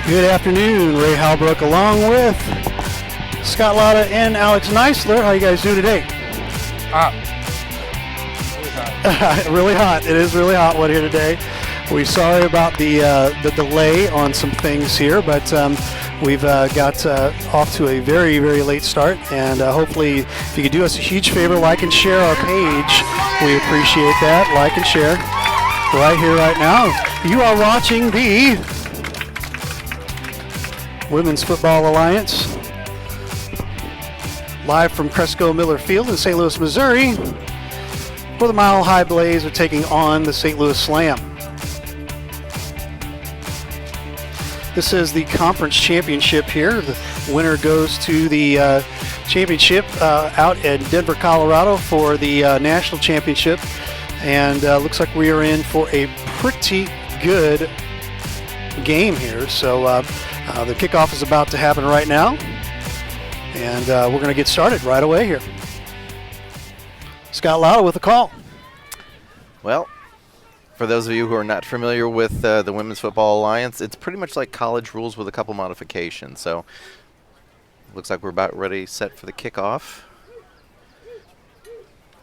Good afternoon, Ray Halbrook along with Scott Lauda and Alex Neisler. How you guys doing today? Hot. Really hot. Really hot. It is really hot one here today. We're sorry about the delay on some things here, but we've got off to a very, very late start, and hopefully if you could do us a huge favor, like and share our page. We appreciate that. Like and share right here, right now. You are watching the Women's Football Alliance live from Cresco Miller Field in St. Louis, Missouri, where the Mile High Blaze are taking on the St. Louis Slam. This is the conference championship here. The winner goes to the championship out in Denver, Colorado for the national championship. And looks like we are in for a pretty good game here. So the kickoff is about to happen right now. And we're going to get started right away here. Scott Lauda with a call. Well, for those of you who are not familiar with the Women's Football Alliance, it's pretty much like college rules with a couple modifications. So, looks like we're about ready, set for the kickoff.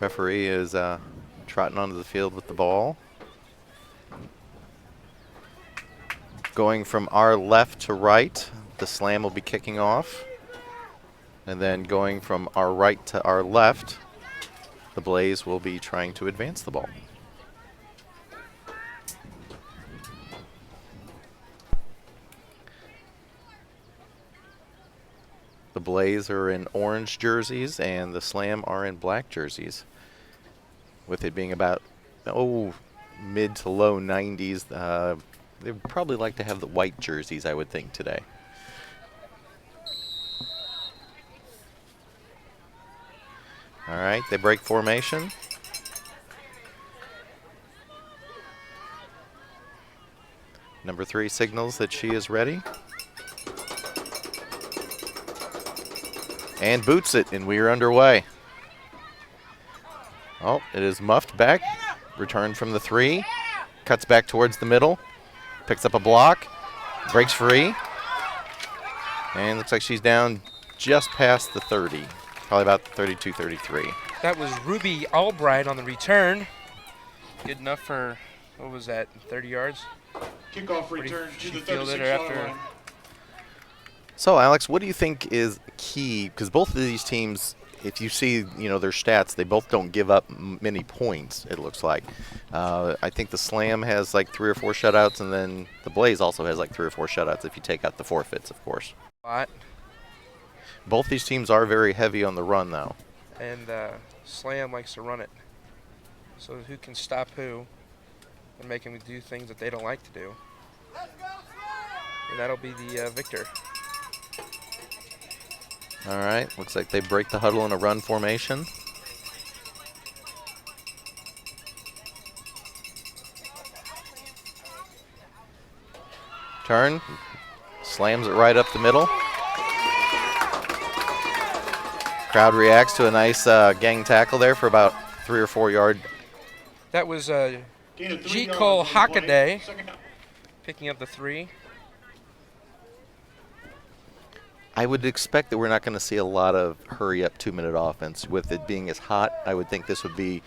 Referee is trotting onto the field with the ball. Going from our left to right, the Slam will be kicking off. And then going from our right to our left, the Blaze will be trying to advance the ball. The Blaze are in orange jerseys and the Slam are in black jerseys. With it being about, mid to low 90s, they would probably like to have the white jerseys, I would think, today. All right, they break formation. Number 3 signals that she is ready. And boots it, and we are underway. Oh, it is muffed back. Returned from the 3. Cuts back towards the middle. Picks up a block. Breaks free. And looks like she's down just past the 30. Probably about 32, 33. That was Ruby Albright on the return. Good enough for, what was that, 30 yards? Kickoff return to the 36-yard line. So, Alex, what do you think is key? Because both of these teams, if you see, their stats, they both don't give up many points, it looks like. I think the Slam has like 3 or 4 shutouts, and then the Blaze also has like 3 or 4 shutouts if you take out the forfeits, of course. Lot. Both these teams are very heavy on the run, though. And Slam likes to run it. So who can stop who and make them do things that they don't like to do. And that'll be the victor. All right, looks like they break the huddle in a run formation. Turn, slams it right up the middle. Crowd reacts to a nice gang tackle there for about 3 or 4 yard. That was G. Cole Hockaday picking up the 3. I would expect that we're not going to see a lot of hurry-up 2-minute offense. With it being as hot, I would think this would be,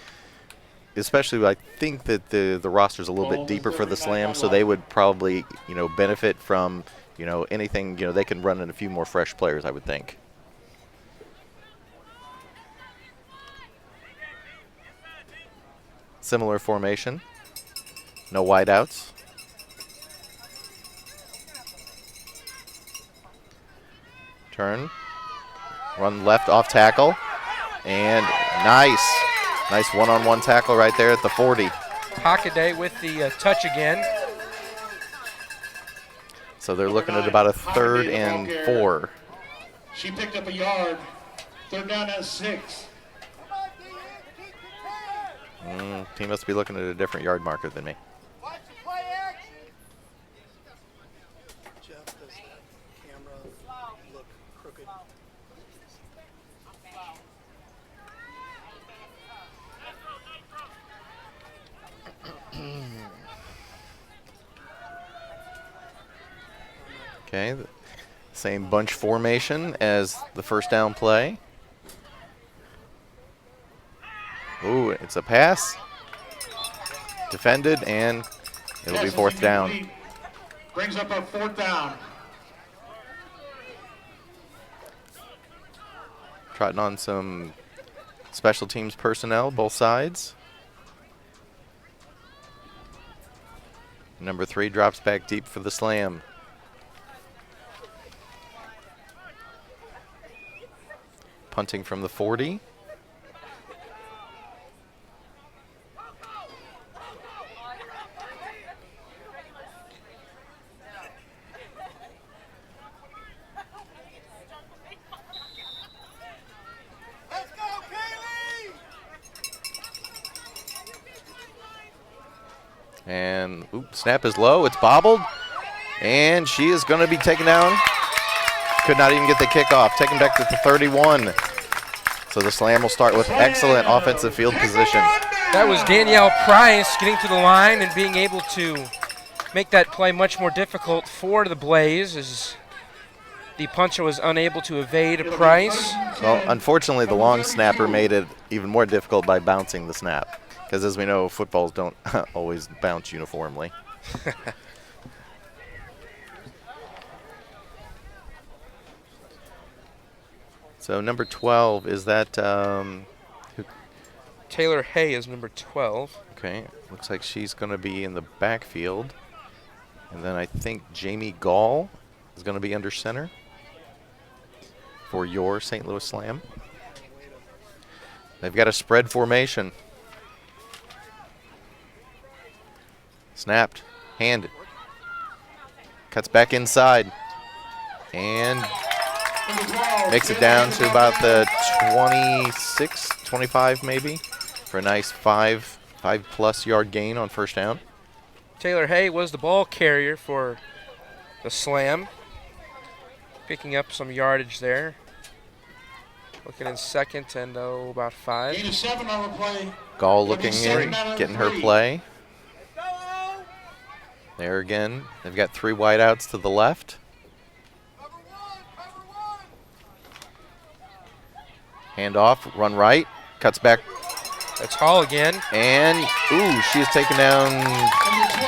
especially I think that the roster's a little bit deeper for the Slam, so they would probably, benefit from, anything, they can run in a few more fresh players, I would think. Similar formation. No wideouts. Turn. Run left off tackle. And nice one-on-one tackle right there at the 40. Hockaday with the touch again. So they're looking at about a 3rd and 4. She picked up a yard. 3rd down and 6. He must be looking at a different yard marker than me. Jeff, does the camera look crooked? Okay, same bunch formation as the first down play. Ooh, it's a pass. Defended, and it'll be fourth down. Brings up a fourth down. Trotting on some special teams personnel, both sides. Number 3 drops back deep for the slam. Punting from the 40. And snap is low. It's bobbled. And she is going to be taken down. Could not even get the kickoff. Taken back to the 31. So the slam will start with excellent offensive field position. That was Danielle Price getting to the line and being able to make that play much more difficult for the Blaze, as the puncher was unable to evade Price. Well, unfortunately, the long snapper made it even more difficult by bouncing the snap. Because as we know, footballs don't always bounce uniformly. So number 12, is that Taylor Hay is number 12. okay, looks like she's going to be in the backfield. And then I think Jamie Gall is going to be under center for your St. Louis Slam. They've got a spread formation. Snapped, handed. Cuts back inside. And makes it down to about the 26, 25 maybe, for a nice 5+ yard gain on first down. Taylor Hay was the ball carrier for the slam, picking up some yardage there. Looking in second and about 5. Gain of 7 on the play. Gall looking in, getting her play. There again, they've got 3 wideouts to the left. Hand off, run right, cuts back. That's Hall again. And, she's taken down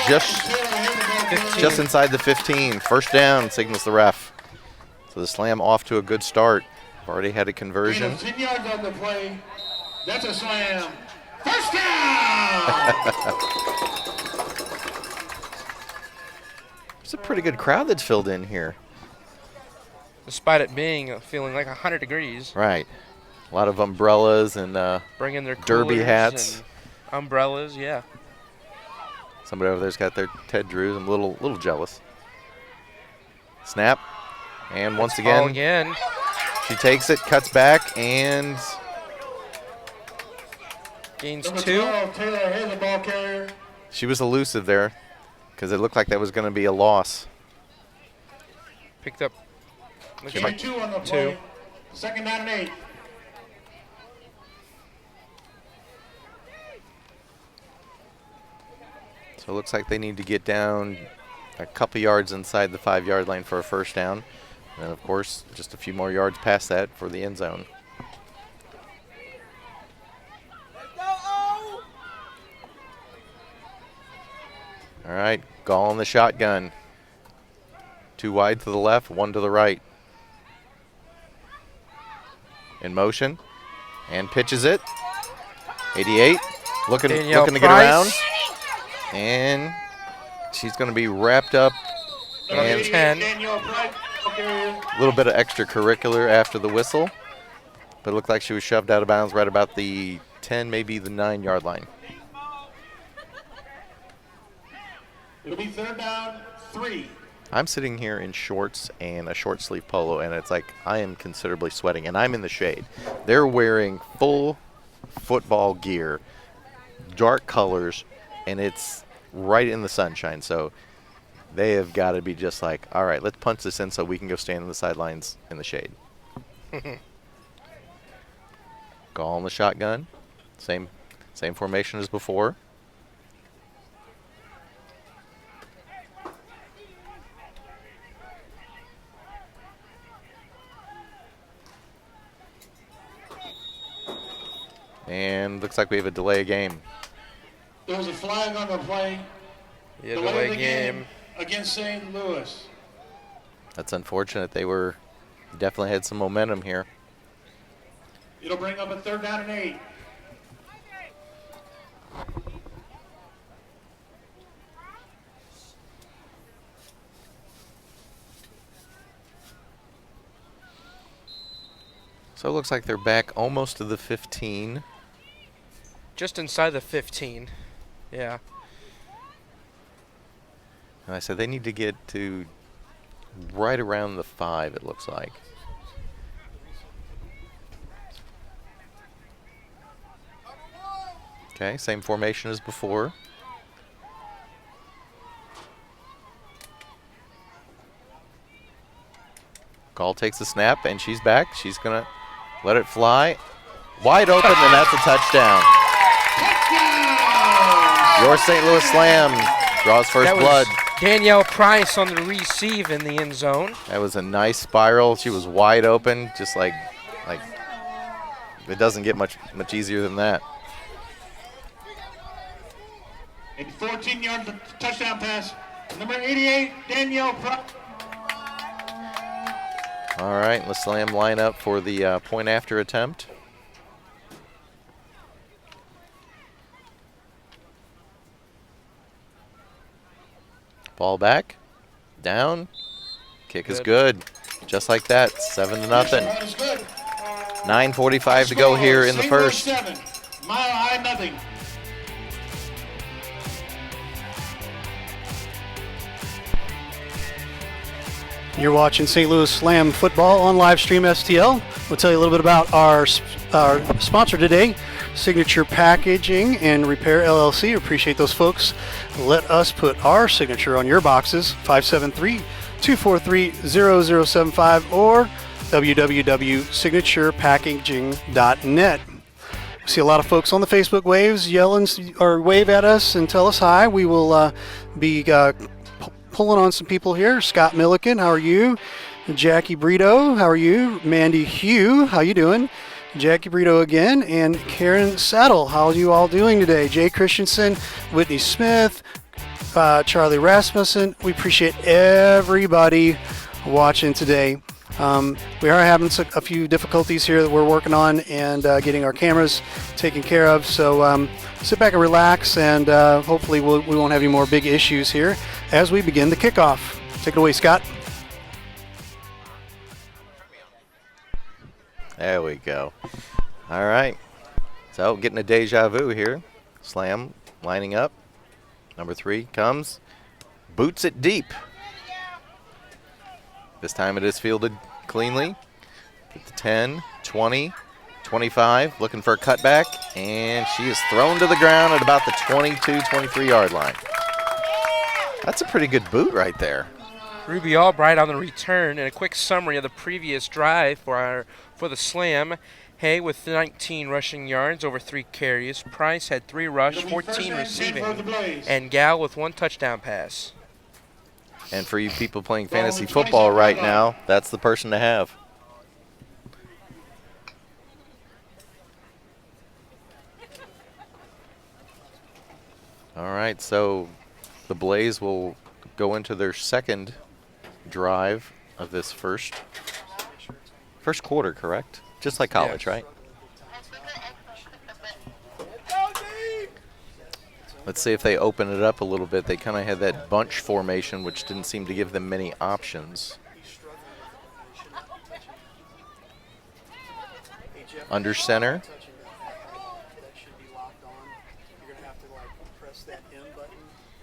just inside the 15. First down, signals the ref. So the slam off to a good start. Already had a conversion. 10 yards on the play. That's a slam. First down! It's a pretty good crowd that's filled in here. Despite it being feeling like 100 degrees. Right. A lot of umbrellas and bringing their derby coolers hats. and umbrellas, yeah. Somebody over there's got their Ted Drews. I'm a little jealous. Snap. And once Hall again, again. she takes it, cuts back, and Gains Number 2. 12, Taylor Hay, the ball carrier. she was elusive there because it looked like that was going to be a loss. Picked up. Looks Gain like 2 on the 2. play. Second down and 8. So it looks like they need to get down a couple yards inside the 5-yard line for a first down. And then, of course, just a few more yards past that for the end zone. All right, Gall in the shotgun. 2 wide to the left, 1 to the right. In motion, and pitches it. 88, looking Danielle to get Price. around. And she's going to be wrapped up. And 10. Danielle Price, ball carrier. a little bit of extracurricular after the whistle. But it looked like she was shoved out of bounds right about the 10, maybe the 9-yard line. It'll be third down, 3. I'm sitting here in shorts and a short sleeve polo, and it's like I am considerably sweating, and I'm in the shade. They're wearing full football gear, dark colors, and it's right in the sunshine. So they have got to be just like, all right, let's punch this in so we can go stand on the sidelines in the shade. Gall in the shotgun. Same formation as before. And looks like we have a delay of game. There was a flag on the play. Yeah, Delay delay the game. against St. Louis. That's unfortunate. They definitely had some momentum here. It'll bring up a 3rd down and 8. So it looks like they're back almost to the 15. Just inside the 15. Yeah. And I said they need to get to right around the 5, it looks like. Okay, same formation as before. Gall takes the snap, and she's back. She's going to let it fly. Wide open, and that's a touchdown. Your St. Louis Slam draws first That was blood. Danielle Price on the receive in the end zone. That was a nice spiral. She was wide open, just like it doesn't get much easier than that. A 14-yard touchdown pass. Number 88, Danielle Price. All right, let's Slam line up for the point after attempt. Ball back, down, kick is good. Just like that, 7-0. 9:45 to go here in the St. Louis first. 7, Mile High nothing. You're watching St. Louis Slam football on Livestream STL. We'll tell you a little bit about our sponsor today, Signature Packaging and Repair LLC. Appreciate those folks. Let us put our signature on your boxes. 573-243-0075 or www.signaturepackaging.net. See a lot of folks on the Facebook waves yelling or wave at us and tell us hi. We will be pulling on some people here. Scott Milliken, how are you? Jackie Brito, how are you? Mandy Hugh, how you doing? Jackie Brito again, and Karen Saddle, how are you all doing today? Jay Christensen, Whitney Smith, Charlie Rasmussen. We appreciate everybody watching today. We are having a few difficulties here that we're working on and getting our cameras taken care of. So sit back and relax, and hopefully we won't have any more big issues here as we begin the kickoff. Take it away, Scott. There we go. All right. So getting a deja vu here. Slam lining up. Number 3 comes. Boots it deep. This time it is fielded cleanly. At the 10, 20, 25. Looking for a cutback. And she is thrown to the ground at about the 22, 23-yard line. That's a pretty good boot right there. Ruby Albright on the return, and a quick summary of the previous drive for the Slam. Hay with 19 rushing yards over 3 carries. Price had 3 rush, 14 receiving, and Gal with 1 touchdown pass. And for you people playing fantasy football right now, that's the person to have. All right, so the Blaze will go into their second drive of this first quarter, correct? Just like college, Yeah. right? Let's see if they open it up a little bit. They kind of had that bunch formation, which didn't seem to give them many options. Under center.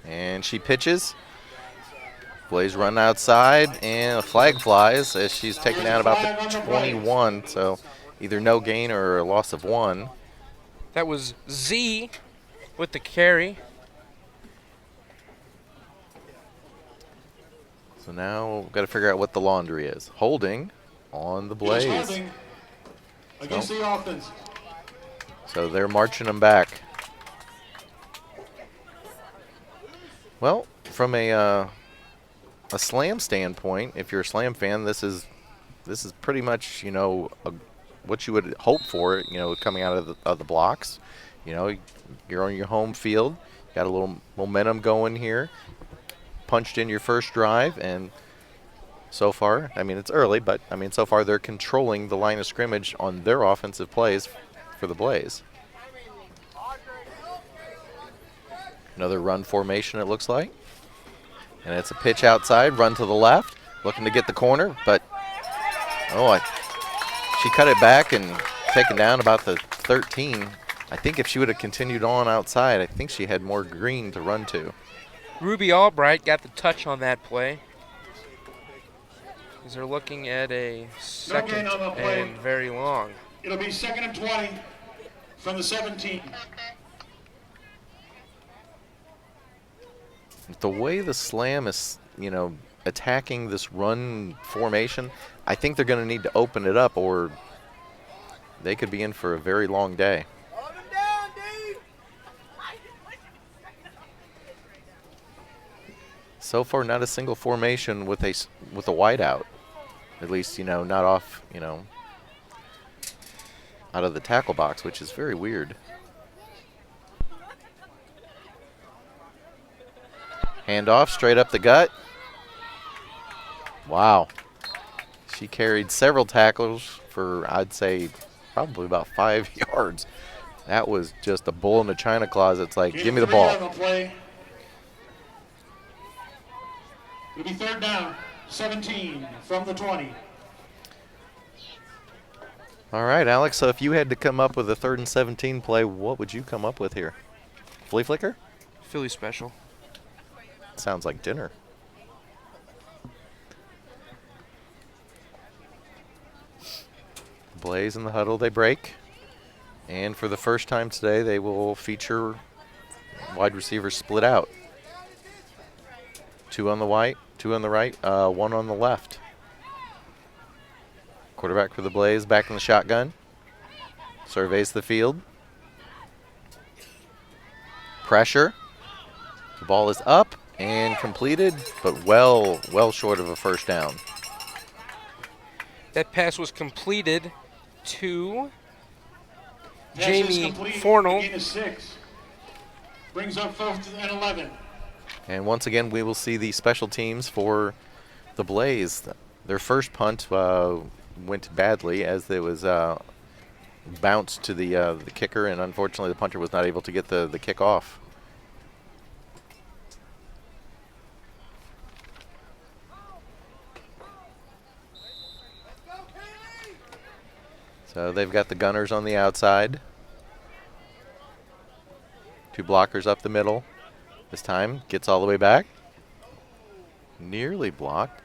And she pitches. Blaze run outside, and a flag flies as she's taken down about the 21. So either no gain or a loss of 1. That was Z with the carry. So now we've got to figure out what the laundry is. Holding on the Blaze. Holding against the offense. So they're marching them back. Well, from a Slam standpoint, if you're a Slam fan, this is pretty much, you know, what you would hope for, coming out of the blocks. You're on your home field, got a little momentum going here, punched in your first drive, and so far, it's early, but so far they're controlling the line of scrimmage on their offensive plays for the Blaze. Another run formation, it looks like. And it's a pitch outside, run to the left, looking to get the corner, but she cut it back and taken down about the 13. I think if she would have continued on outside, I think she had more green to run to. Ruby Albright got the touch on that play. As they're looking at a second and very long. It'll be 2nd and 20 from the 17. The way the Slam is, attacking this run formation, I think they're going to need to open it up or they could be in for a very long day. So far, not a single formation with a wide out. At least, not off, out of the tackle box, which is very weird. Handoff straight up the gut. Wow. She carried several tackles for, I'd say, probably about 5 yards. That was just a bull in the china closet. It's like, give me the ball. It'll be 3rd down, 17 from the 20. All right, Alex, so if you had to come up with a 3rd and 17 play, what would you come up with here? Flea flicker? Philly special. Sounds like dinner. Blaze in the huddle, they break. And for the first time today, they will feature wide receivers split out. 2 on the right, 1 on the left. Quarterback for the Blaze back in the shotgun. Surveys the field. Pressure. The ball is up and completed, but well short of a first down. That pass was completed to Pass is Jamie complete. Fornell. Gain of 6. Brings up 1st and 11. And once again, we will see the special teams for the Blaze. Their first punt went badly as it was bounced to the kicker, and unfortunately the punter was not able to get the kick off. So they've got the gunners on the outside. 2 blockers up the middle. This time gets all the way back. Nearly blocked.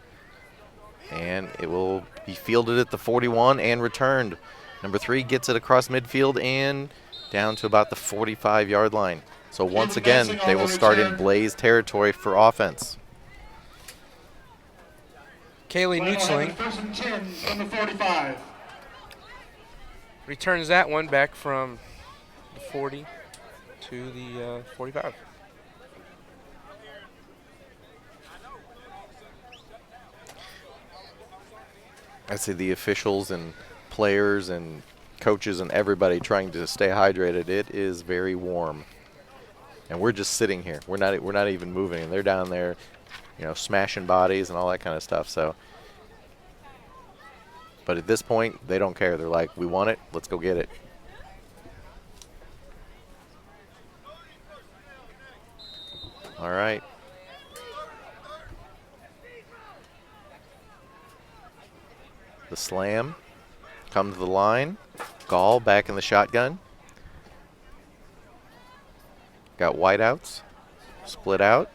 And it will be fielded at the 41 and returned. Number 3 gets it across midfield and down to about the 45-yard line. So once again, they will start in Blaze territory for offense. Kaylee Nutzling 1st and 10 from the 45. returns that one back from the 40 to the 45. I see the officials and players and coaches and everybody trying to stay hydrated. It is very warm, and we're just sitting here. We're not even moving, and they're down there, smashing bodies and all that kind of stuff. So, but at this point, they don't care. They're like, we want it. Let's go get it. All right. The Slam come to the line. Gall back in the shotgun. Got wideouts. Split out.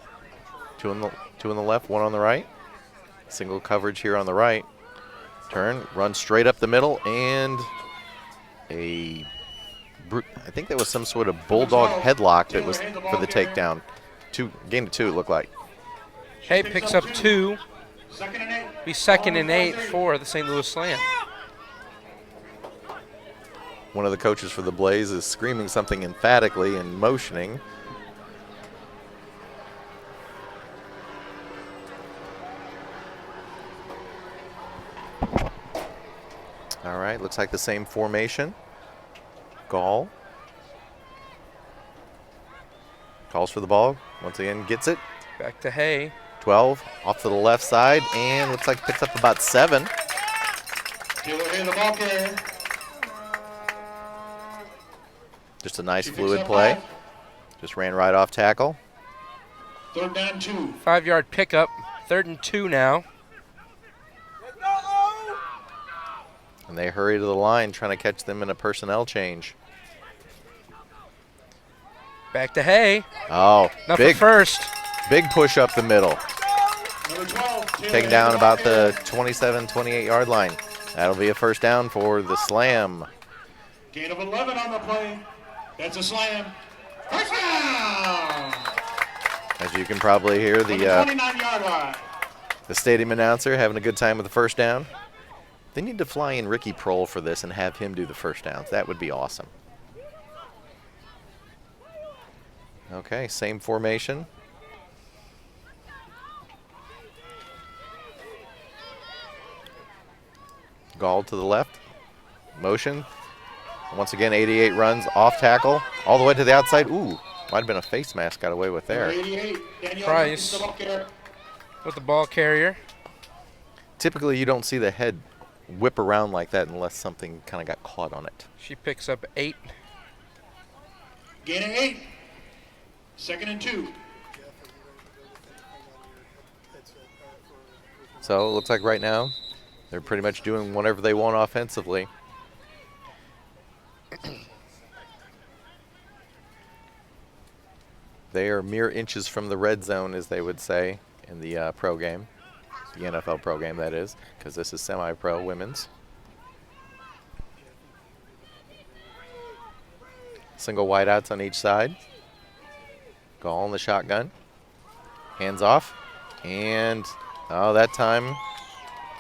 Two on the left, 1 on the right. Single coverage here on the right. Turn, run straight up the middle, and I think that was some sort of bulldog headlock that was for the takedown. Gain of 2, it looked like. Hay picks up 2. 2nd and 8. Be 2nd and 8 for the St. Louis Slam. One of the coaches for the Blaze is screaming something emphatically and motioning. All right, looks like the same formation. Gall. Calls for the ball. Once again, gets it. Back to Hay. 12 off to the left side, and looks like picks up about 7. Taylor Hay, the ball carrier. Just a nice She picks fluid up play. 5. Just ran right off tackle. 3rd down 2. 5-yard pickup. 3rd and 2 now. And they hurry to the line, trying to catch them in a personnel change. Back to Hay. Oh, Not big, for first. big push up the middle. Number 12. Taylor Taking Hay, down the about ball the carrier. 27, 28-yard line. That'll be a first down for the Slam. Gain of 11 on the play. That's a slam. First down. As you can probably hear, From the the 29-yard line. stadium announcer having a good time with the first down. They need to fly in Ricky Prohl for this and have him do the first downs. That would be awesome. Okay, same formation. Gall to the left. Motion. Once again, 88 runs off tackle. All the way to the outside. Ooh, might have been a face mask got away with Number there. 88. Danielle Price. the ball carrier. With the ball carrier. Typically, you don't see the head whip around like that unless something kind of got caught on it. She picks up 8. Gain of 8. 2nd and 2. So it looks like right now they're pretty much doing whatever they want offensively. They are mere inches from the red zone, as they would say in the pro game, the NFL pro game, that is, because this is semi-pro women's. Single wideouts on each side. Gall in the shotgun. Hands off. And, oh, that time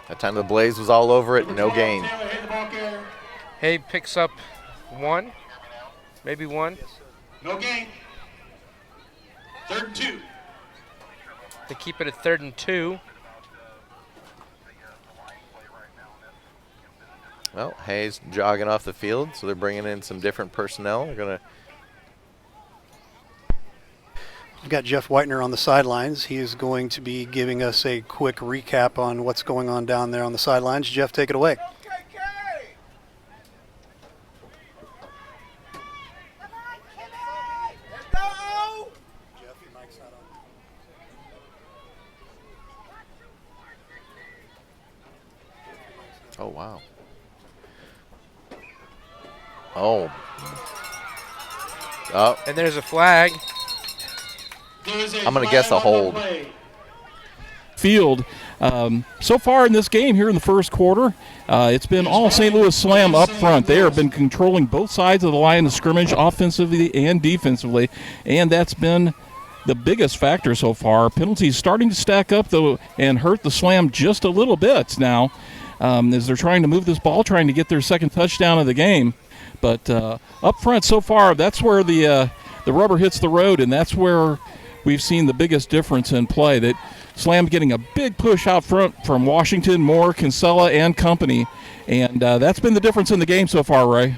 the Blaze was all over it. No gain. Taylor Hay, the ball carrier. Hay picks up 1. Maybe 1. No gain. 3rd and 2. They keep it at 3rd and 2. Well, Hayes jogging off the field, so they're bringing in some different personnel. They're going to We've got Jeff Whitener on the sidelines. He is going to be giving us a quick recap on what's going on down there on the sidelines. Jeff, take it away. Oh, wow. Oh. Oh, And there's a flag. There is a I'm gonna flag guess a on the hold. play. Field. So far in this game here in the first quarter, it's been all St. Louis Slam up front. They have been controlling both sides of the line of scrimmage offensively and defensively, and that's been the biggest factor so far. Penalties starting to stack up, though, and hurt the Slam just a little bit now as they're trying to move this ball, trying to get their second touchdown of the game. But up front so far, that's where the rubber hits the road, and that's where we've seen the biggest difference in play. That Slam getting a big push out front from Washington, Moore, Kinsella, and company, and that's been the difference in the game so far, Ray.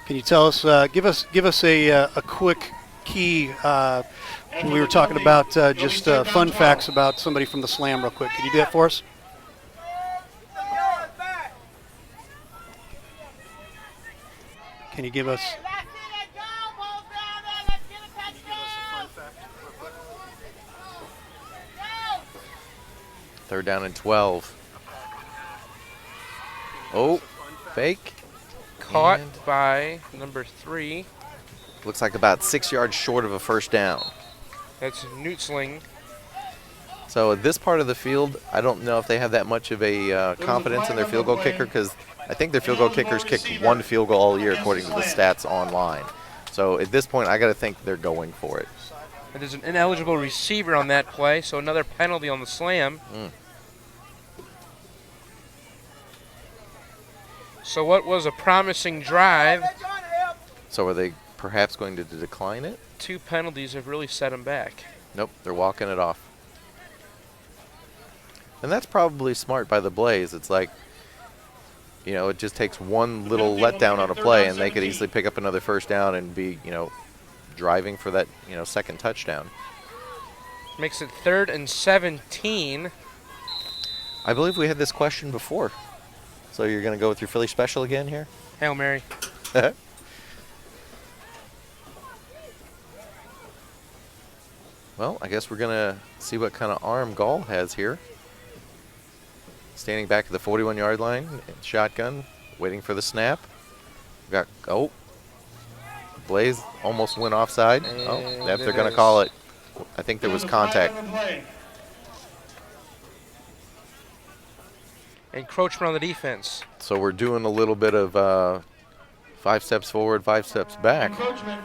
Can you tell us, give us a quick key? We were talking about just fun facts about somebody from the Slam real quick. Can you do that for us? Can you give us? third down and 12. Oh, fake. Caught And by number 3. looks like about 6 yards short of a first down. That's Nutzling. So at this part of the field, I don't know if they have that much of a confidence in their field goal kicker, because I think their field goal kickers kicked 1 field goal all year according to the stats online. So at this point, I got to think they're going for it. And there's an ineligible receiver on that play, so another penalty on the Slam. So what was a promising drive, So are they perhaps going to decline it? 2 penalties have really set them back. Nope, they're walking it off. And that's probably smart by the Blaze. It's like, You know, it just takes one little letdown on a play, and they could easily pick up another first down and be, you know, driving for that, you know, second touchdown. Makes it 3rd and 17. I believe we had this question before. So you're going to go with your Philly special again here? Hail Mary. Well, I guess we're going to see what kind of arm Gall has here. Standing back at the 41-yard line, shotgun, waiting for the snap. Blaze almost went offside. And They're going to call it. I think there was contact. Encroachment on the defense. So we're doing a little bit of 5 steps forward, 5 steps back. Encroachment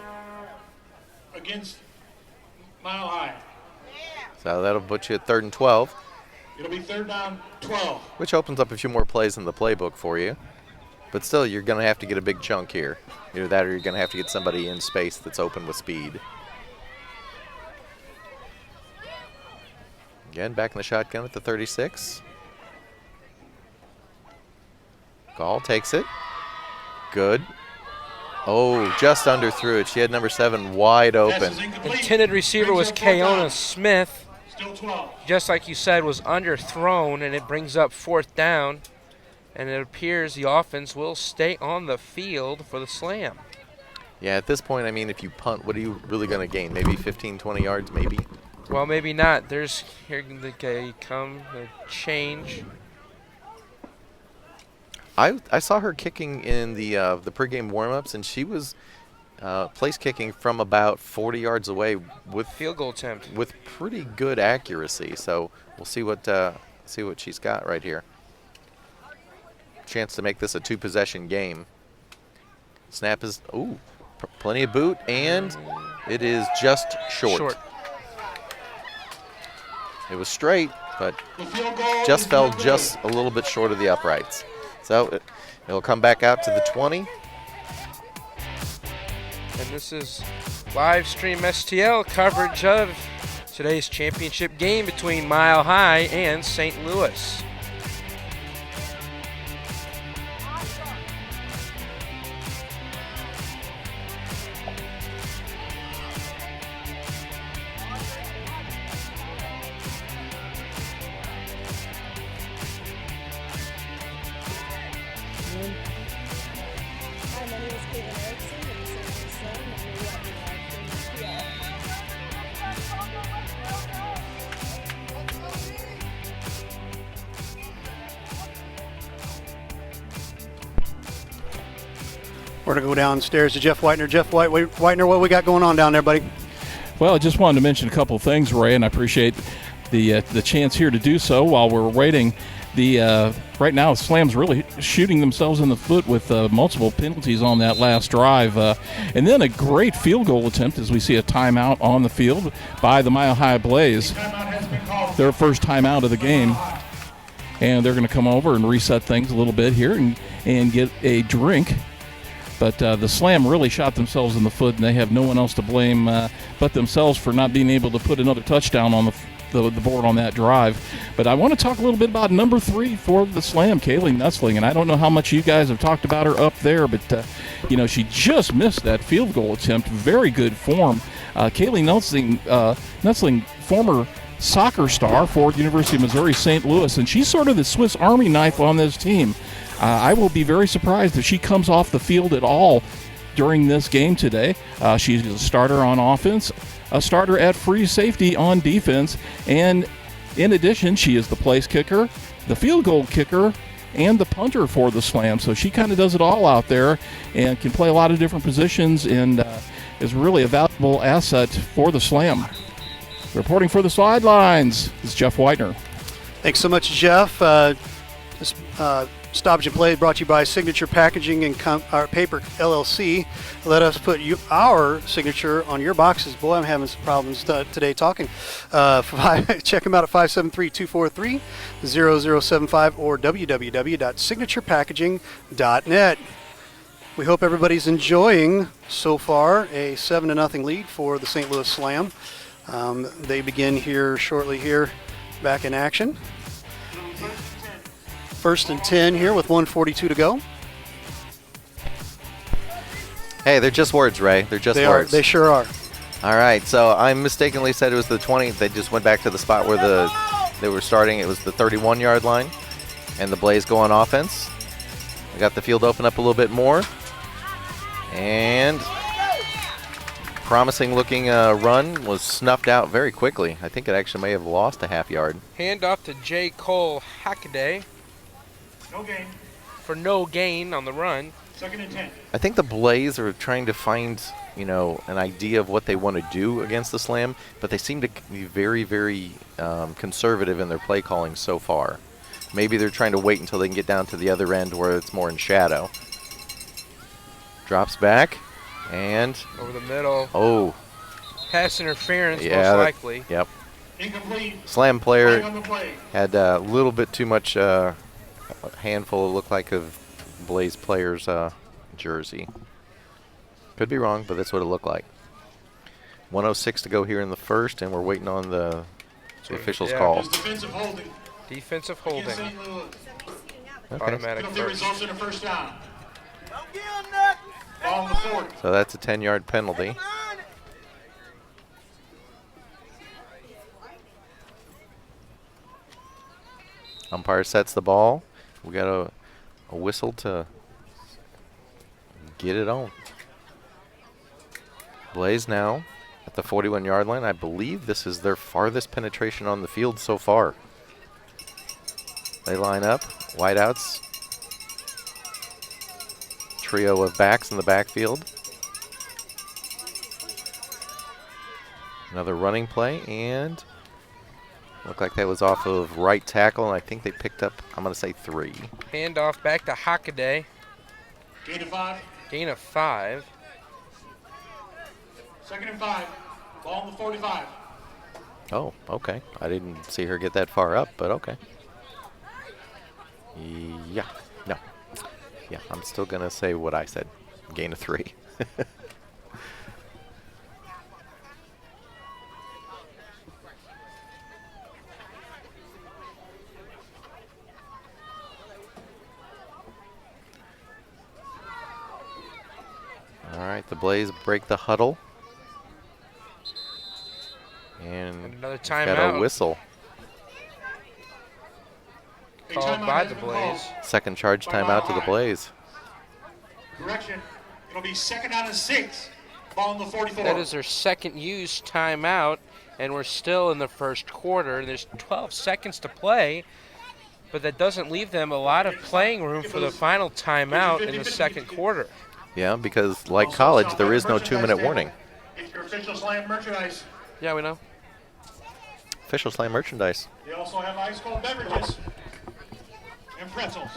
against Mile High. So that'll put you at 3rd and 12. It'll be 3rd down, 12. Which opens up a few more plays in the playbook for you. But still, you're going to have to get a big chunk here. Either that or you're going to have to get somebody in space that's open with speed. Again, back in the shotgun at the 36. Gall takes it. Good. Oh, just underthrew it. She had number 7 wide open. Intended receiver was Kaona Smith. Still 12. Just like you said, was underthrown, and it brings up 4th down. And it appears the offense will stay on the field for the slam. Yeah, at this point, I mean, if you punt, what are you really going to gain? Maybe 15, 20 yards, maybe? Well, maybe not. There's here they come, the change. I saw her kicking in the pregame warm-ups, and she was place kicking from about 40 yards away with Field goal attempt. with pretty good accuracy. So we'll see what she's got right here. Chance to make this a 2-possession game. Snap is plenty of boot, and it is just short. It was straight, but The field goal just is fell no good. just a little bit short of the uprights. So it'll come back out to the 20. And this is live stream STL coverage of today's championship game between Mile High and St. Louis. Hi, my name is Caitlin Erickson, and this is the Slam, and we're watching live from We're going to go downstairs to Jeff Whitener. Jeff Whitener, what we got going on down there, buddy? Well, I just wanted to mention a couple of things, Ray, and I appreciate the chance here to do so while we're waiting. Right now, Slam's really shooting themselves in the foot with multiple penalties on that last drive. And then a great field goal attempt as we see a timeout on the field by the Mile High Blaze. Timeout has been called. Their first timeout of the game. And they're going to come over and reset things a little bit here and get a drink. But the Slam really shot themselves in the foot, and they have no one else to blame but themselves for not being able to put another touchdown on the board on that drive. But I want to talk a little bit about number 3 for the Slam, Kaylee Nutzling. And I don't know how much you guys have talked about her up there, but, she just missed that field goal attempt. Very good form. Kaylee Nutzling, former soccer star for University of Missouri St. Louis, and she's sort of the Swiss Army knife on this team. I will be very surprised if she comes off the field at all during this game today. She's a starter on offense, a starter at free safety on defense, and in addition, she is the place kicker, the field goal kicker, and the punter for the Slam. So she kind of does it all out there and can play a lot of different positions and is really a valuable asset for the Slam. Reporting for the sidelines is Jeff Whitener. Thanks so much, Jeff. This Stoppage and Play brought to you by Signature Packaging and Paper LLC. Let us put our signature on your boxes. Boy, I'm having some problems today talking. Check them out at 573-243-0075 or www.signaturepackaging.net. We hope everybody's enjoying so far a 7-0 lead for the St. Louis Slam. They begin here shortly here, back in action. First and 10 here with 1:42 to go. Hey, they're just words, Ray. They're just They words. are. They sure are. All right, so I mistakenly said it was the 20. They just went back to the spot where they were starting. It was the 31-yard line, and the Blaze go on offense. They got the field open up a little bit more, and promising-looking run was snuffed out very quickly. I think it actually may have lost a half yard. Hand off to J. Cole Hackaday No gain. for no gain on the run. Second and 10. I think the Blaze are trying to find, an idea of what they want to do against the Slam, but they seem to be very, very conservative in their play calling so far. Maybe they're trying to wait until they can get down to the other end where it's more in shadow. Drops back, and Over the middle. oh, Pass interference, yeah, most likely. Yep. Incomplete. Slam Flag player on the play. had a little bit too much handful, it looked like, of Blaze players' jersey. Could be wrong, but that's what it looked like. 1:06 to go here in the first, and we're waiting on the official's Yeah. call. Just defensive holding. Defensive Against holding. St. Louis. Okay. Automatic Penalty first. results in a first down. Ball on the 40. So that's a 10-yard penalty. Umpire sets the ball. We got a whistle to get it on. Blaze now at the 41-yard line. I believe this is their farthest penetration on the field so far. They line up, wideouts, trio of backs in the backfield. Another running play, and looked like that was off of right tackle, and I think they picked up, I'm going to say 3. Hand off back to Hockaday. Gain of 5. Gain of 5. Second and 5. Ball on the 45. Oh, okay. I didn't see her get that far up, but okay. Yeah, no. Yeah, I'm still going to say what I said. Gain of 3. All right, the Blaze break the huddle. And Another we've got a timeout. whistle. A Called timeout by has the been called. Blaze. Second charge timeout to the Blaze. Correction. It'll be second down and 6. Ball on the 44. That is their second used timeout, and we're still in the first quarter. There's 12 seconds to play, but that doesn't leave them a lot of playing room for the final timeout in the second quarter. Yeah, because like Also, college, South there Lake is no merchandise 2-minute table. warning. It's your official Slam merchandise. Yeah, we know. Official Slam merchandise. They also have ice cold beverages and pretzels.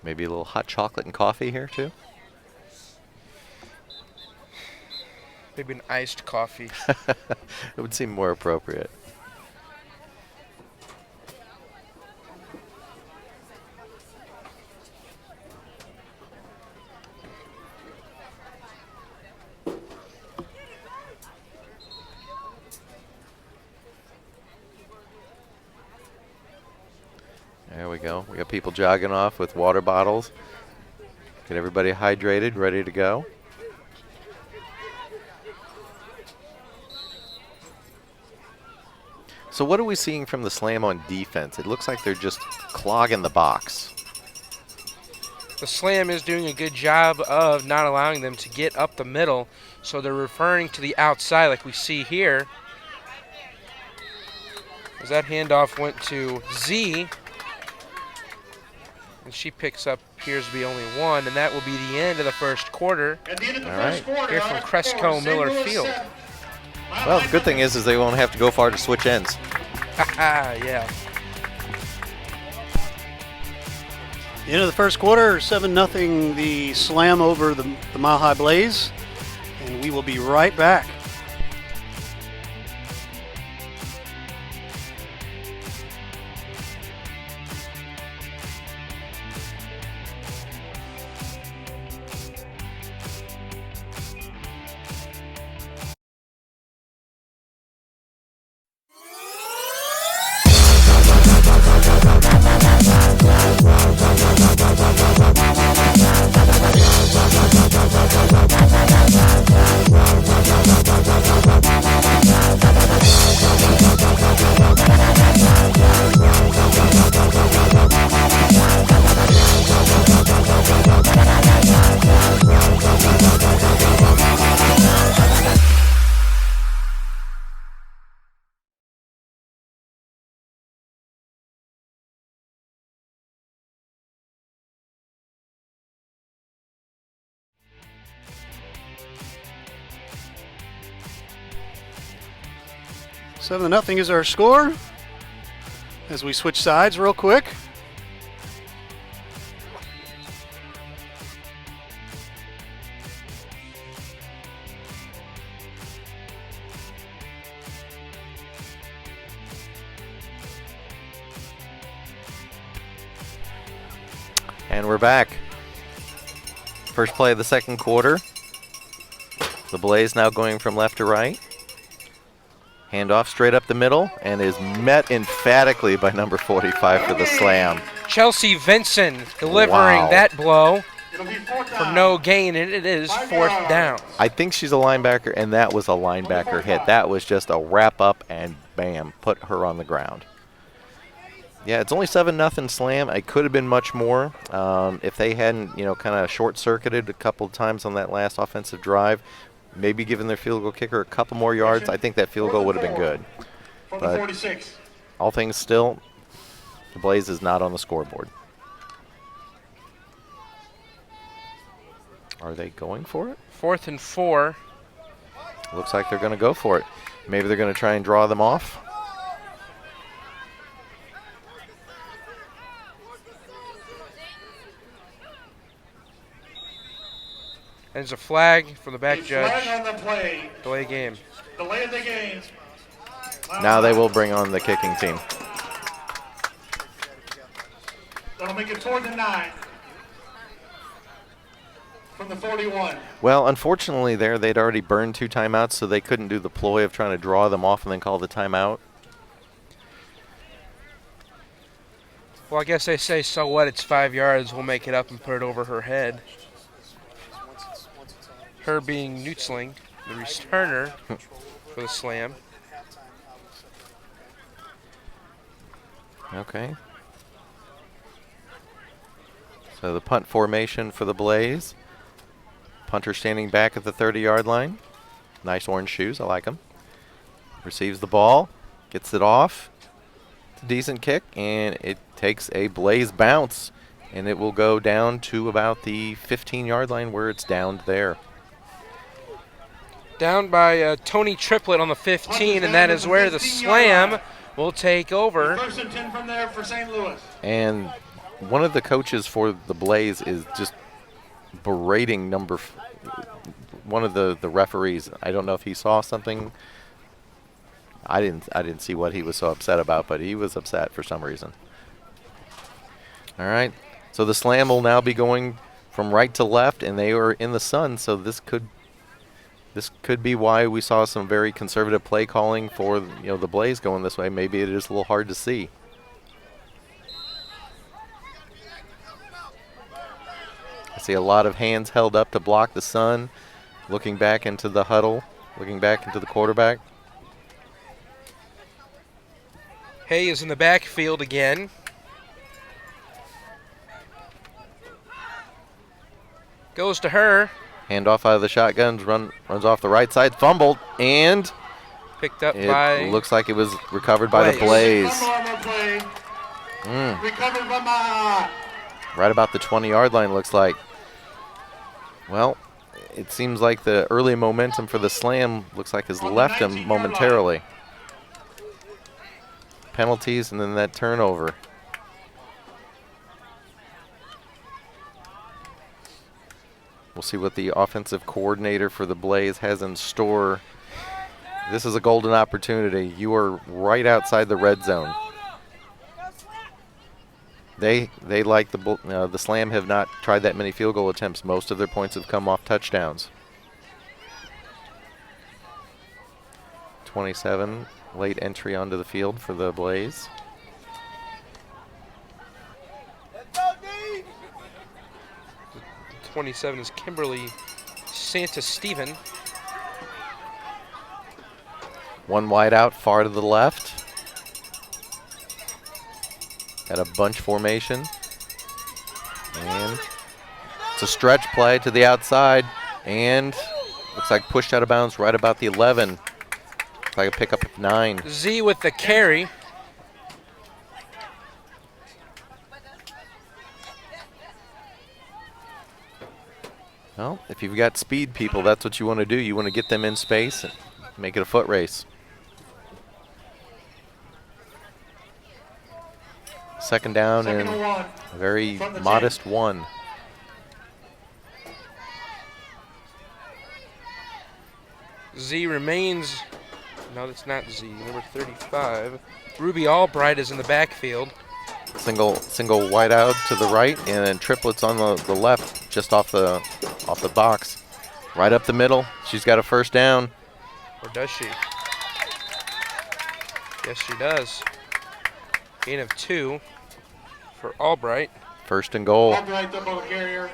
Maybe a little hot chocolate and coffee here too. Maybe an iced coffee. It would seem more appropriate. There we go. We got people jogging off with water bottles. Get everybody hydrated, ready to go. So what are we seeing from the Slam on defense? It looks like they're just clogging the box. The Slam is doing a good job of not allowing them to get up the middle, so they're referring to the outside like we see here. As that handoff went to Z, and she picks up, appears to be only 1, and that will be the end of the first quarter. At the end of the All first right. quarter, Here from on Cresco St. Miller Louis Field. 7. Well, the good thing is they won't have to go far to switch ends. Haha, yeah. End of the first quarter, 7-0 the Slam over the Mile High Blaze. And we will be right back. 7-0 is our score. As we switch sides real quick. And we're back. First play of the second quarter. The Blaze now going from left to right. Handoff straight up the middle and is met emphatically by number 45 for the slam. Chelsea Vinson delivering Wow. that blow It'll be fourth for down. no gain, and it is 4th down. I think she's a linebacker, and that was a linebacker hit. That was just a wrap up and bam, put her on the ground. Yeah, it's only 7-0 slam. It could have been much more if they hadn't, kind of short-circuited a couple of times on that last offensive drive. Maybe giving their field goal kicker a couple more yards. I think that field goal would have been good. From the But 46. all things still, the Blaze is not on the scoreboard. Are they going for it? 4th and 4. Looks like they're going to go for it. Maybe they're going to try and draw them off. And there's a flag for the back A judge. flag on the play. Delay game. Delay of the game. Now they will bring on the kicking team. That'll make it 4th and 9. From the 41. Well, unfortunately there, they'd already burned 2 timeouts, so they couldn't do the ploy of trying to draw them off and then call the timeout. Well, I guess they say, so what? It's 5 yards. We'll make it up and put it over her head. Her being Nutzling, the returner for the slam. Okay. So the punt formation for the Blaze. Punter standing back at the 30-yard line. Nice orange shoes, I like them. Receives the ball, gets it off. It's a decent kick, and it takes a Blaze bounce, and it will go down to about the 15-yard line where it's downed there. Down by Tony Triplett on the 15, and that is where the slam will take over. 1st and 10 from there for St. Louis. And one of the coaches for the Blaze is just berating one of the referees. I don't know if he saw something. I didn't see what he was so upset about, but he was upset for some reason. All right. So the slam will now be going from right to left, and they are in the sun, so this could be why we saw some very conservative play calling for the Blaze going this way. Maybe it is a little hard to see. I see a lot of hands held up to block the sun, looking back into the huddle, looking back into the quarterback. Hay is in the backfield again. Goes to her. Handoff out of the shotguns, runs off the right side, fumbled, and Picked up it by looks like it was recovered by the Blaze. Blaze. Fumble on the play. Recovered by Right about the 20-yard line, looks like. Well, it seems like the early momentum for the slam looks like has On the left him 19-yard momentarily. Penalties and then that turnover. We'll see what the offensive coordinator for the Blaze has in store. This is a golden opportunity. You are right outside the red zone. They like the Slam have not tried that many field goal attempts. Most of their points have come off touchdowns. 27, late entry onto the field for the Blaze. The 27 is Kimberly Santa Stephen. One wide out, far to the left. Got a bunch formation. And it's a stretch play to the outside. And looks like pushed out of bounds right about the 11. Looks like a pickup of 9. Z with the carry. Well, if you've got speed people, that's what you want to do. You want to get them in space and make it a foot race. Second down Second and and 1. a very From the 10. modest 1. Z remains. No, that's not Z. Number 35. Ruby Albright is in the backfield. Single wide out to the right, and then triplets on the left, just off the box. Right up the middle. She's got a first down. Or does she? Yes, she does. Gain of 2 for Albright. First and goal. Albright, the ball carrier.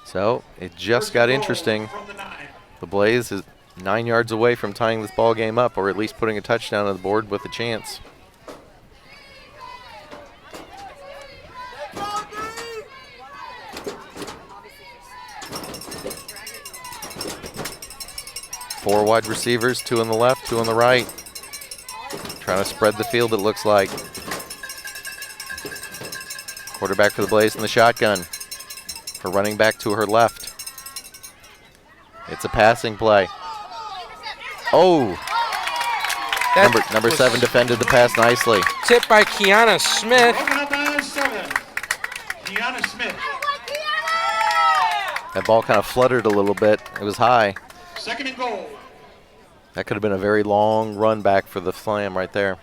So it just got interesting. From the 9. The Blaze is 9 yards away from tying this ball game up, or at least putting a touchdown on the board with a chance. Four wide receivers, 2 on the left, 2 on the right. Trying to spread the field, it looks like. Quarterback for the Blaze in the shotgun. Her running back to her left. It's a passing play. Oh! Number 7 defended the pass nicely. Tipped by Kiana Smith. Broken up by 7. Kiana Smith. That ball kind of fluttered a little bit. It was high. Second and goal. That could have been a very long run back for the Slam right there.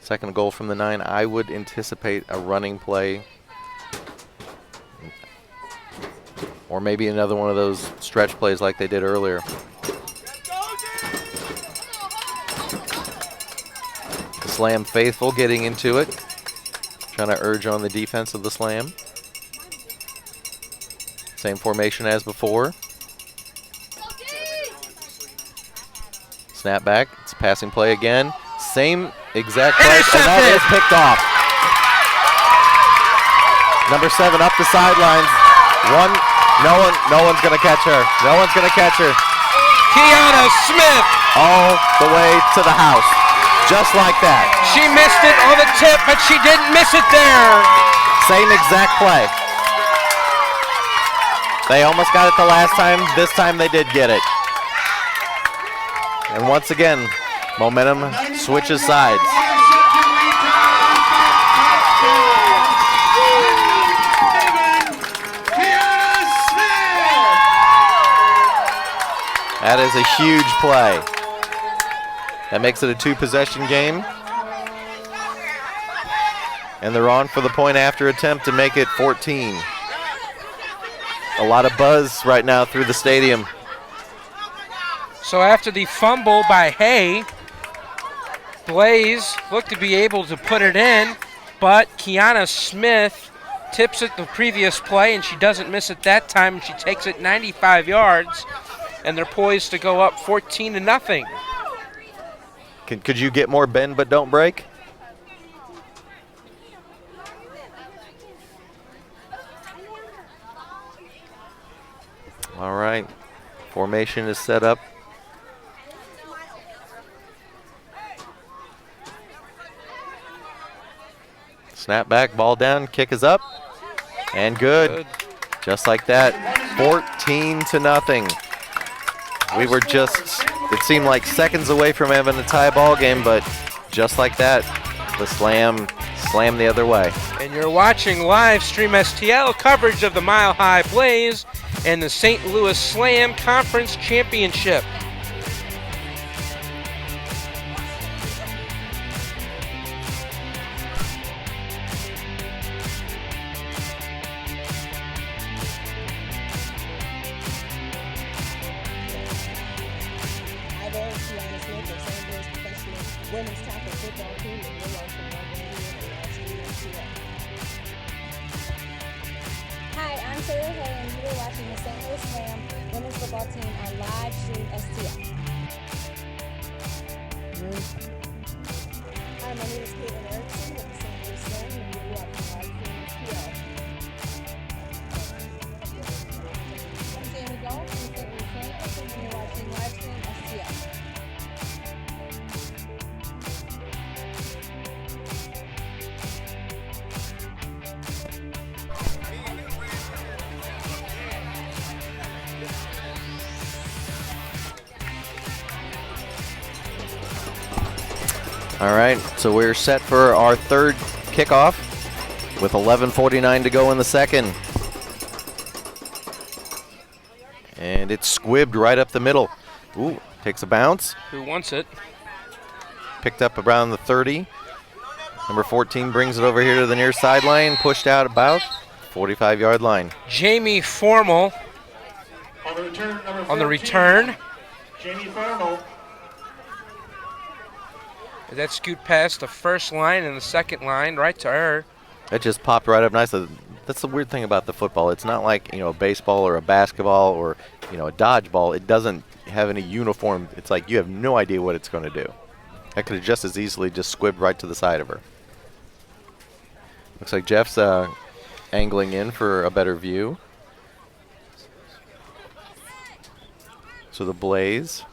Second goal from the 9. I would anticipate a running play. Or maybe another one of those stretch plays like they did earlier. The Slam faithful getting into it. Trying to urge on the defense of the Slam. Same formation as before. Snap back. It's a passing play again. Same exact play. And that is picked off. Number 7 up the sidelines. No one's going to catch her. No one's going to catch her. Kiana Smith. All the way to the house. Just like that. She missed it on the tip, but she didn't miss it there. Same exact play. They almost got it the last time. This time they did get it. And once again, momentum switches sides. That is a huge play. That makes it a 2-possession game. And they're on for the point after attempt to make it 14. A lot of buzz right now through the stadium. So after the fumble by Hay, Blaze looked to be able to put it in, but Kiana Smith tips it the previous play, and she doesn't miss it that time, and she takes it 95 yards, and they're poised to go up 14-0. Could you get more bend but don't break? All right, formation is set up. Snap back, ball down, kick is up, and good. Just like that, 14-0. We were just, it seemed like seconds away from having a tie ball game, but just like that, the Slam the other way. And you're watching live stream STL coverage of the Mile High Blaze and the St. Louis Slam Conference Championship. Hi there, Kiana Smith, the St. Louis professional women's tackle football team, and you're watching Hi, I'm Taylor Hay, and you are watching the St. Louis Slam women's football team on live stream STL. Hi, my name is Caitlin Erickson with the St. Louis Slam, and you're watching live stream STL. I'm Jamie Gold from the St. Louis Slam, and you're watching live stream STL. All right, so we're set for our third kickoff with 11:49 to go in the second. And it's squibbed right up the middle. Ooh, takes a bounce. Who wants it? Picked up around the 30. Number 14 brings it over here to the near sideline, pushed out about 45-yard line. Jamie Formal On the return, number 14, on the return. Jamie Farnell. That scoot past the first line and the second line right to her. That just popped right up nice. That's the weird thing about the football. It's not like, a baseball or a basketball or, a dodgeball. It doesn't have any uniform. It's like you have no idea what it's going to do. That could have just as easily just squibbed right to the side of her. Looks like Jeff's angling in for a better view. So the Blaze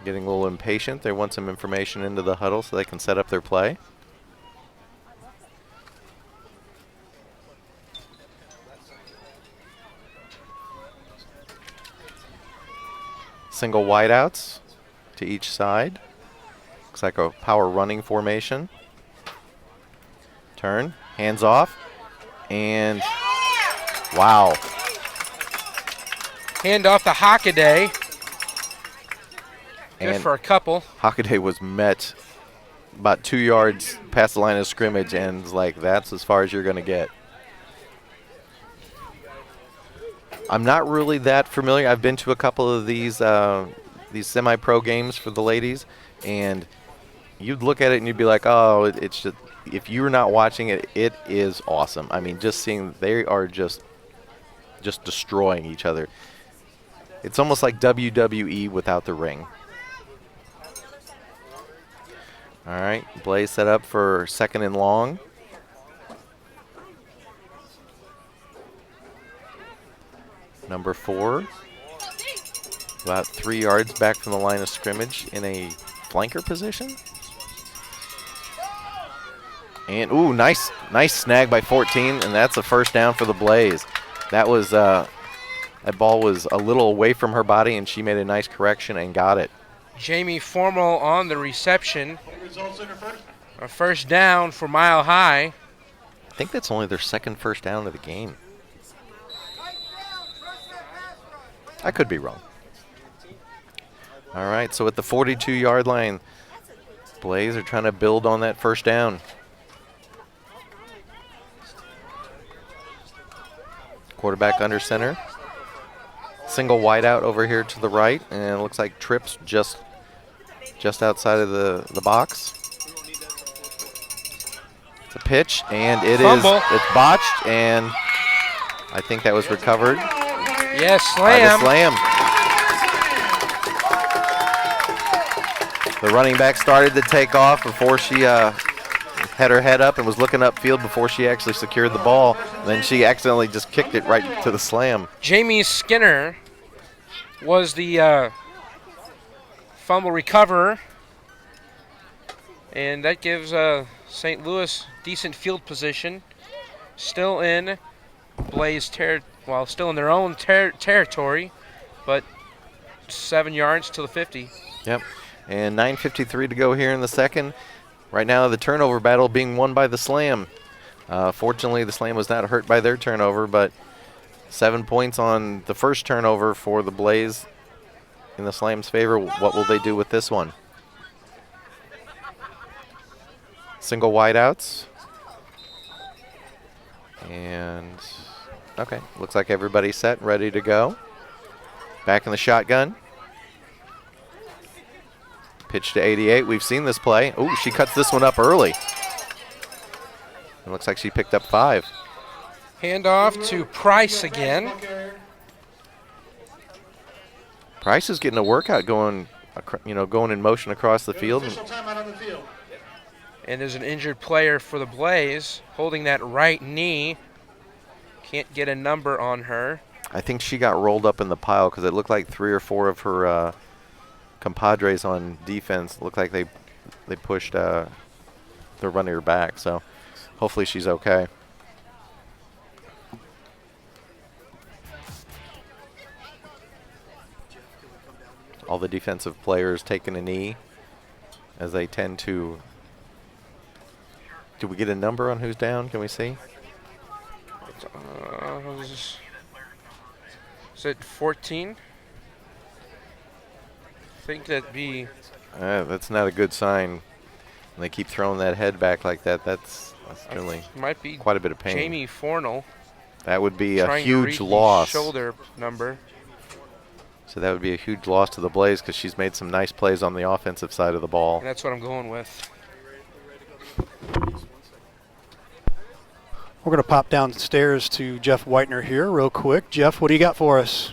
getting a little impatient. They want some information into the huddle so they can set up their play. Single wideouts to each side. Looks like a power running formation. Turn, hands off, and wow. Hand off to Hockaday. Good And for a couple. Hockaday was met about 2 yards past the line of scrimmage and was like, that's as far as you're going to get. I'm not really that familiar. I've been to a couple of these semi-pro games for the ladies, and you'd look at it and you'd be like, oh, it's just, if you're not watching it, it is awesome. I mean, just seeing, they are just destroying each other. It's almost like WWE without the ring. All right, Blaze set up for second and long. Number 4, about 3 yards back from the line of scrimmage in a flanker position. And, ooh, nice snag by 14, and that's a first down for the Blaze. That was, that ball was a little away from her body, and she made a nice correction and got it. Jamie Formal on the reception. Results in her first. A first down for Mile High. I think that's only their second first down of the game. I could be wrong. All right, so at the 42-yard line, Blaze are trying to build on that first down. Quarterback under center. Single wideout over here to the right, and it looks like trips just outside of the box. It's a pitch, and Fumble. it's botched, and I think that was recovered. Yes, By the slam. The running back started to take off before she had her head up and was looking upfield before she actually secured the ball. And then she accidentally just kicked it right to the slam. Jamie Skinner was the fumble recoverer. And that gives St. Louis decent field position. Still in Blaze still in their own territory, but 7 yards to the 50. Yep. And 9:53 to go here in the second. Right now, the turnover battle being won by the Slam. Fortunately, the Slam was not hurt by their turnover, but 7 points on the first turnover for the Blaze in the Slam's favor. What will they do with this one? Single wideouts. And, okay, looks like everybody's set and ready to go. Back in the shotgun. Pitch to 88. We've seen this play. Oh, she cuts this one up early. It looks like she picked up 5. Handoff to Price again. Price is getting a workout going, going in motion across the field. Official timeout on the field. And there's an injured player for the Blaze holding that right knee. Can't get a number on her. I think she got rolled up in the pile because it looked like 3 or 4 of her compadres on defense looked like they pushed the runner back. So hopefully she's okay. All the defensive players taking a knee as they tend to. Do we get a number on who's down? Can we see? Is it 14? I think that'd be. That's not a good sign. When they keep throwing that head back like that. That's really Might be quite a bit of pain. Jamie Fornell. That would be a Trying to huge read the loss. shoulder number. So that would be a huge loss to the Blaze because she's made some nice plays on the offensive side of the ball. And that's what I'm going with. We're going to pop downstairs to Jeff Whitener here real quick. Jeff, what do you got for us?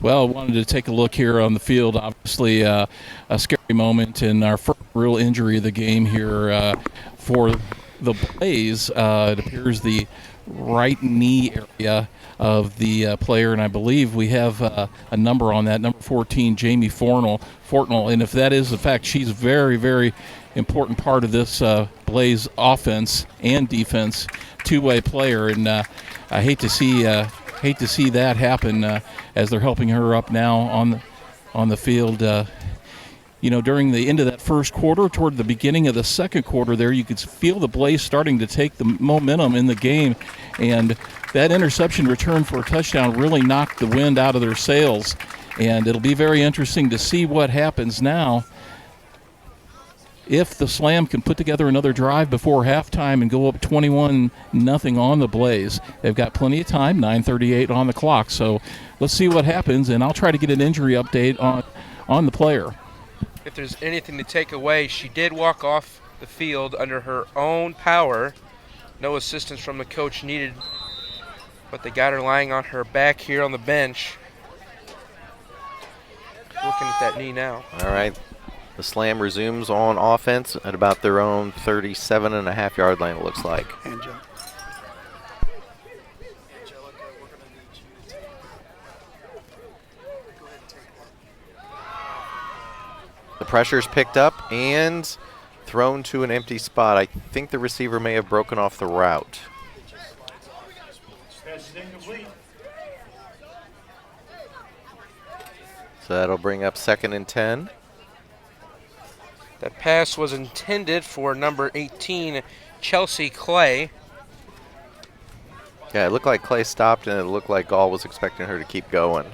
Well, I wanted to take a look here on the field. Obviously, a scary moment and our first real injury of the game here for the Blaze. It appears the right knee area of the player, and I believe we have a number on that, number 14, Jamie Fortnell. And if that is the fact, she's a very, very important part of this Blaze offense and defense, two-way player, and I hate to see that happen as they're helping her up now on the field. During the end of that first quarter, toward the beginning of the second quarter there, you could feel the Blaze starting to take the momentum in the game, and that interception return for a touchdown really knocked the wind out of their sails, and it'll be very interesting to see what happens now. If the Slam can put together another drive before halftime and go up 21-0 on the Blaze, they've got plenty of time, 9:38 on the clock. So let's see what happens, and I'll try to get an injury update on the player. If there's anything to take away, she did walk off the field under her own power. No assistance from the coach needed, but they got her lying on her back here on the bench. Looking at that knee now. All right. The Slam resumes on offense at about their own 37.5-yard line, it looks like. And Jeff. The pressure's picked up and thrown to an empty spot. I think the receiver may have broken off the route. Pass is incomplete. So that'll bring up 2nd and 10. That pass was intended for number 18, Chelsea Clay. Yeah, it looked like Clay stopped, and it looked like Gall was expecting her to keep going.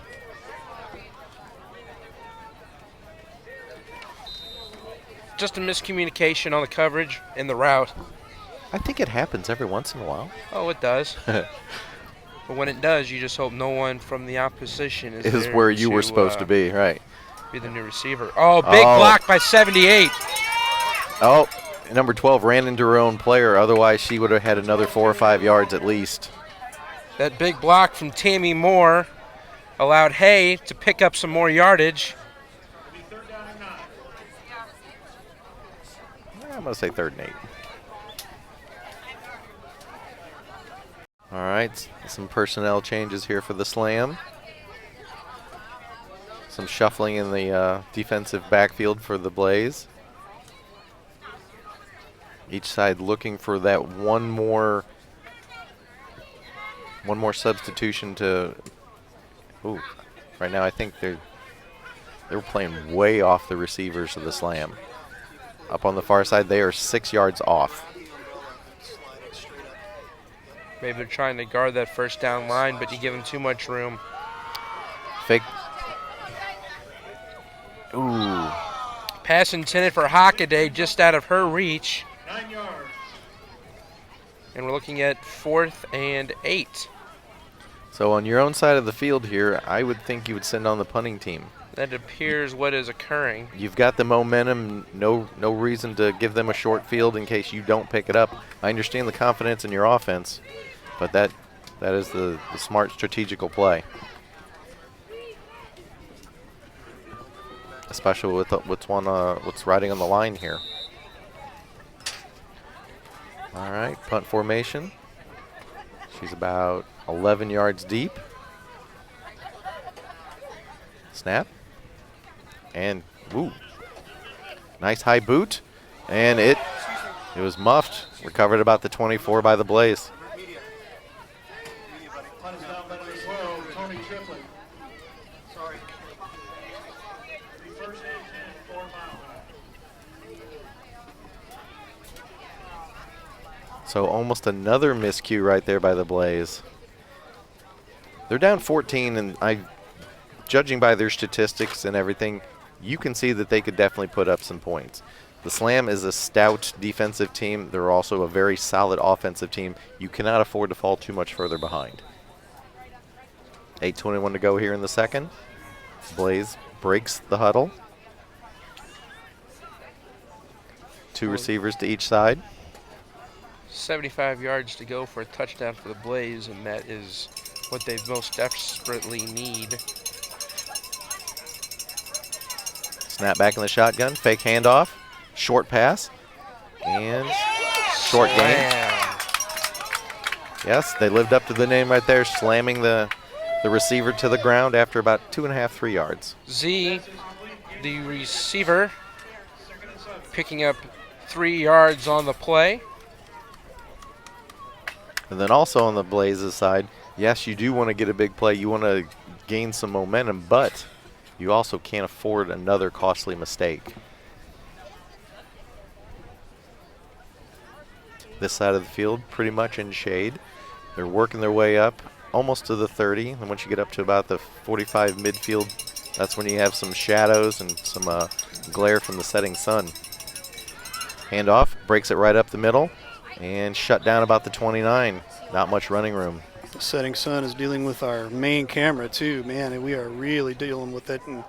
Just a miscommunication on the coverage and the route. I think it happens every once in a while. Oh, it does. But when it does, you just hope no one from the opposition is Is there where you were supposed to be, right. Be the new receiver. Oh, big block by 78. Oh, number 12 ran into her own player. Otherwise, she would have had another 4 or 5 yards at least. That big block from Tammy Moore allowed Hay to pick up some more yardage. I'm going to say 3rd and 8. All right, some personnel changes here for the Slam. Some shuffling in the defensive backfield for the Blaze. Each side looking for that one more substitution to. Ooh, right now I think they're playing way off the receivers of the Slam. Up on the far side, they are 6 yards off. Maybe they're trying to guard that first down line, but you give them too much room. Fake. Ooh. Pass intended for Hockaday, just out of her reach. 9 yards. And we're looking at 4th and 8. So on your own side of the field here, I would think you would send on the punting team. That appears what is occurring. You've got the momentum, no reason to give them a short field in case you don't pick it up. I understand the confidence in your offense, but that is the smart strategical play. Especially with what's riding on the line here. All right, punt formation. She's about 11 yards deep. Snap. And, ooh, nice high boot. And it was muffed. Recovered about the 24 by the Blaze. Punt is down by number 12, Tony Triplett. Sorry. So almost another miscue right there by the Blaze. They're down 14, and judging by their statistics and everything, you can see that they could definitely put up some points. The Slam is a stout defensive team. They're also a very solid offensive team. You cannot afford to fall too much further behind. 8:21 to go here in the second. Blaze breaks the huddle. 2 receivers to each side. 75 yards to go for a touchdown for the Blaze, and that is what they most desperately need. Snap back in the shotgun, fake handoff, short pass, and short gain. Yes, they lived up to the name right there, slamming the receiver to the ground after about 2.5, 3 yards. Z, the receiver, picking up 3 yards on the play. And then also on the Blazes side, yes, you do want to get a big play. You want to gain some momentum, but you also can't afford another costly mistake. This side of the field pretty much in shade. They're working their way up almost to the 30. And once you get up to about the 45 midfield, that's when you have some shadows and some glare from the setting sun. Handoff, breaks it right up the middle, and shut down about the 29. Not much running room. The setting sun is dealing with our main camera too, man, and we are really dealing with it. And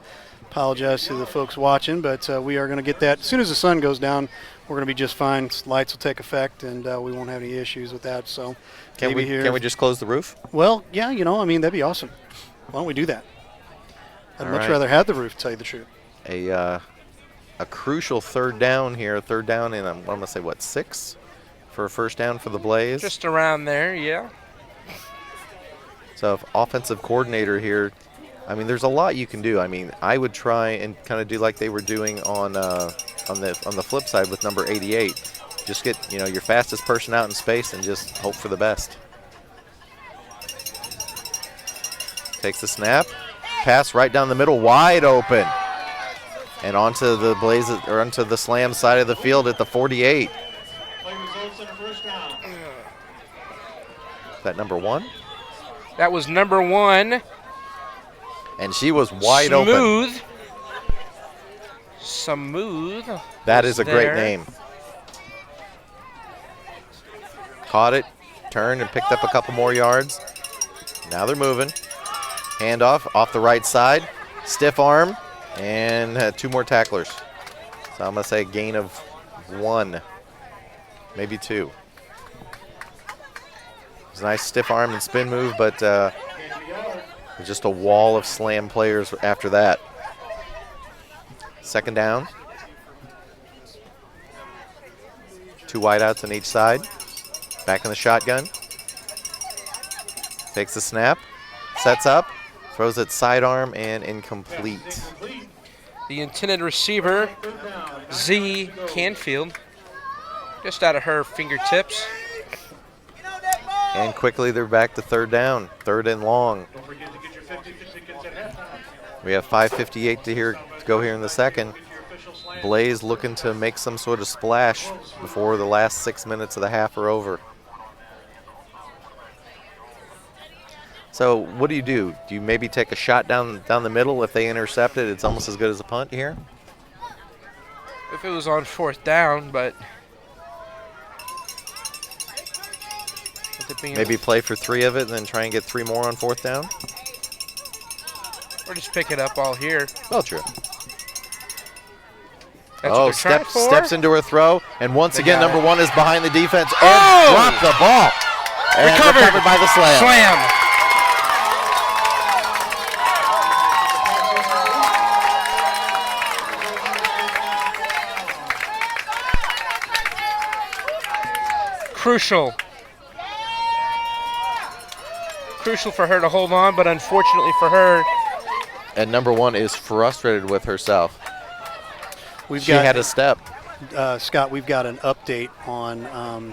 apologize to the folks watching, but we are going to get that. As soon as the sun goes down, we're going to be just fine. Lights will take effect, and we won't have any issues with that. So Can we just close the roof? Well, yeah, you know, I mean, that'd be awesome. Why don't we do that? I'd much rather have the roof, to tell you the truth. A crucial third down here. Third down in, I'm going to say, what, 6 for a first down for the Blaze? Just around there, yeah. So if offensive coordinator here, I mean, there's a lot you can do. I mean, I would try and kind of do like they were doing on the flip side with number 88. Just get, your fastest person out in space and just hope for the best. Takes the snap, pass right down the middle, wide open, and onto the Blazes or onto the Slam side of the field at the 48. Play results in the first round. Is that number 1? That was number 1. And she was wide open. Smooth. That is a great name. Caught it, turned, and picked up a couple more yards. Now they're moving. Handoff off the right side. Stiff arm, and 2 more tacklers. So I'm going to say a gain of 1, maybe 2. It's a nice stiff arm and spin move, but just a wall of Slam players after that. Second down. 2 wideouts on each side. Back in the shotgun. Takes the snap. Sets up. Throws it sidearm and incomplete. The intended receiver, Z Canfield, just out of her fingertips. And quickly they're back to third down. 3rd and long. Don't forget to get your 50 tickets at halftime. We have 5:58 to go here in the second. Blaze looking to make some sort of splash before the last 6 minutes of the half are over. So what do? Do you maybe take a shot down the middle? If they intercept it, it's almost as good as a punt here? If it was on 4th down, but Maybe play for 3 of it and then try and get 3 more on 4th down? Or just pick it up all here. Well, true. That's what they're trying for. Steps into her throw, and once again, got number 1 is behind the defense and Oh! dropped the ball. And recovered by the Slam. Slam. Crucial for her to hold on, but unfortunately for her, And number 1 is frustrated with herself. She got had a step. Scott, we've got an update on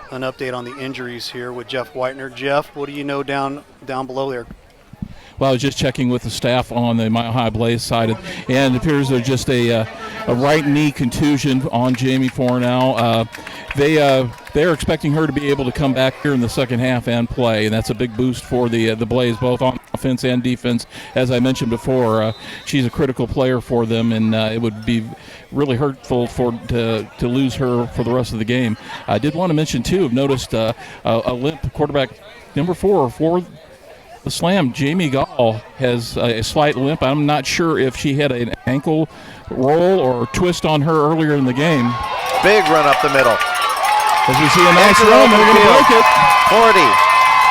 the injuries here with Jeff Whitener. Jeff, what do you know down below there? Well, I was just checking with the staff on the Mile High Blaze side, and it appears there's just a right knee contusion on Jamie Fornell. They're expecting her to be able to come back here in the second half and play, and that's a big boost for the Blaze, both on offense and defense. As I mentioned before, she's a critical player for them, and it would be really hurtful to lose her for the rest of the game. I did want to mention, too, I've noticed a limp quarterback number 4 for the Slam. Jamie Gall has a slight limp. I'm not sure if she had an ankle roll or twist on her earlier in the game. Big run up the middle. As we see a nice run, they're going to break it. 40.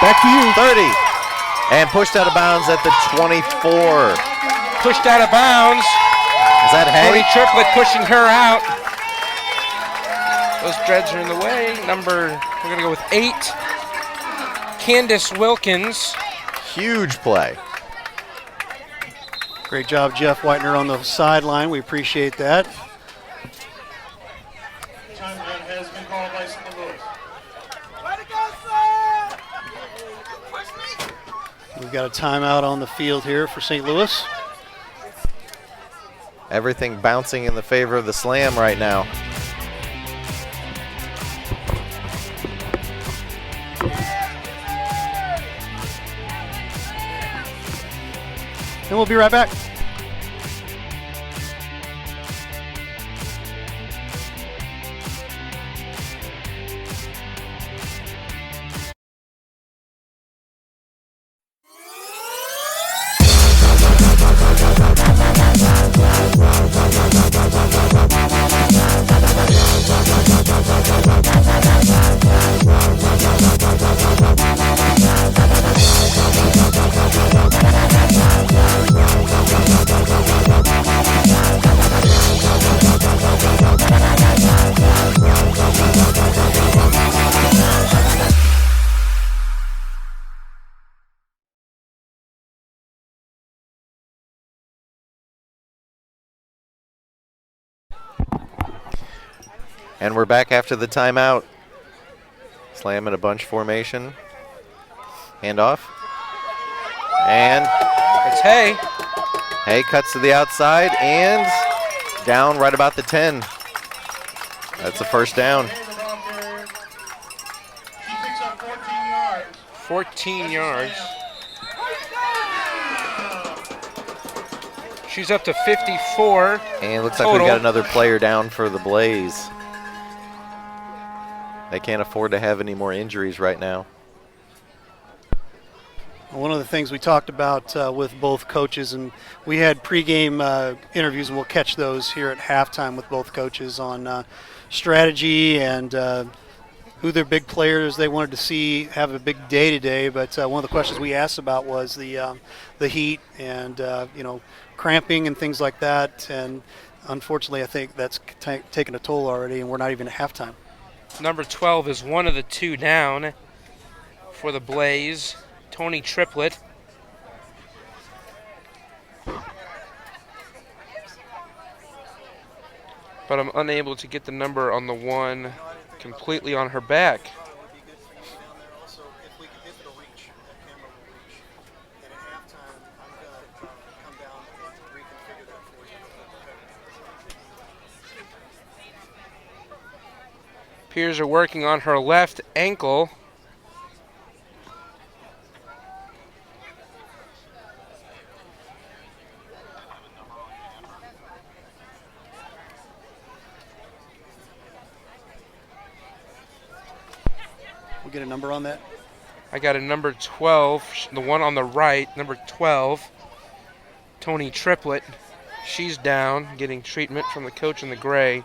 Back to you. 30. And pushed out of bounds at the 24. Pushed out of bounds. Is that Hay? Tony Triplett pushing her out. Those dreads are in the way. We're going to go with 8. Candace Wilkins. Huge play. Great job, Jeff Whitener, on the sideline. We appreciate that. Timeout has been called by St. Louis. We've got a timeout on the field here for St. Louis. Everything bouncing in the favor of the Slam right now. And we'll be right back. And we're back after the timeout. Slam in a bunch formation. Handoff. And It's Hay. Hay cuts to the outside and down right about the 10. That's a first down. She picks up 14 yards. 14 yards. She's up to 54. And it looks like Total. we've got another player down for the Blaze. They can't afford to have any more injuries right now. One of the things we talked about with both coaches, and we had pregame interviews, and we'll catch those here at halftime with both coaches on strategy and who their big players they wanted to see have a big day today. But one of the questions we asked about was the heat and cramping and things like that. And unfortunately, I think that's taken a toll already, and we're not even at halftime. Number 12 is one of the two down for the Blaze. Tony Triplett. But I'm unable to get the number on the one completely on her back. Appears are working on her left ankle. We get a number on that? I got a number 12, the one on the right, number 12, Tony Triplett. She's down, getting treatment from the coach in the gray.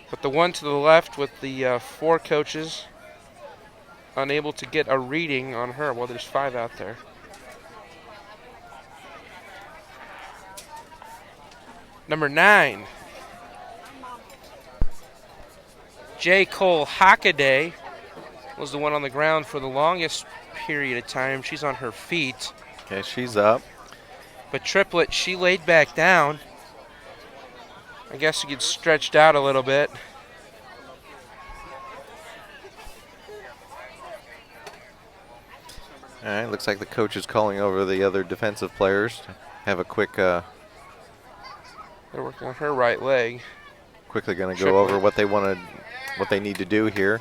But the one to the left with the 4 coaches, unable to get a reading on her. Well, there's 5 out there. Number 9, J. Cole Hockaday was the one on the ground for the longest period of time. She's on her feet. Okay, she's up. But Triplett, she laid back down. I guess she gets stretched out a little bit. All right, looks like the coach is calling over the other defensive players to have a quick, They're working on her right leg. quickly going to Triplet. go over what they need to do here.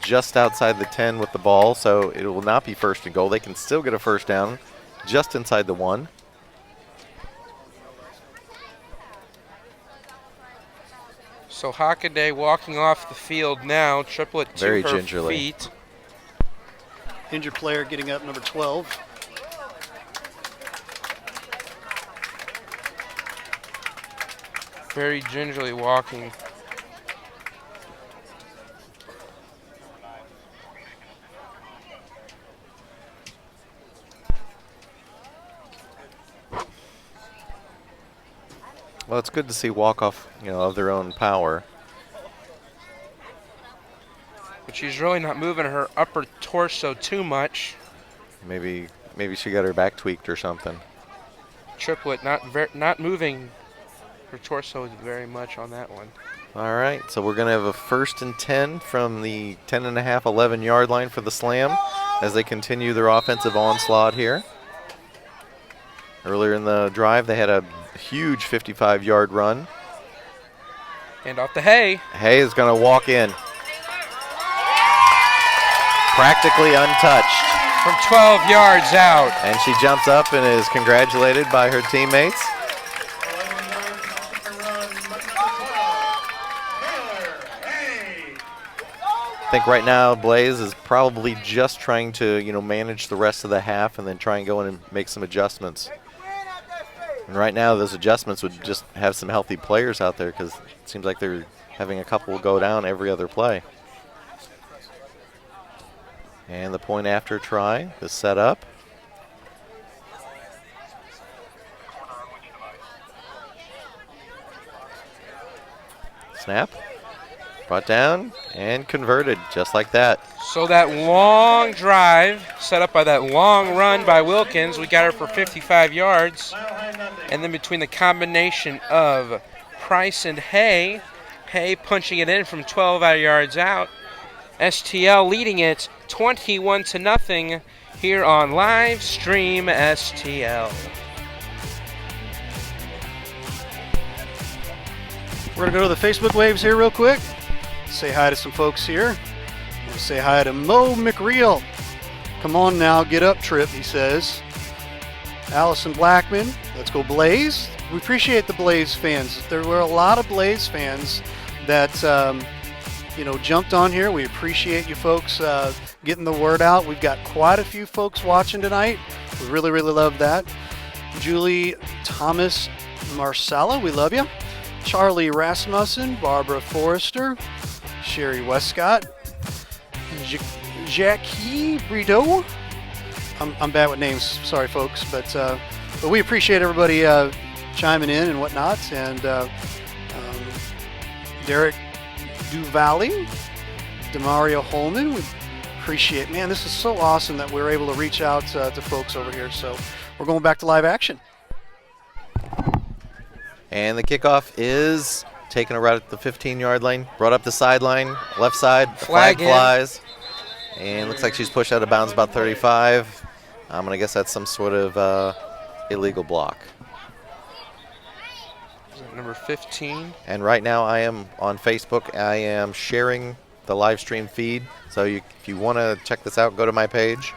Just outside the 10 with the ball, so it will not be first and goal. They can still get a first down just inside the 1. So Hockaday walking off the field now. Triplet to Very her gingerly. feet. Injured player getting up, number 12. Very gingerly walking. Well, it's good to see walk-off, of their own power. But she's really not moving her upper torso too much. Maybe she got her back tweaked or something. Triplet not moving her torso very much on that one. All right, so we're going to have a 1st and 10 from the 10.5, 11-yard line for the Slam as they continue their offensive onslaught here. Earlier in the drive, they had a huge 55-yard run. And off to Hay. Hay is going to walk in. Practically untouched. From 12 yards out. And she jumps up and is congratulated by her teammates. I think right now Blaze is probably just trying to, manage the rest of the half and then try and go in and make some adjustments. And right now those adjustments would just have some healthy players out there because it seems like they're having a couple go down every other play. And the point after try is set up. Snap. Brought down and converted just like that. So that long drive set up by that long run by Wilkins, we got her for 55 yards. And then between the combination of Price and Hay punching it in from 12 yards out, STL leading it 21-0 here on Live Stream STL. We're going to go to the Facebook waves here real quick. Say hi to some folks here. We'll say hi to Mo McReal. Come on now, get up, Trip, he says. Allison Blackman, let's go Blaze. We appreciate the Blaze fans. There were a lot of Blaze fans that jumped on here. We appreciate you folks getting the word out. We've got quite a few folks watching tonight. We really, really love that. Julie Thomas Marsala, we love you. Charlie Rasmussen, Barbara Forrester, Sherry Westcott, Jackie Brito. I'm bad with names, sorry folks, but we appreciate everybody chiming in and whatnot. And Derek Duvalli, Demario Holman, we appreciate. Man, this is so awesome that we're able to reach out to folks over here. So we're going back to live action. And the kickoff is taken right at the 15-yard line, brought up the sideline, left side, the flag flies. And looks like she's pushed out of bounds about 35. I'm going to guess that's some sort of illegal block. Is that number 15? And right now I am on Facebook. I am sharing the live stream feed. So if you want to check this out, go to my page.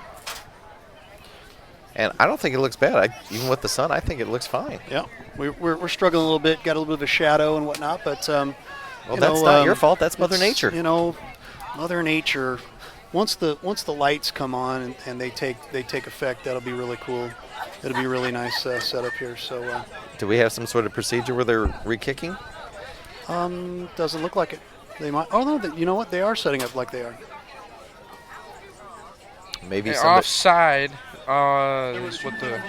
And I don't think it looks bad. Even with the sun, I think it looks fine. Yeah, we're struggling a little bit. Got a little bit of a shadow and whatnot, but well, that's not your fault. That's Mother Nature. Mother Nature. Once the lights come on and they take effect, that'll be really cool. It'll be a really nice setup here. So. Do we have some sort of procedure where they're re-kicking? Doesn't look like it. They might. Oh no, you know what? They are setting up like they are. Maybe offside. Is what the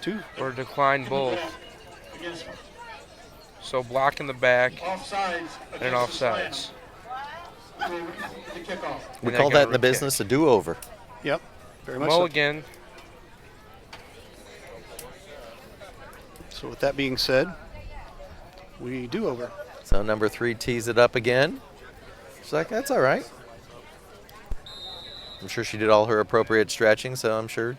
two or declined both. So block in the back and offsides. We call that in the business a do-over. Yep, very much. Mulligan. So with that being said, we do over. So number 3 tees it up again. She's like, that's all right. I'm sure she did all her appropriate stretching, so I'm sure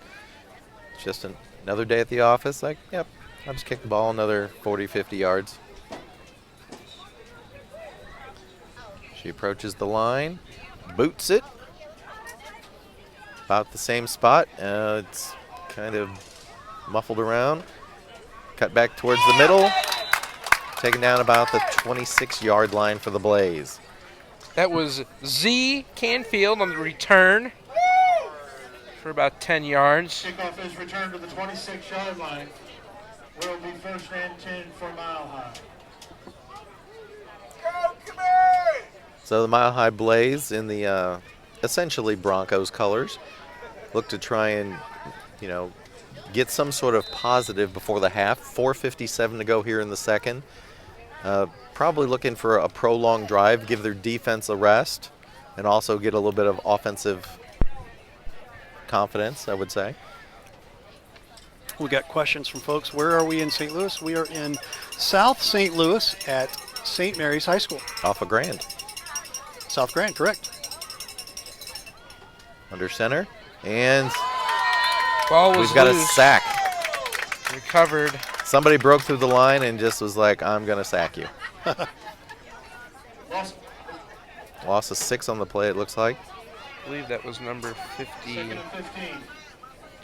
it's just another day at the office. Like, yep, I'll just kick the ball another 40, 50 yards. She approaches the line, boots it. About the same spot. It's kind of muffled around. Cut back towards the middle. Taken down about the 26-yard line for the Blaze. That was Z Canfield on the return for about 10 yards. Kickoff is returned to the 26-yard line. Will be first and 10 for Mile High. So the Mile High Blaze in the essentially Broncos colors look to try and, get some sort of positive before the half. 4:57 to go here in the second. Probably looking for a prolonged drive, give their defense a rest, and also get a little bit of offensive confidence, I would say. We got questions from folks. Where are we in St. Louis? We are in South St. Louis at St. Mary's High School. Off of Grand. South Grand, correct. Under center. And Ball was we've got loose. a sack. Recovered. Somebody broke through the line and just was like, I'm going to sack you. Loss of 6 on the play, it looks like. I believe that was number 52, Second and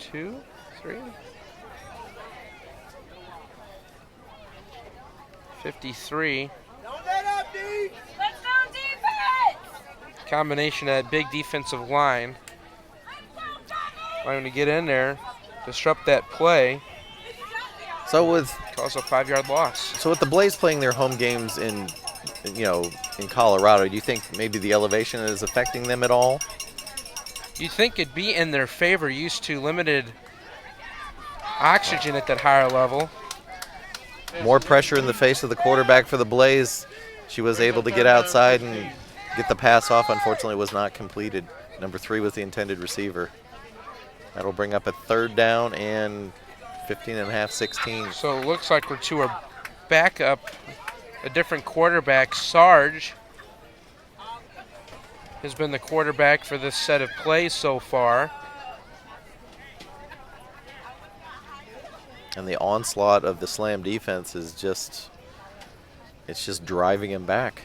15. 3? 53. Combination of that big defensive line. Trying to get in there, disrupt that play, So with cause a 5-yard loss. So with the Blaze playing their home games in Colorado, do you think maybe the elevation is affecting them at all? You'd think it'd be in their favor, used to limited oxygen at that higher level. More pressure in the face of the quarterback for the Blaze. She was able to get outside and get the pass off. Unfortunately, it was not completed. Number 3 was the intended receiver. That'll bring up a 3rd down and 15.5, 16. So it looks like we're to our backup, a different quarterback. Sarge has been the quarterback for this set of plays so far. And the onslaught of the Slam defense is just driving him back.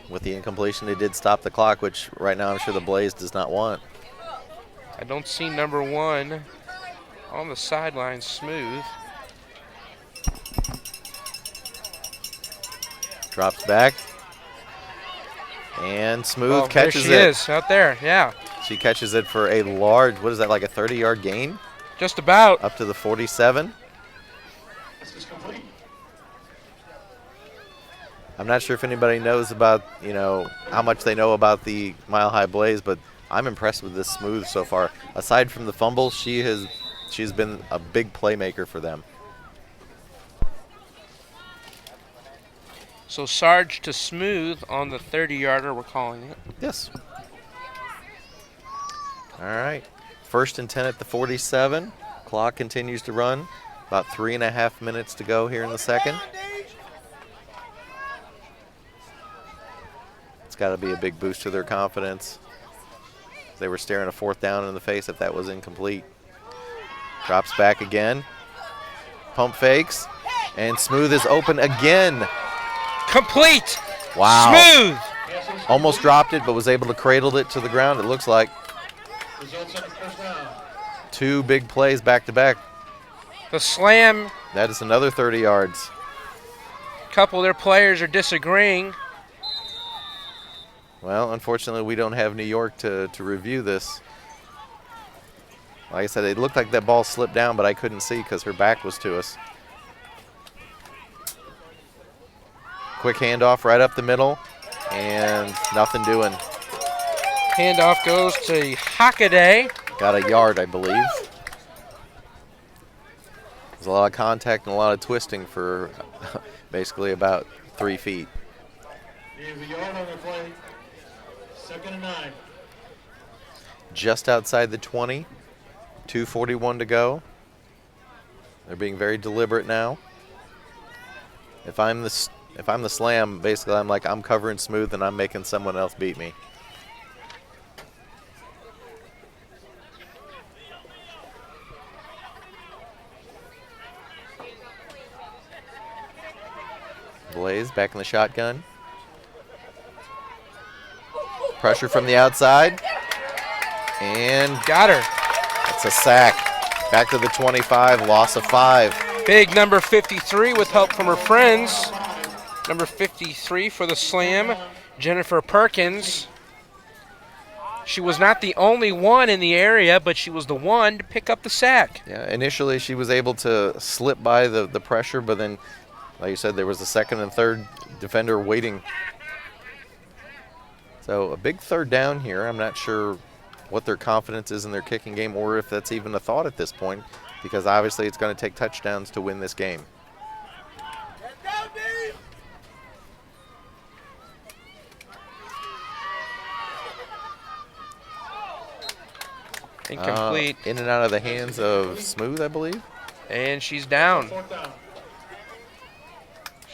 With the incompletion, they did stop the clock, which right now I'm sure the Blaze does not want. I don't see number 1 on the sideline, Smooth. Drops back. And Smooth Oh, catches there she it. is, out there, yeah. She catches it for a large, what is that, like a 30-yard gain? Just about. Up to the 47. This is complete. I'm not sure if anybody knows about, how much they know about the Mile High Blaze, but I'm impressed with this Smooth so far. Aside from the fumble, she's been a big playmaker for them. So Sarge to Smooth on the 30-yarder, we're calling it. Yes. All right. 1st and 10 at the 47. Clock continues to run. About 3.5 minutes to go here in the second. It's got to be a big boost to their confidence. They were staring a 4th down in the face if that was incomplete. Drops back again. Pump fakes. And Smooth is open again. Complete. Wow. Smooth. Almost dropped it, but was able to cradle it to the ground, it looks like. Results in a first down. 2 big plays back to back. The Slam, That is another 30 yards. couple of their players are disagreeing. Well, unfortunately, we don't have New York to review this. Like I said, it looked like that ball slipped down, but I couldn't see because her back was to us. Quick handoff right up the middle, and nothing doing. Handoff goes to Hockaday. Got a yard, I believe. There's a lot of contact and a lot of twisting for basically about 3 feet. There's a yard on the play. 2nd and 9. Just outside the 20. 2:41 to go. They're being very deliberate now. If I'm if I'm the Slam, basically I'm like, I'm covering smooth and I'm making someone else beat me. Blaze back in the shotgun. Pressure from the outside. And Got her. it's a sack. Back to the 25, loss of 5. Big number 53 with help from her friends. Number 53 for the Slam, Jennifer Perkins. She was not the only one in the area, but she was the one to pick up the sack. Yeah, initially she was able to slip by the pressure, but then, like you said, there was a second and third defender waiting. So a big third down here. I'm not sure what their confidence is in their kicking game or if that's even a thought at this point, because obviously it's going to take touchdowns to win this game. Incomplete. In and out of the hands of Smooth, I believe. And she's down. 4th down.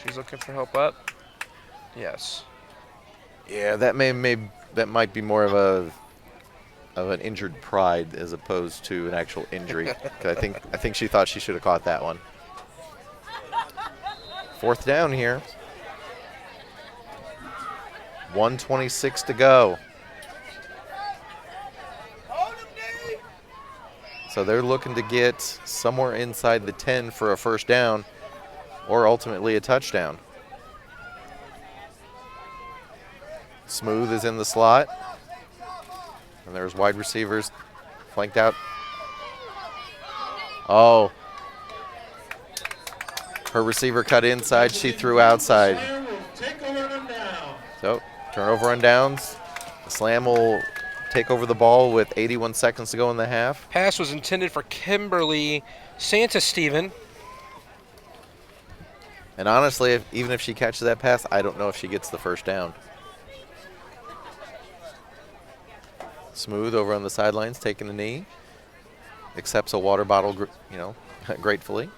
She's looking for help up. Yes. Yeah, that that might be more of an injured pride as opposed to an actual injury. 'Cause I think she thought she should have caught that one. 4th down here. 1:26 to go. So they're looking to get somewhere inside the 10 for a first down or ultimately a touchdown. Smooth is in the slot. And there's wide receivers flanked out. Oh. Her receiver cut inside. She threw outside. Slam will take over them down. So, turnover on downs. The Slam will take over the ball with 81 seconds to go in the half. Pass was intended for Kimberly Santa-Steven. And honestly, even if she catches that pass, I don't know if she gets the first down. Smooth over on the sidelines, taking a knee. Accepts a water bottle, gratefully.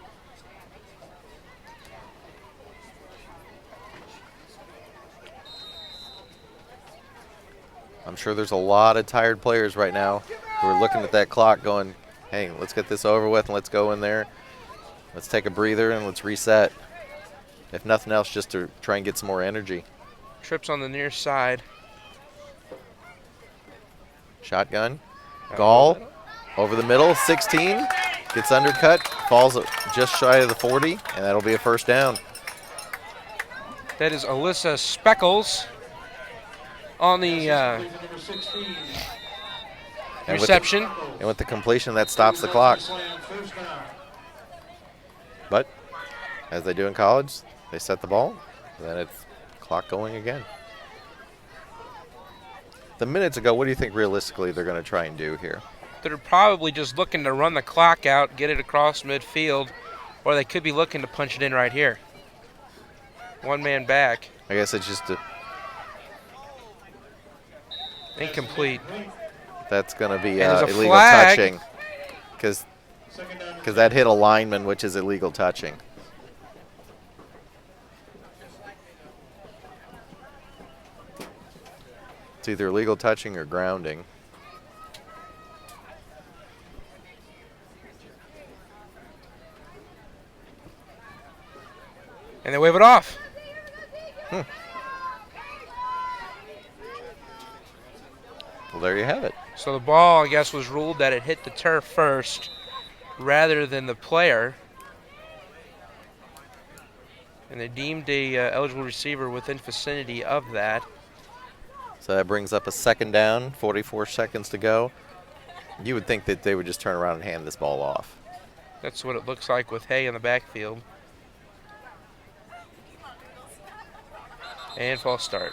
I'm sure there's a lot of tired players right now who are looking at that clock going, hey, let's get this over with and let's go in there. Let's take a breather and let's reset. If nothing else, just to try and get some more energy. Trips on the near side. Shotgun. Gall over the middle, 16. Gets undercut, falls just shy of the 40, and that'll be a first down. That is Alyssa Speckles on the Number 16. reception. And with the completion, that stops the clock. Slam, 1st down. But as they do in college, they set the ball, and then it's clock going again. The minutes ago, what do you think realistically they're going to try and do here? They're probably just looking to run the clock out, get it across midfield, or they could be looking to punch it in right here. One man back. I guess it's just Incomplete. that's going to be And there's a illegal flag. touching because 2nd down. that hit a lineman, which is illegal touching. It's either illegal touching or grounding. And they wave it off. Well, there you have it. So the ball, I guess, was ruled that it hit the turf first rather than the player. And they deemed a eligible receiver within vicinity of that. So that brings up a 2nd down, 44 seconds to go. You would think that they would just turn around and hand this ball off. That's what it looks like with Hay in the backfield. And false start.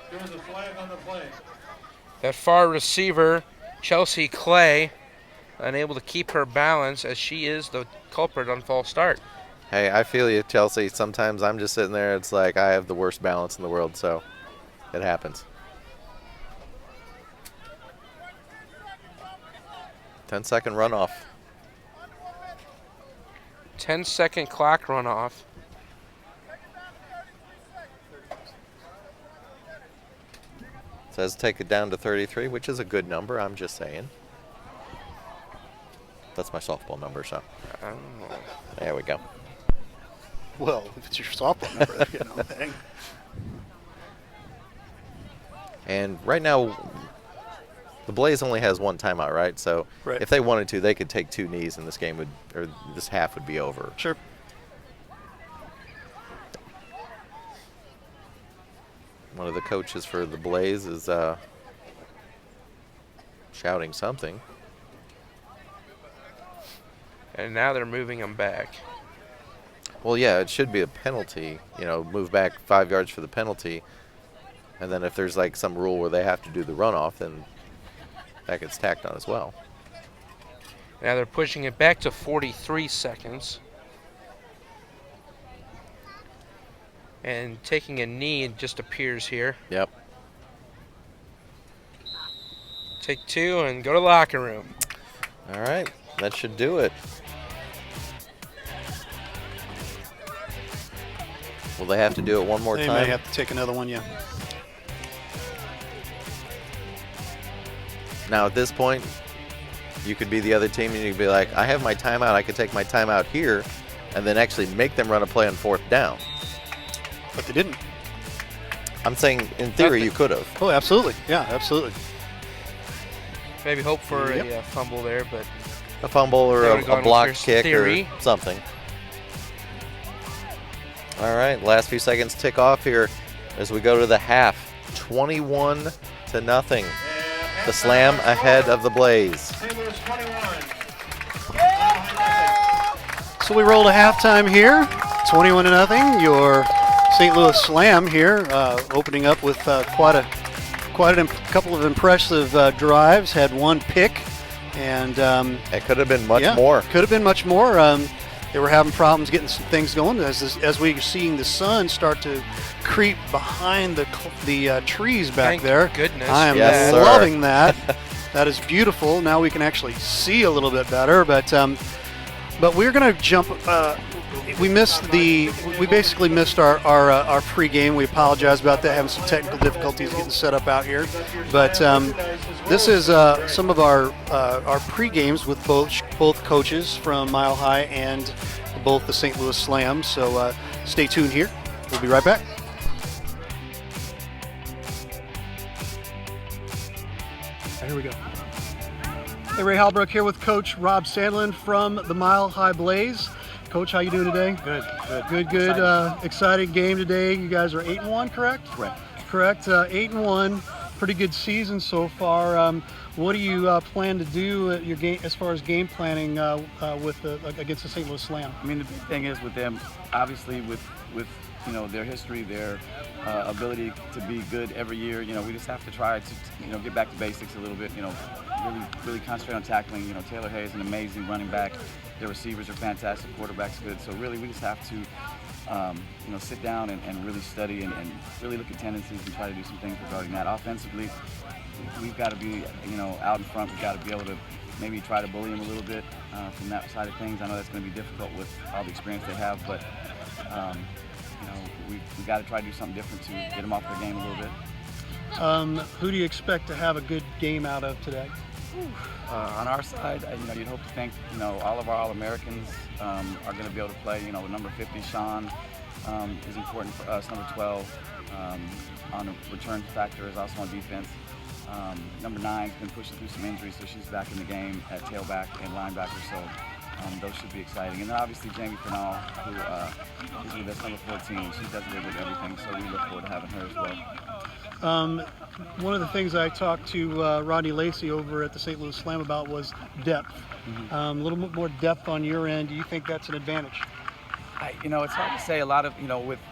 There was a flag on the play. That far receiver, Chelsea Clay, unable to keep her balance as she is the culprit on false start. Hey, I feel you, Chelsea. Sometimes I'm just sitting there. It's like I have the worst balance in the world, so it happens. 10-second runoff. 10-second clock runoff. Says take it down to 33, which is a good number, I'm just saying. That's my softball number, so Oh. there we go. Well, if it's your softball number, you know, dang. And right now, the Blaze only has one timeout, right? So Right. if they wanted to, they could take 2 knees, and this game would, or this half would be over. Sure. One of the coaches for the Blaze is shouting something. And now they're moving him back. Well, yeah, it should be a penalty. You know, move back 5 yards for the penalty, and then if there's like some rule where they have to do the runoff, then that gets tacked on as well. Now they're pushing it back to 43 seconds. And taking a knee just appears here. Yep. Take 2 and go to the locker room. All right, that should do it. Will they have to do it one more They time? may have to take another one, yeah. Now at this point, you could be the other team and you could be like, I have my timeout, I could take my timeout here, and then actually make them run a play on 4th down. But they didn't. I'm saying, in theory, you could have. Oh, absolutely. Yeah, absolutely. Maybe hope for Yep. a fumble there, but A fumble or They a would've gone with block your kick theory. or something. All right, last few seconds tick off here as we go to the half. 21-0. The Slam ahead of the Blaze. St. Louis 21. So we rolled a halftime here, 21-0. Your St. Louis Slam here, opening up with quite a couple of impressive drives. Had 1 pick, and It could have been much yeah, more. Could have been much more. They were having problems getting some things going as we are seeing the sun start to creep behind the trees back Thank there. goodness I am for Yes, sir. loving that. That is beautiful. Now we can actually see a little bit better, but we're going to jump. We basically missed our pregame. We apologize about that, having some technical difficulties getting set up out here. But this is some of our pregames with both coaches from Mile High and both the St. Louis Slam. So stay tuned here. We'll be right back. Here we go. Hey, Ray Halbrook here with Coach Rob Sandlin from the Mile High Blaze. Coach, how you doing today? Good. Exciting game today. You guys are 8-1, correct? Correct. 8-1. Pretty good season so far. What do you plan to do at your game as far as game planning against the St. Louis Slam? I mean, the big thing is with them, obviously with you know their history, their ability to be good every year. You know, we just have to try to get back to basics a little bit. You know, really concentrate on tackling. You know, Taylor Hay is an amazing running back. Their receivers are fantastic. Quarterback's good. So really, we just have to sit down and really study and really look at tendencies and try to do some things regarding that. Offensively, we've got to be out in front. We've got to be able to maybe try to bully them a little bit from that side of things. I know that's going to be difficult with all the experience they have, but we've got to try to do something different to get them off their game a little bit. Who do you expect to have a good game out of today? On our side, you'd hope to think, all of our All-Americans are going to be able to play. The number 50, Sean, is important for us. Number 12, on the return factor, is also on defense. Number 9's been pushing through some injuries, so she's back in the game at tailback and linebacker. So those should be exciting. And then obviously Jamie Fernal, who is with us, number 14. She does a little bit of everything, so we look forward to having her as well. One of the things I talked to Rodney Lacey over at the St. Louis Slam about was depth. A little bit more depth on your end. Do you think that's an advantage? It's hard to say. A lot of,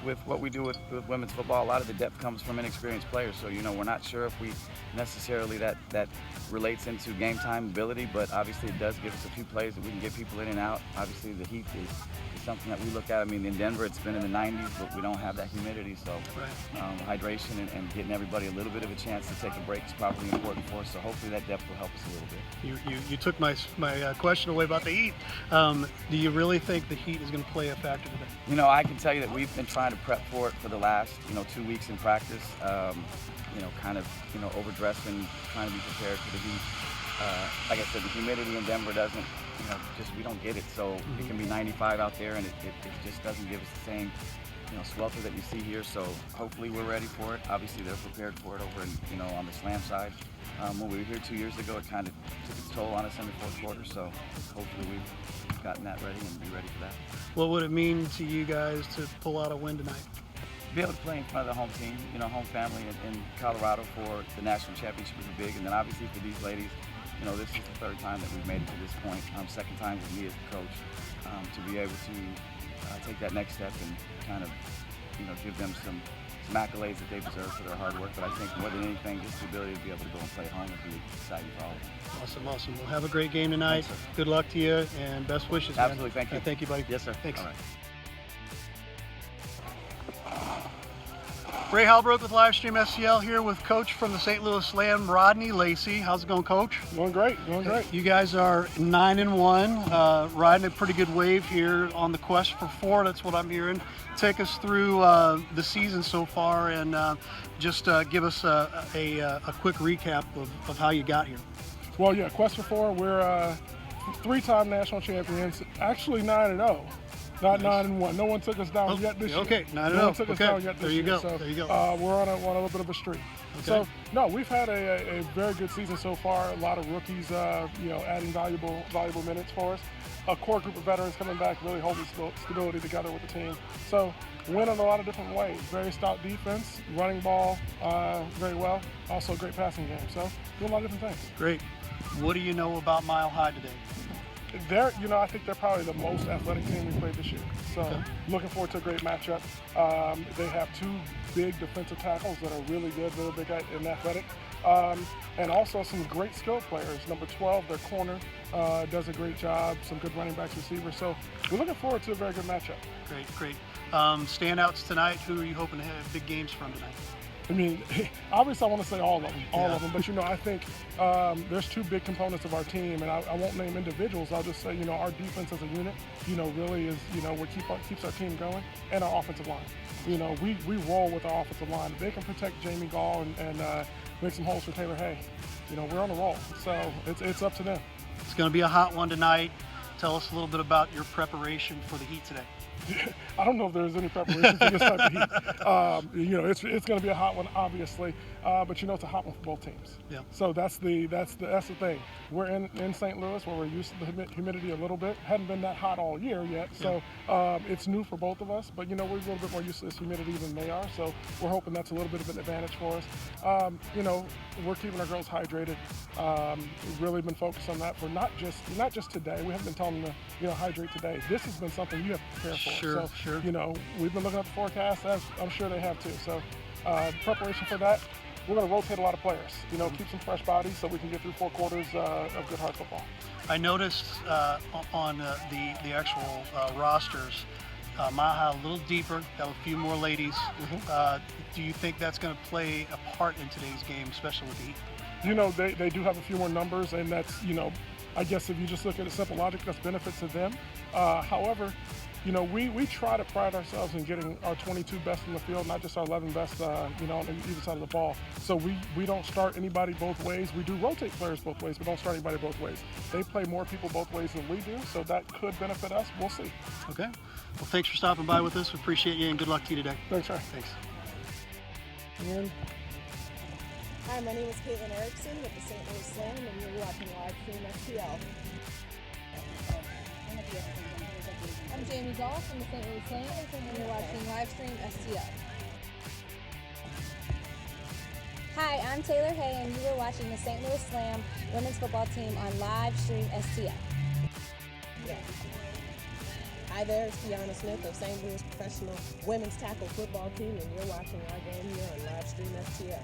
with what we do with women's football, a lot of the depth comes from inexperienced players. So, we're not sure if we necessarily that relates into game time ability, but obviously it does give us a few plays that we can get people in and out. Obviously the heat is is something that we look at. I mean, in Denver, it's been in the 90s, but we don't have that humidity. So hydration and getting everybody a little bit of a chance to take a break is probably important for us. So hopefully that depth will help us a little bit. You took my question away about the heat. Do you really think the heat is going to play a factor today? You know, I can tell you that we've been trying to prep for it for the last, 2 weeks in practice. Overdressing, trying to be prepared for the heat. Like I said, the humidity in Denver doesn't, we don't get it. So it can be 95 out there, and it just doesn't give us the same, swelter that you see here. So hopefully we're ready for it. Obviously they're prepared for it over in, on the slam side. When we were here 2 years ago, it kind of took its toll on us in the fourth quarter. So hopefully we've gotten that ready and be ready for that. What would it mean to you guys to pull out a win tonight? Be able to play in front of the home team, home family in Colorado for the national championship is big. And then obviously for these ladies, this is the third time that we've made it to this point. Second time with me as the coach, to be able to take that next step and kind of, give them some accolades that they deserve for their hard work. But I think more than anything, just the ability to be able to go and play at home would be exciting for all of them. Awesome. Well, have a great game tonight. Thanks, good luck to you, and best wishes, man. Absolutely, thank you. Thank you, buddy. Yes, sir. Thanks. All right. Ray Halbrook with Livestream STL here with Coach from the St. Louis Slam, Rodney Lacey. How's it going, Coach? Going great. You guys are 9-1, riding a pretty good wave here on the quest for 4. That's what I'm hearing. Take us through the season so far, and just give us a quick recap of how you got here. Well, yeah, quest for 4. We're 3-time national champions. Actually 9-0. Not 9-1. No one took us down yet this year. Okay, 9-0. No one took us down yet this year. There you go. We're on a little bit of a streak. Okay. So, no, we've had a very good season so far. A lot of rookies, adding valuable minutes for us. A core group of veterans coming back, really holding stability together with the team. So, win in a lot of different ways. Very stout defense, running ball very well. Also, a great passing game. So, doing a lot of different things. Great. What do you know about Mile High today? I think they're probably the most athletic team we played this year. So looking forward to a great matchup. They have 2 big defensive tackles that are really good, really big and athletic. And also some great skill players. Number 12, their corner, does a great job. Some good running backs, receivers. So we're looking forward to a very good matchup. Great. Standouts tonight. Who are you hoping to have big games from tonight? I mean, obviously I want to say all of them, but I think there's 2 big components of our team, and I won't name individuals. I'll just say, our defense as a unit, really is, what keeps our team going, and our offensive line. We roll with our offensive line. If they can protect Jamie Gall and make some holes for Taylor Hay, we're on the roll. So it's up to them. It's going to be a hot one tonight. Tell us a little bit about your preparation for the heat today. I don't know if there's any preparation for this type of heat. It's going to be a hot one, obviously, but it's a hot one for both teams. Yeah. So that's the thing. We're in St. Louis where we're used to the humidity a little bit. Hadn't been that hot all year yet, so it's new for both of us. But we're a little bit more used to this humidity than they are, so we're hoping that's a little bit of an advantage for us. We're keeping our girls hydrated. We've really been focused on that for not just today. We haven't been telling them to hydrate today. This has been something you have to prepare for. Sure. We've been looking at the forecast, as I'm sure they have too. So preparation for that, we're going to rotate a lot of players. Keep some fresh bodies so we can get through 4 quarters of good hard football. I noticed on the actual rosters, Mile High a little deeper, got a few more ladies. Do you think that's going to play a part in today's game, especially with the heat? They do have a few more numbers, and that's, I guess if you just look at it simple logic, that's benefit to them. However, we try to pride ourselves in getting our 22 best in the field, not just our 11 best, on either side of the ball. So we don't start anybody both ways. We do rotate players both ways, but don't start anybody both ways. They play more people both ways than we do, so that could benefit us. We'll see. Okay. Well, thanks for stopping by with us. We appreciate you, and good luck to you today. Thanks, Ray. Thanks. And hi, my name is Caitlin Erickson with the St. Louis Slam, and you're watching Livestream STL. I'm Jamie Gall from the St. Louis Slam, and you're watching Livestream STL. Hi, I'm Taylor Hay, and you are watching the St. Louis Slam women's football team on Livestream STL. Hi there, it's Kiana Smith of St. Louis Professional Women's Tackle Football Team, and you're watching our game here on Livestream STL.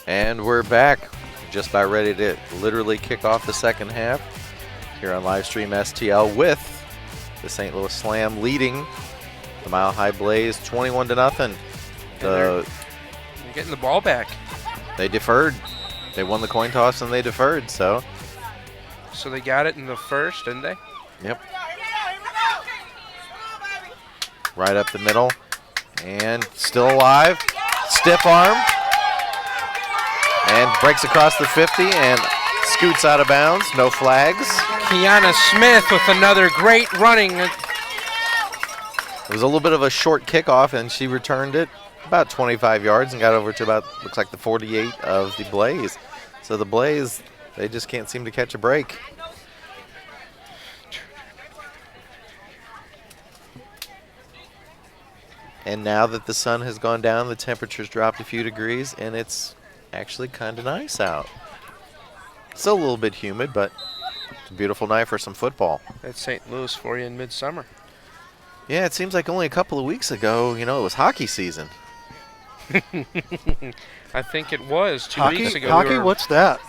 And we're back. Just about ready to literally kick off the second half here on Livestream STL with the St. Louis Slam leading the Mile High Blaze 21-0. They're getting the ball back. They deferred. They won the coin toss and they deferred, so. So they got it in the first, didn't they? Yep. Right up the middle. And still alive. Stiff arm. And breaks across the 50 and scoots out of bounds. No flags. Kiana Smith with another great running. It was a little bit of a short kickoff, and she returned it about 25 yards and got over to about, looks like the 48 of the Blaze. So the Blaze, they just can't seem to catch a break. And now that the sun has gone down, the temperature's dropped a few degrees, and it's actually kind of nice out. Still a little bit humid, but it's a beautiful night for some football. That's St. Louis for you in midsummer. Yeah, it seems like only a couple of weeks ago, you know, it was hockey season. I think it was 2 Hockey? weeks ago. Hockey? What's that?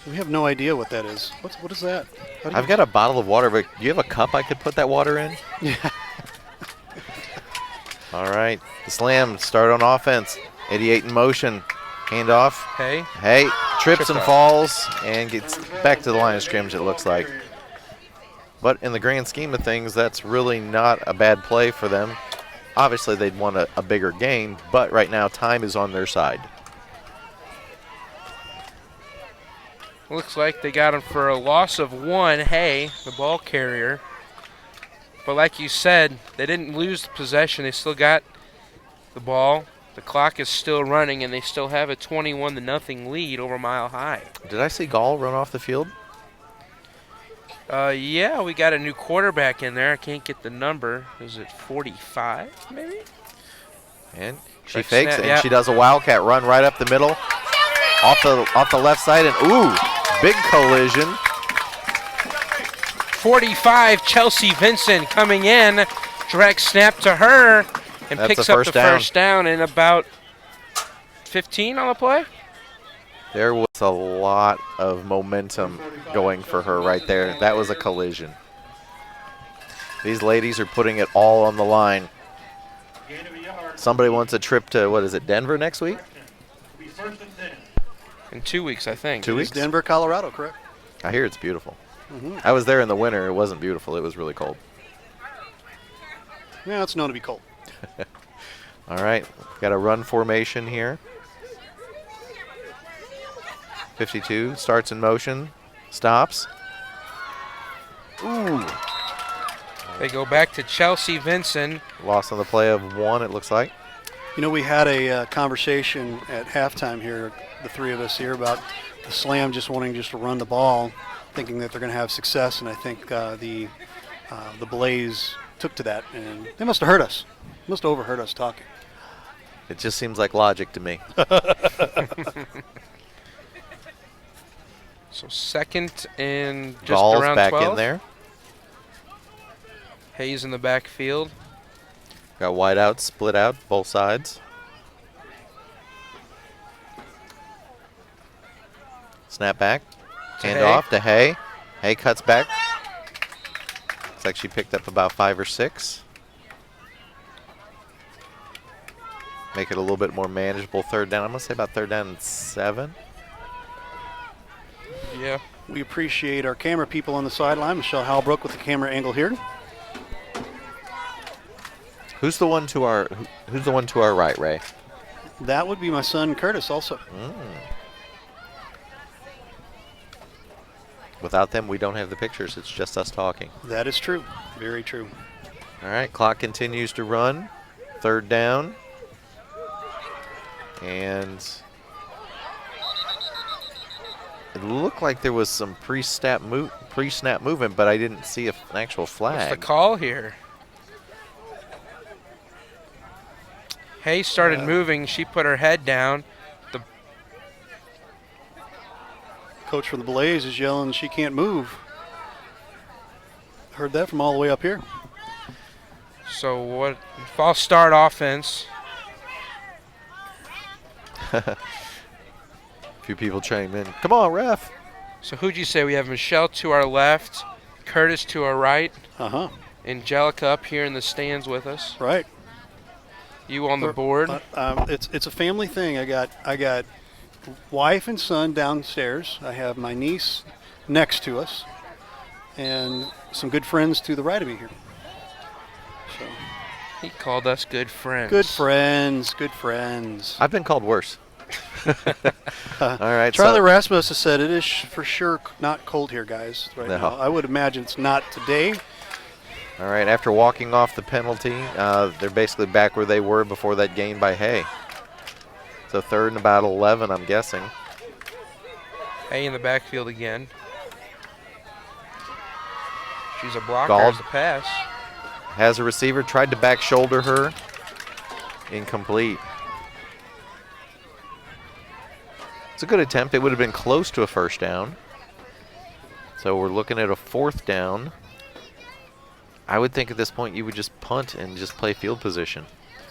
We have no idea what that is. What is that? How do you- I've got a bottle of water, but do you have a cup I could put that water in? Yeah. All right, the Slam start on offense. 88 in motion. Handoff. Hey. Hey, trips and up. falls and gets back to the line of scrimmage, it looks like. But in the grand scheme of things, that's really not a bad play for them. Obviously, they'd want a bigger gain, but right now, time is on their side. Looks like they got him for a loss of 1. Hay, the ball carrier. But like you said, they didn't lose the possession. They still got the ball. The clock is still running, and they still have a 21-0 lead over Mile High. Did I see Gall run off the field? Yeah, we got a new quarterback in there. I can't get the number. Is it 45, maybe? And she Quick fakes snap, it, and yeah. she does a wildcat run right up the middle, off the left side, and ooh, big collision. 45, Chelsea Vincent coming in. Direct snap to her, and That's picks a up first the down. first down in about 15 on the play. There was a lot of momentum going for her right there. That was a collision. These ladies are putting it all on the line. Somebody wants a trip to, what is it, Denver next week? In 2 weeks, I think. 2 It's weeks? Denver, Colorado, correct? I hear it's beautiful. Mm-hmm. I was there in the winter. It wasn't beautiful. It was really cold. Yeah, it's known to be cold. All right, got a run formation here. 52 starts in motion, stops. Ooh. They go back to Chelsea Vincent. Loss on the play of 1, it looks like. You know, we had a conversation at halftime here, the three of us here, about the Slam just wanting just to run the ball, thinking that they're going to have success, and I think the Blaze took to that, and they must have heard us. Must have overheard us talking. It just seems like logic to me. So second and just Gall's around back 12. in there. Hayes in the backfield. Got wide out, split out, both sides. Snap back. To Hand Hay. off to Hay. Hay cuts back. Looks like she picked up about 5 or 6. Make it a little bit more manageable third down. I'm going to say about third down and 7. Yeah. We appreciate our camera people on the sideline. Michelle Halbrook with the camera angle here. Who's the one to our right, Ray? That would be my son Curtis also. Without them, we don't have the pictures. It's just us talking. That is true. Very true. All right, clock continues to run. Third down. And it looked like there was some pre-snap movement, but I didn't see an actual flag. What's the call here? Hay started moving. She put her head down. The Coach for the Blaze is yelling she can't move. Heard that from all the way up here. So what? False start offense. A few people chime in. Come on, ref. So who'd you say? We have Michelle to our left, Curtis to our right, Uh-huh. Angelica up here in the stands with us. Right. You on the board. It's a family thing. I got wife and son downstairs. I have my niece next to us, and some good friends to the right of me here. So He called us good friends. good friends, good friends. I've been called worse. All right. Charlie Rasmus has said it is for sure not cold here, guys. Right No. now, I would imagine it's not today. All right. After walking off the penalty, they're basically back where they were before that gain by Hay. So 3rd and about 11, I'm guessing. Hay in the backfield again. She's a blocker Gall as the pass. has a receiver, tried to back shoulder her. Incomplete. It's a good attempt. It would have been close to a first down. So we're looking at a 4th down. I would think at this point you would just punt and just play field position.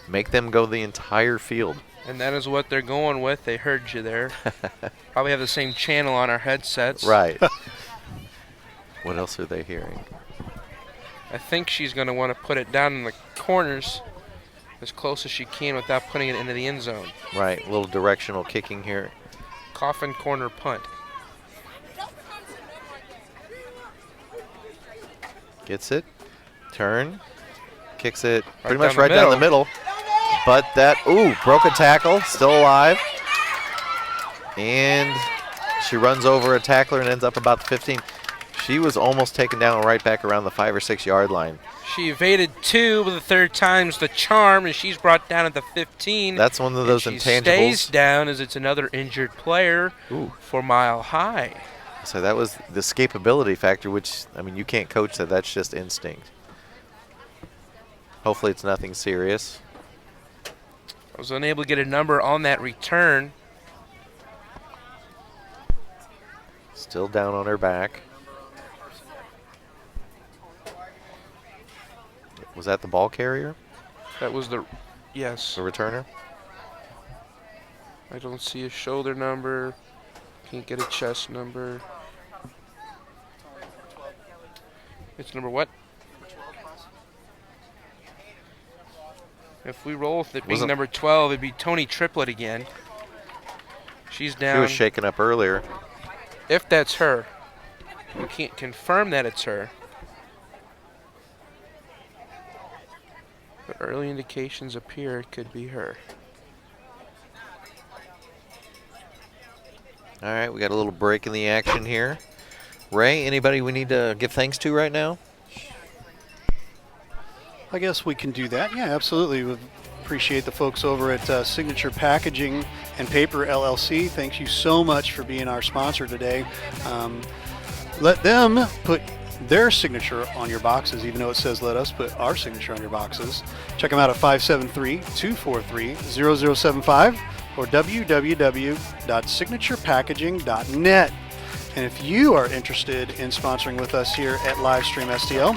Make them go the entire field. And that is what they're going with. They heard you there. Probably have the same channel on our headsets. Right. What else are they hearing? I think she's going to want to put it down in the corners as close as she can without putting it into the end zone. Right, a little directional kicking here. Coffin corner punt. Gets it, turn, kicks it pretty Right much down right the down the middle. middle. But that, broke a tackle, still alive. And she runs over a tackler and ends up about the 15. She was almost taken down right back around the 5 or 6 yard line. She evaded 2, but the 3rd time's the charm, and she's brought down at the 15. That's one of those She intangibles. stays down as it's another injured player for Mile High. So that was the escapability factor, which, I mean, you can't coach that. That's just instinct. Hopefully it's nothing serious. I was unable to get a number on that return. Still down on her back. Was that the ball carrier? That was yes. The returner? I don't see a shoulder number. Can't get a chest number. It's number what? If we roll with it being number 12, it'd be Tony Triplett again. She's down. She was shaken up earlier. If that's her. We can't confirm that it's her. But early indications appear it could be her. All right, we got a little break in the action here. Ray, anybody we need to give thanks to right now? I guess we can do that. Yeah, absolutely. We appreciate the folks over at Signature Packaging and Paper LLC. Thanks you so much for being our sponsor today. Let them put their signature on your boxes, even though it says let us put our signature on your boxes. Check them out at 573-243-0075 or www.signaturepackaging.net. And if you are interested in sponsoring with us here at Livestream STL,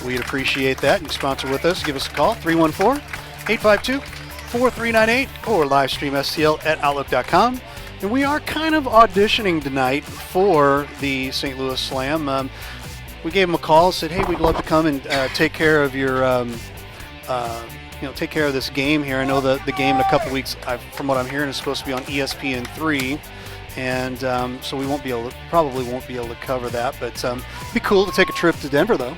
we'd appreciate that. You can sponsor with us. Give us a call, 314-852-4398 or livestreamstl@outlook.com. And we are kind of auditioning tonight for the St. Louis Slam. We gave them a call, said, hey, we'd love to come and take care of your, take care of this game here. I know that the game in a couple weeks, from what I'm hearing, is supposed to be on ESPN3. And so we probably won't be able to cover that. But it'd be cool to take a trip to Denver, though.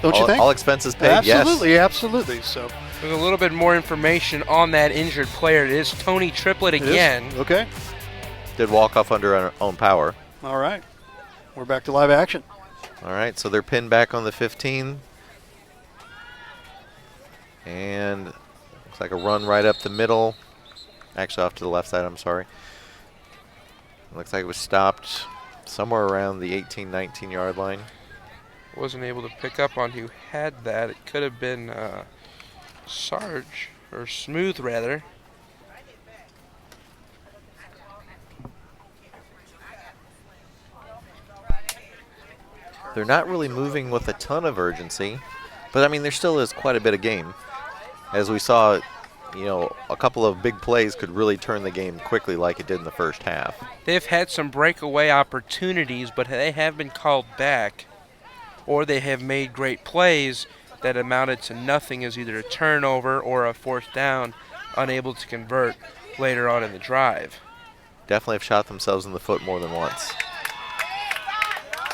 Don't you think? All expenses paid, Absolutely, absolutely. So there's a little bit more information on that injured player. It is Tony Triplett again. Okay. Did walk off under our own power. All right. We're back to live action. All right, so they're pinned back on the 15. And looks like a run right up the middle. Actually, off to the left side, I'm sorry. Looks like it was stopped somewhere around the 18, 19-yard line. Wasn't able to pick up on who had that. It could have been Sarge, or Smooth, rather. They're not really moving with a ton of urgency, but I mean, there still is quite a bit of game. As we saw a couple of big plays could really turn the game quickly like it did in the first half. They've had some breakaway opportunities, but they have been called back, or they have made great plays that amounted to nothing as either a turnover or a fourth down, unable to convert later on in the drive. Definitely have shot themselves in the foot more than once.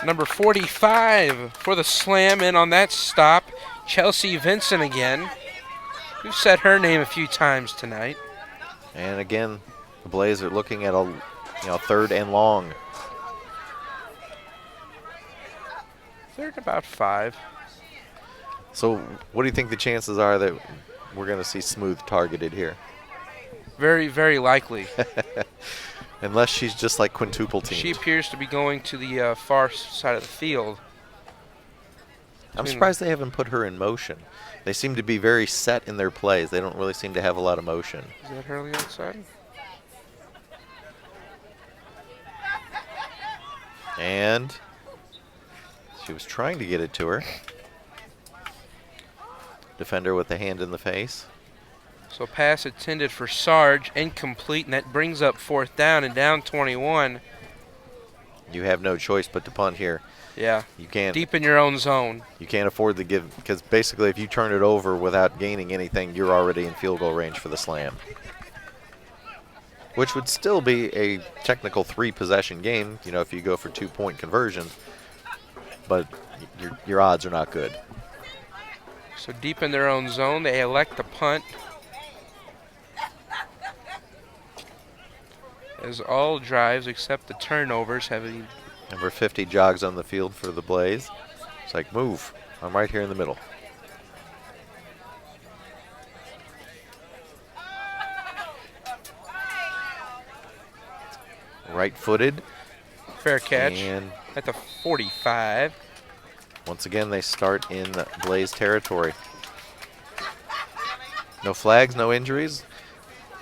Number 45 for the Slam in on that stop, Chelsea Vincent again. We've said her name a few times tonight. And again, the Blaze are looking at a third and long. Third and about 5. So what do you think the chances are that we're going to see Smooth targeted here? Very, very likely. Unless she's just like quintuple teamed. She appears to be going to the far side of the field. I'm surprised they haven't put her in motion. They seem to be very set in their plays. They don't really seem to have a lot of motion. Is that Hurley outside? And she was trying to get it to her. Defender with the hand in the face. So pass intended for Sarge, incomplete, and that brings up fourth down and down 21. You have no choice but to punt here. Yeah. You can't. Deep in your own zone. You can't afford to give, because basically if you turn it over without gaining anything, you're already in field goal range for the Slam. Which would still be a technical 3-possession game, if you go for 2-point conversions. But your odds are not good. So deep in their own zone, they elect the punt. As all drives except the turnovers have a Number 50 jogs on the field for the Blaze. It's like, move. I'm right here in the middle. Right-footed. fair catch And at the 45. once again, they start in Blaze territory. No flags, no injuries.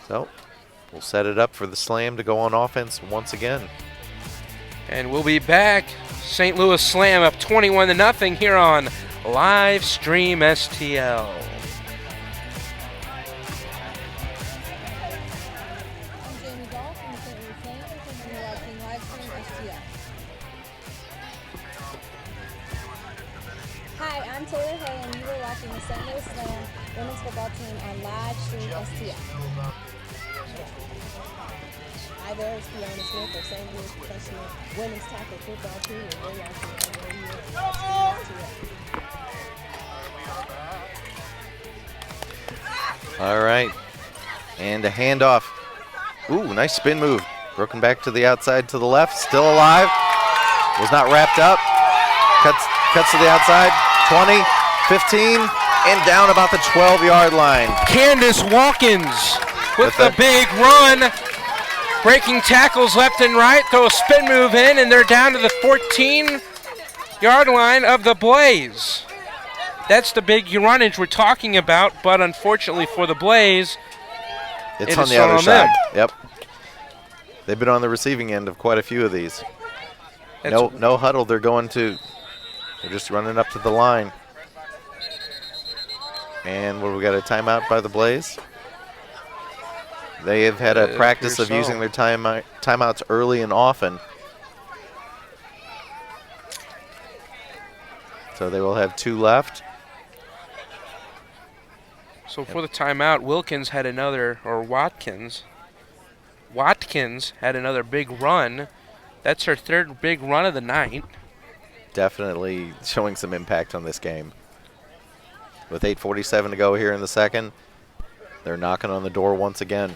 So we'll set it up for the Slam to go on offense once again. And we'll be back. St. Louis Slam up 21-0 here on Live Stream STL. I'm Jamie Dahl from the St. Louis Slam, and you're watching Live Stream STL. Hi, I'm Taylor Hay, and you are watching the St. Louis Slam women's football team on Live Stream STL. Hi there, it's Fiona Smith of St. Louis Professional Women's Tackle Football Team, and we're watching our game here on STL. All right. And a handoff. Ooh, nice spin move. Broken back to the outside to the left. Still alive. Was not wrapped up. Cuts to the outside. 20, 15, and down about the 12-yard line. Candace Watkins with the big run. Breaking tackles left and right. Throw a spin move in, and they're down to the 14-yard line of the Blaze. That's the big runnage we're talking about, but unfortunately for the Blaze, It's on the other side. Yep. They've been on the receiving end of quite a few of these. No huddle. They're just running up to the line. And we got a timeout by the Blaze. They have had a practice of using their timeouts early and often. So they will have 2 left. So for the timeout, Watkins had another big run. That's her third big run of the night. Definitely showing some impact on this game. With 8:47 to go here in the second, they're knocking on the door once again.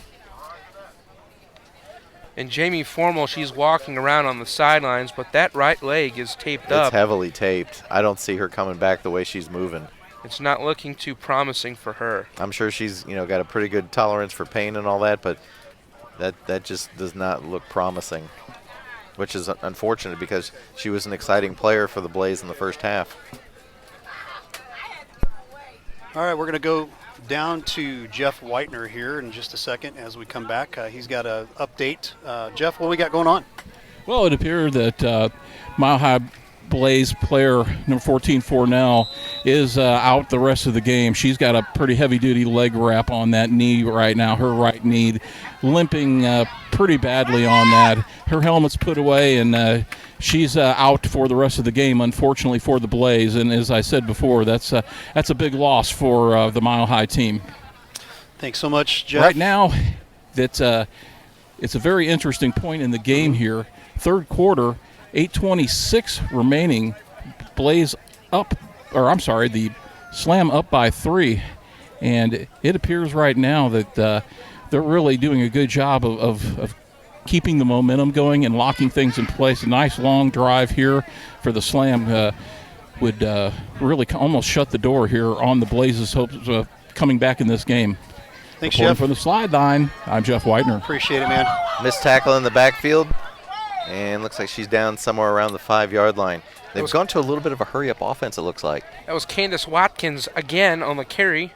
And Jamie Formal, she's walking around on the sidelines, but that right leg is taped up. It's heavily taped. I don't see her coming back the way she's moving. It's not looking too promising for her. I'm sure she's got a pretty good tolerance for pain and all that, but that just does not look promising, which is unfortunate because she was an exciting player for the Blaze in the first half. All right, we're going to go down to Jeff Whitener here in just a second as we come back. He's got an update. Jeff, what we got going on? Well, it appeared that Mile High Blaze player, number 14, Fornell, is out the rest of the game. She's got a pretty heavy-duty leg wrap on that knee right now, her right knee, limping pretty badly on that. Her helmet's put away, and she's out for the rest of the game, unfortunately, for the Blaze. And as I said before, that's a big loss for the Mile High team. Thanks so much, Jeff. Right now, it's a very interesting point in the game here. Third quarter, 8:26 remaining. Blaze up, or I'm sorry, the Slam up by 3. And it appears right now that they're really doing a good job of keeping the momentum going and locking things in place. A nice long drive here for the Slam would really almost shut the door here on the Blaze's hopes of coming back in this game. Thanks, Reporting Jeff. from the sideline, I'm Jeff Whitener. Appreciate it, man. Missed tackle in the backfield, and looks like she's down somewhere around the 5-yard line. They've gone to a little bit of a hurry-up offense, it looks like. That was Candace Watkins again on the carry.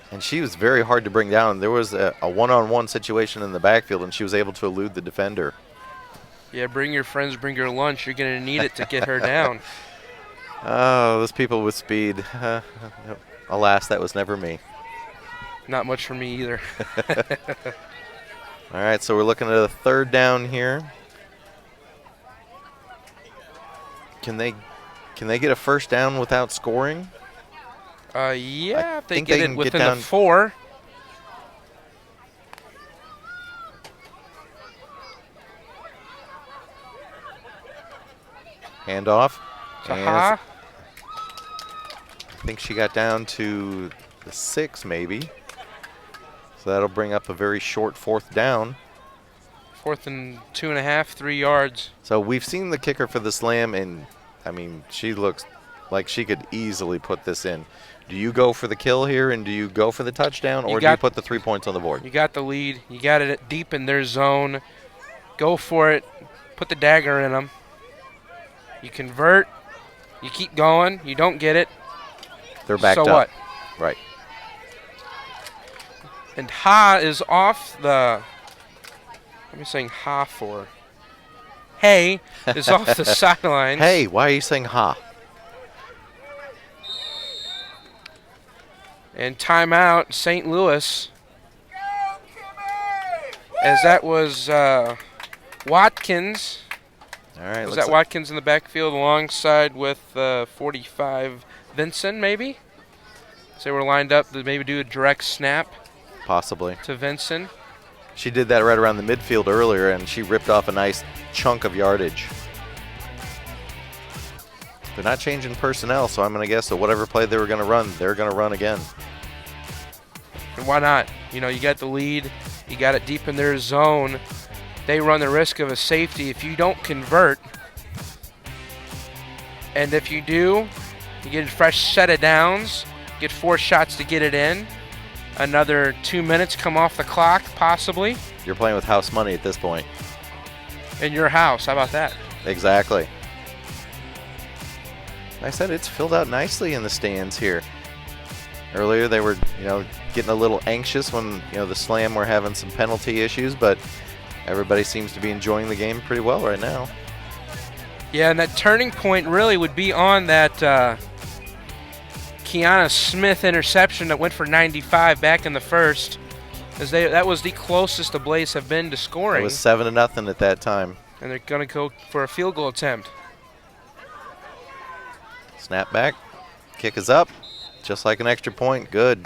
And she was very hard to bring down. There was a one-on-one situation in the backfield, and she was able to elude the defender. Yeah, bring your friends, bring your lunch. You're going to need it to get her down. Oh, those people with speed. Alas, that was never me. Not much for me either. All right, so we're looking at a 3rd down here. Can they get a first down without scoring? Yeah, if they think get they it can within get down the 4. Handoff. Taha. I think she got down to the 6 maybe. So that'll bring up a very short 4th down. 4th and 2.5, 3 yards. So we've seen the kicker for the Slam, and I mean, she looks like she could easily put this in. Do you go for the kill here, and do you go for the touchdown, or do you put the 3 points on the board? You got the lead. You got it deep in their zone. Go for it. Put the dagger in them. You convert. You keep going. You don't get it. They're backed up. So what? Right. And Ha is off the. What am I saying Ha for? Hey is off the sidelines. Hey, why are you saying ha? And timeout, St. Louis. As that was Watkins. All right. Was that Watkins in the backfield alongside with 45 Vincent, maybe? So they were lined up to maybe do a direct snap. Possibly. To Vincent. She did that right around the midfield earlier, and she ripped off a nice chunk of yardage. They're not changing personnel, so I'm going to guess that whatever play they were going to run, they're going to run again. And why not? You know, you got the lead. You got it deep in their zone. They run the risk of a safety if you don't convert. And if you do, you get a fresh set of downs. Get 4 shots to get it in. Another 2 minutes come off the clock, possibly. You're playing with house money at this point. In your house. How about that? Exactly. I said it's filled out nicely in the stands here. Earlier they were, getting a little anxious when, the Slam were having some penalty issues, but everybody seems to be enjoying the game pretty well right now. Yeah, and that turning point really would be on that Kiana Smith interception that went for 95 back in the first. As that was the closest the Blaze have been to scoring. It was 7-0 at that time. And they're going to go for a field goal attempt. Snap back. Kick is up. Just like an extra point. Good.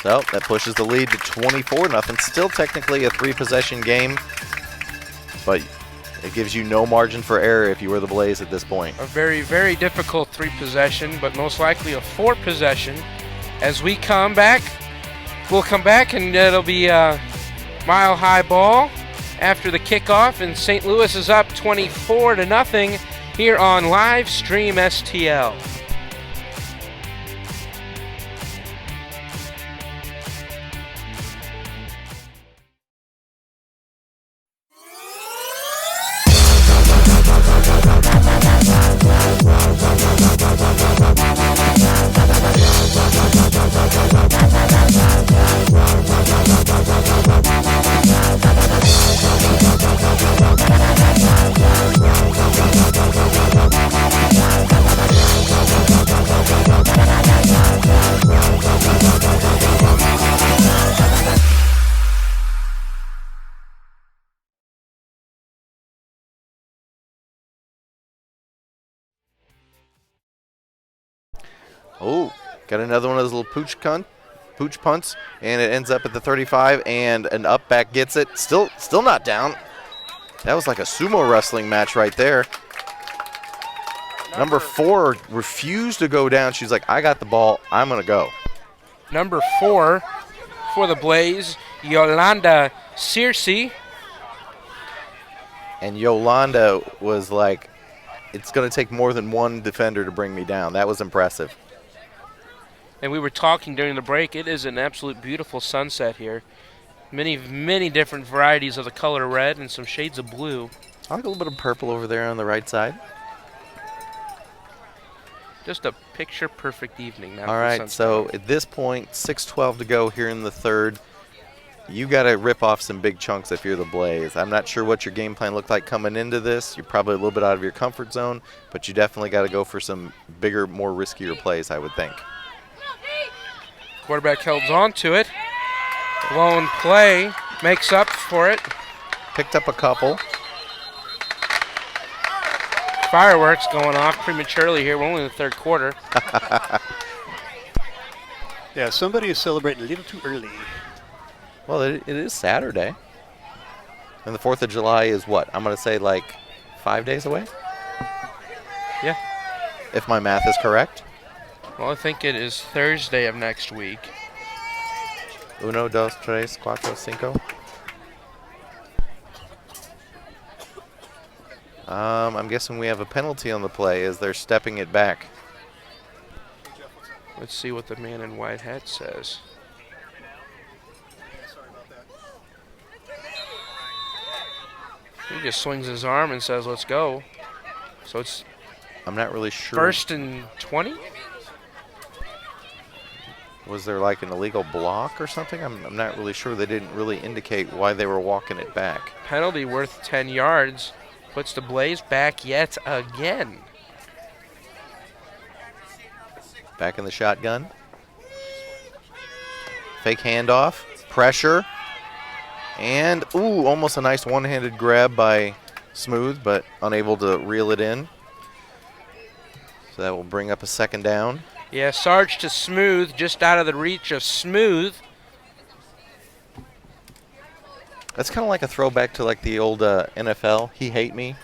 So that pushes the lead to 24-0. Still technically a 3-possession game, but it gives you no margin for error if you were the Blaze at this point. A very, very difficult 3-possession, but most likely a 4-possession. As we come back, we'll come back and it'll be a Mile High ball after the kickoff, and St. Louis is up 24-0 here on Live Stream STL. Oh, got another one of those little pooch punts, and it ends up at the 35, and an up back gets it. Still not down. That was like a sumo wrestling match right there. Number 4 refused to go down. She's like, I got the ball. I'm going to go. Number 4 for the Blaze, Yolanda Searcy. And Yolanda was like, it's going to take more than one defender to bring me down. That was impressive. And we were talking during the break, it is an absolute beautiful sunset here. Many different varieties of the color red and some shades of blue. I like a little bit of purple over there on the right side. Just a picture-perfect evening. Now All right, so at this point, 6:12 to go here in the third. You got to rip off some big chunks if you're the Blaze. I'm not sure what your game plan looked like coming into this. You're probably a little bit out of your comfort zone, but you definitely got to go for some bigger, more riskier plays, I would think. Quarterback holds on to it. Blown play makes up for it. Picked up a couple. Fireworks going off prematurely here. We're only in the third quarter. Yeah, somebody is celebrating a little too early. Well, it is Saturday. And the 4th of July is what? I'm going to say like 5 days away? Yeah. If my math is correct. Well, I think it is Thursday of next week. 1, 2, 3, 4, 5. I'm guessing we have a penalty on the play as they're stepping it back. Let's see what the man in white hat says. He just swings his arm and says, let's go. So it's I'm not really sure. 1st and 20? Was there like an illegal block or something? I'm not really sure. They didn't really indicate why they were walking it back. Penalty worth 10 yards. Puts the Blaze back yet again. Back in the shotgun. Fake handoff. Pressure. And, ooh, almost a nice one-handed grab by Smooth, but unable to reel it in. So that will bring up a 2nd down. Yeah, Sarge to Smooth, just out of the reach of Smooth. That's kind of like a throwback to like the old NFL, He Hate Me,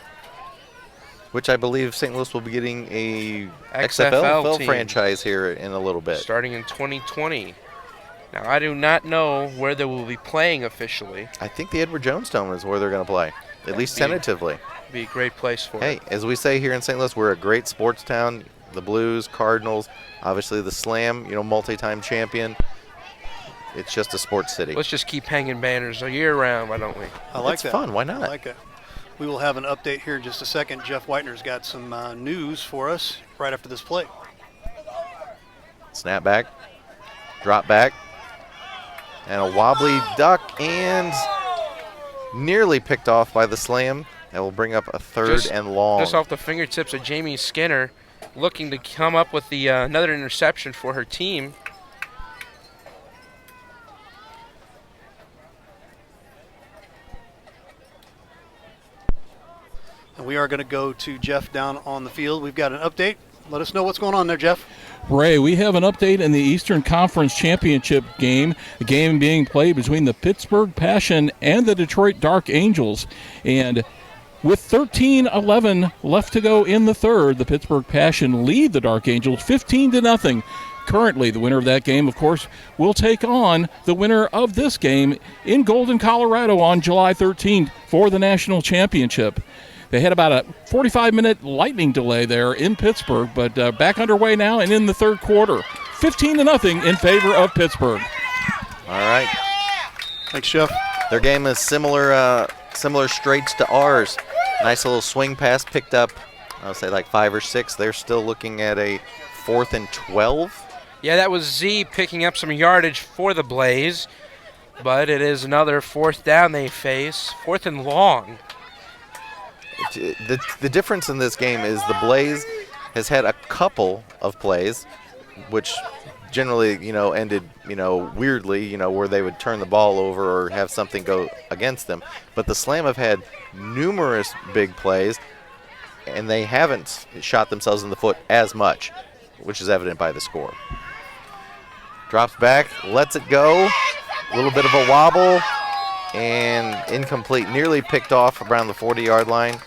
which I believe St. Louis will be getting a XFL team franchise here in a little bit. Starting in 2020. Now, I do not know where they will be playing officially. I think the Edward Jones Dome is where they're going to play, at least tentatively. Be a great place for it. Hey, as we say here in St. Louis, we're a great sports town. The Blues, Cardinals, obviously the Slam, multi-time champion. It's just a sports city. Let's just keep hanging banners a year round, why don't we? I like It's that. fun. Why not? I like it. We will have an update here in just a second. Jeff Whitener's got some news for us right after this play. Snap back, drop back, and a wobbly duck, and nearly picked off by the Slam. That will bring up a 3rd and long. Just off the fingertips of Jamie Skinner, looking to come up with the another interception for her team. And we are going to go to Jeff down on the field. We've got an update. Let us know what's going on there, Jeff. Ray, we have an update in the Eastern Conference Championship game, a game being played between the Pittsburgh Passion and the Detroit Dark Angels. And with 13-11 left to go in the third, the Pittsburgh Passion lead the Dark Angels 15-0. Currently, the winner of that game, of course, will take on the winner of this game in Golden, Colorado on July 13th for the national championship. They had about a 45-minute lightning delay there in Pittsburgh, but back underway now and in the third quarter. 15-0 in favor of Pittsburgh. All right. Thanks, Jeff. Their game is similar straights to ours. Nice little swing pass picked up, I'll say like 5 or 6. They're still looking at a 4th and 12. Yeah, that was Z picking up some yardage for the Blaze, but it is another 4th down they face, 4th and long. The difference in this game is the Blaze has had a couple of plays, which generally, ended, weirdly, where they would turn the ball over or have something go against them. But the Slam have had numerous big plays, and they haven't shot themselves in the foot as much. which is evident by the score. Drops back, lets it go. A little bit of a wobble and incomplete. Nearly picked off around the 40-yard line,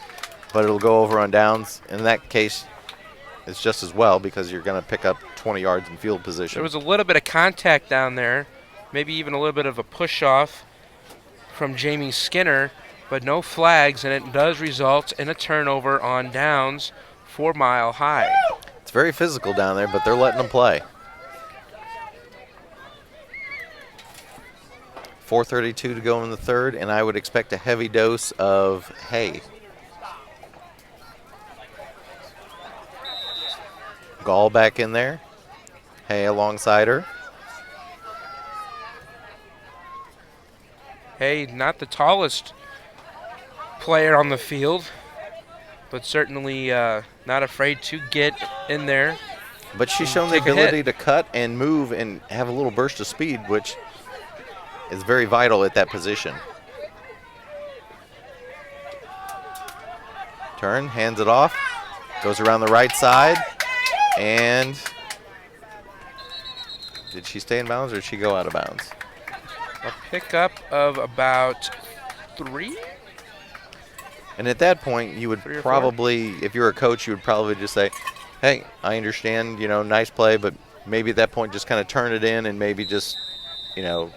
but it'll go over on downs. In that case, it's just as well because you're going to pick up 20 yards in field position. There was a little bit of contact down there, maybe even a little bit of a push-off from Jamie Skinner, but no flags, and it does result in a turnover on downs for Mile High. It's very physical down there, but they're letting them play. 4:32 to go in the third, and I would expect a heavy dose of hay. Gall back in there. Hay alongside her. Hey, not the tallest player on the field, but certainly not afraid to get in there. But she's shown the ability to cut and move and have a little burst of speed, which is very vital at that position. Turn, hands it off, goes around the right side, and did she stay in bounds or did she go out of bounds? A pickup of about 3. And at that point, you would 3 or 4. probably, if you're a coach, you would probably just say, hey, I understand, you know, nice play, but maybe at that point just kind of turn it in and maybe just, you know,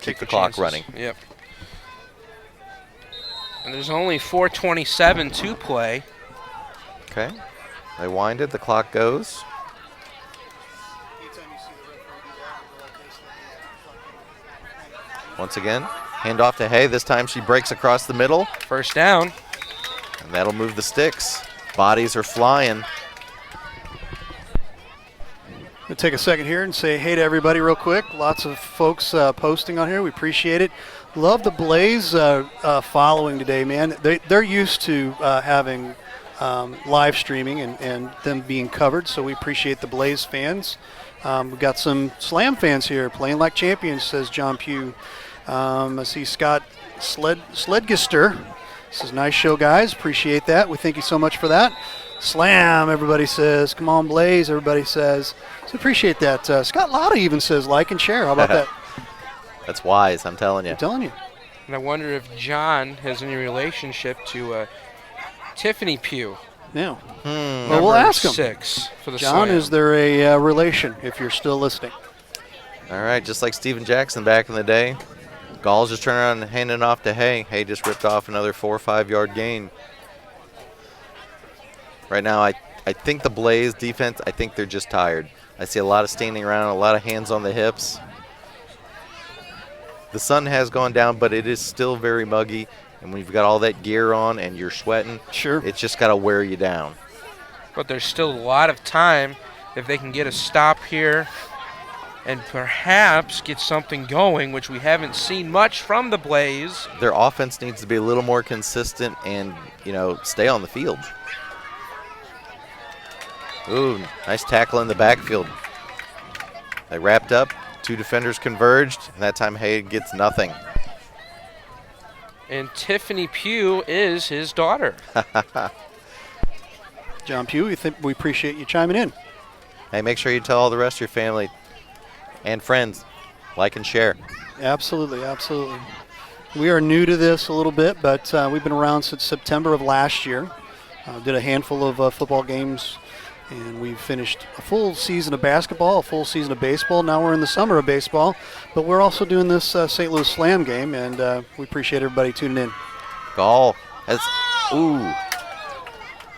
keep the clock chances. running. Yep. And there's only 4:27 to play. Okay. They wind it, the clock goes. Once again, hand off to Hay. This time she breaks across the middle. First down. And that'll move the sticks. Bodies are flying. We'll take a second here and say hey to everybody real quick. Lots of folks posting on here. We appreciate it. Love the Blaze following today, man. They're used to having live streaming and them being covered, so we appreciate the Blaze fans. We've got some Slam fans here playing like champions, says John Pugh. I see Scott Sledgister. Says, nice show, guys. Appreciate that. We thank you so much for that. Slam, everybody says. Come on, Blaze, everybody says. So appreciate that. Scott Lotta even says like and share. How about that? That's wise, I'm telling you. I'm telling you. And I wonder if John has any relationship to Tiffany Pugh. Yeah. Well, we'll ask him. 6 for the John, Slam. is there a relation, if you're still listening? All right, just like Steven Jackson back in the day. Gall's just turning around and handing it off to Hay. Hay just ripped off another 4 or 5 yard gain. Right now, I think the Blaze defense, I think they're just tired. I see a lot of standing around, a lot of hands on the hips. The sun has gone down, but it is still very muggy. And when you've got all that gear on and you're sweating, sure, it's just got to wear you down. But there's still a lot of time if they can get a stop here and perhaps get something going, which we haven't seen much from the Blaze. Their offense needs to be a little more consistent and, you know, stay on the field. Ooh, nice tackle in the backfield. They wrapped up, 2 defenders converged, and that time Hay gets nothing. And Tiffany Pugh is his daughter. John Pugh, we appreciate you chiming in. Hey, make sure you tell all the rest of your family and friends, like and share. Absolutely, absolutely. We are new to this a little bit, but we've been around since September of last year. Did a handful of football games, and we've finished a full season of basketball, a full season of baseball. Now we're in the summer of baseball, but we're also doing this St. Louis Slam game, and we appreciate everybody tuning in. Gall has,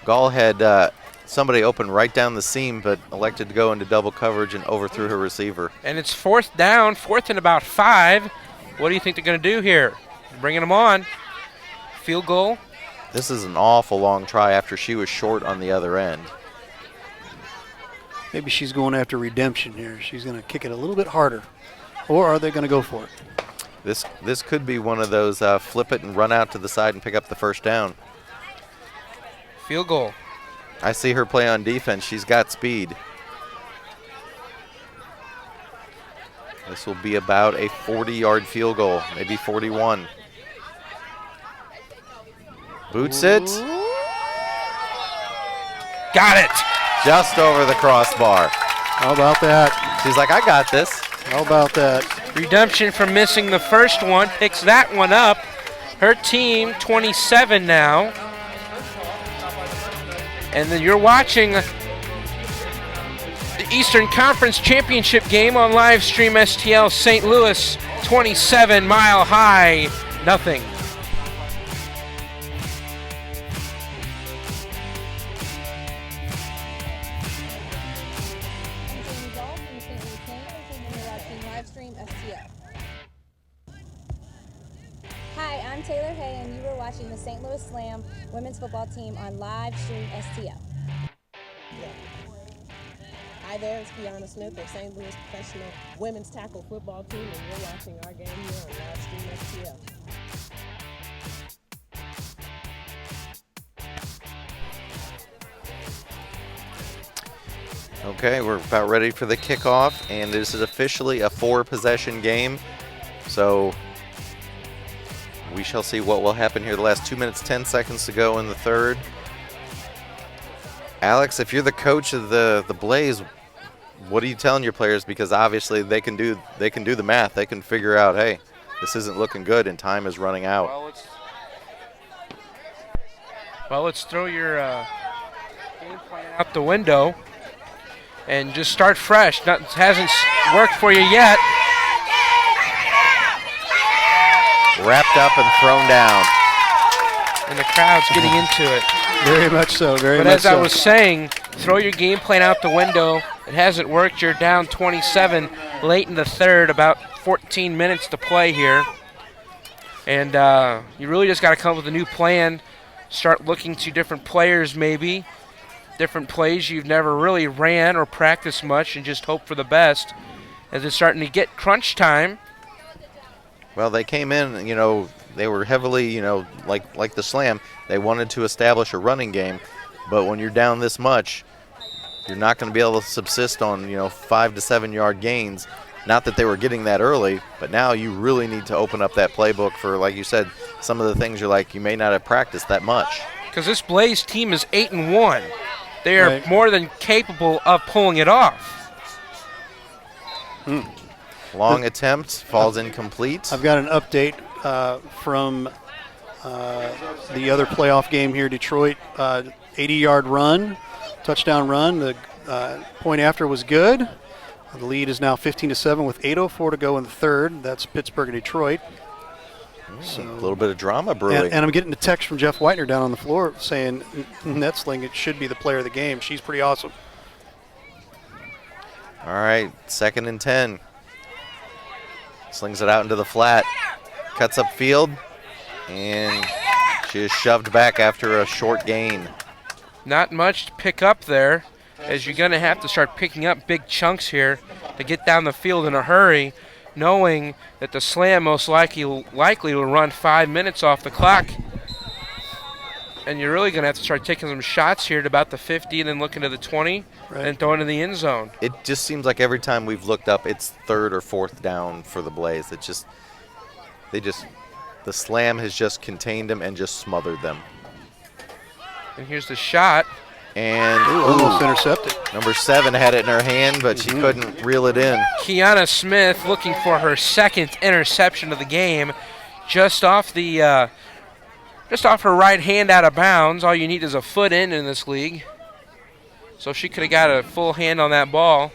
Gall had somebody open right down the seam, but elected to go into double coverage and overthrew her receiver. And it's 4th down, 4th and about 5. What do you think they're going to do here? Bringing them on. Field goal. This is an awful long try after she was short on the other end. Maybe she's going after redemption here. She's going to kick it a little bit harder. Or are they going to go for it? This could be one of those flip it and run out to the side and pick up the first down. Field goal. I see her play on defense. She's got speed. This will be about a 40-yard field goal, maybe 41. Boots it. Got it. Just over the crossbar. How about that? She's like, I got this. How about that? Redemption from missing the first one, picks that one up. Her team 27 now. And then you're watching the Eastern Conference Championship game on live stream STL. St. Louis 27, Mile High, nothing. I'm Jamie Dahl from the St. Louis Cannons, and you're watching live stream STL. Hi, I'm Taylor Hay, and you were watching the St. Louis Slam women's football team on live stream STL. Hi there, it's Kiana Smith of St. Louis Professional Women's Tackle Football Team, and you're watching our game here on live stream STL. Okay, we're about ready for the kickoff, and this is officially a 4-possession game. So we shall see what will happen here. The last 2 minutes, 10 seconds to go in the third. Alex, if you're the coach of the Blaze, what are you telling your players? Because obviously they can do the math. They can figure out, hey, this isn't looking good and time is running out. Well, let's throw your game plan out the window and just start fresh. Nothing hasn't worked for you yet. Wrapped up and thrown down. And the crowd's getting into it. Very much so, very But much as so. I was saying, throw your game plan out the window. It hasn't worked. You're down 27 late in the third, about 14 minutes to play here. And you really just got to come up with a new plan. Start looking to different players maybe. Different plays you've never really ran or practiced much, and just hope for the best. As it's starting to get crunch time. Well, they came in, they were heavily, like the Slam, they wanted to establish a running game, but when you're down this much, you're not going to be able to subsist on, 5 to 7 yard gains. Not that they were getting that early, but now you really need to open up that playbook for, like you said, some of the things you may not have practiced that much. Because this Blaze team is 8-1. They are Right. more than capable of pulling it off. Long attempt, falls incomplete. I've got an update from the other playoff game here, Detroit. 80-yard run, touchdown run. The point after was good. The lead is now 15-7 with 8:04 to go in the third. That's Pittsburgh and Detroit. A little bit of drama brewing. And I'm getting a text from Jeff Whitener down on the floor saying Netzling, it should be the player of the game. She's pretty awesome. All right, 2nd and 10. Slings it out into the flat. Cuts up field. And she is shoved back after a short gain. Not much to pick up there, as you're going to have to start picking up big chunks here to get down the field in a hurry, knowing that the Slam most likely will run 5 minutes off the clock. And you're really going to have to start taking some shots here at about the 50 and then looking to the 20 and throwing in the end zone. It just seems like every time we've looked up, it's 3rd or 4th down for the Blaze. The Slam has just contained them and just smothered them. And here's the shot. And Almost intercepted. Number 7 had it in her hand, but she couldn't reel it in. Kiana Smith looking for her 2nd interception of the game, just off her right hand out of bounds. All you need is a foot in this league. So she could have got a full hand on that ball.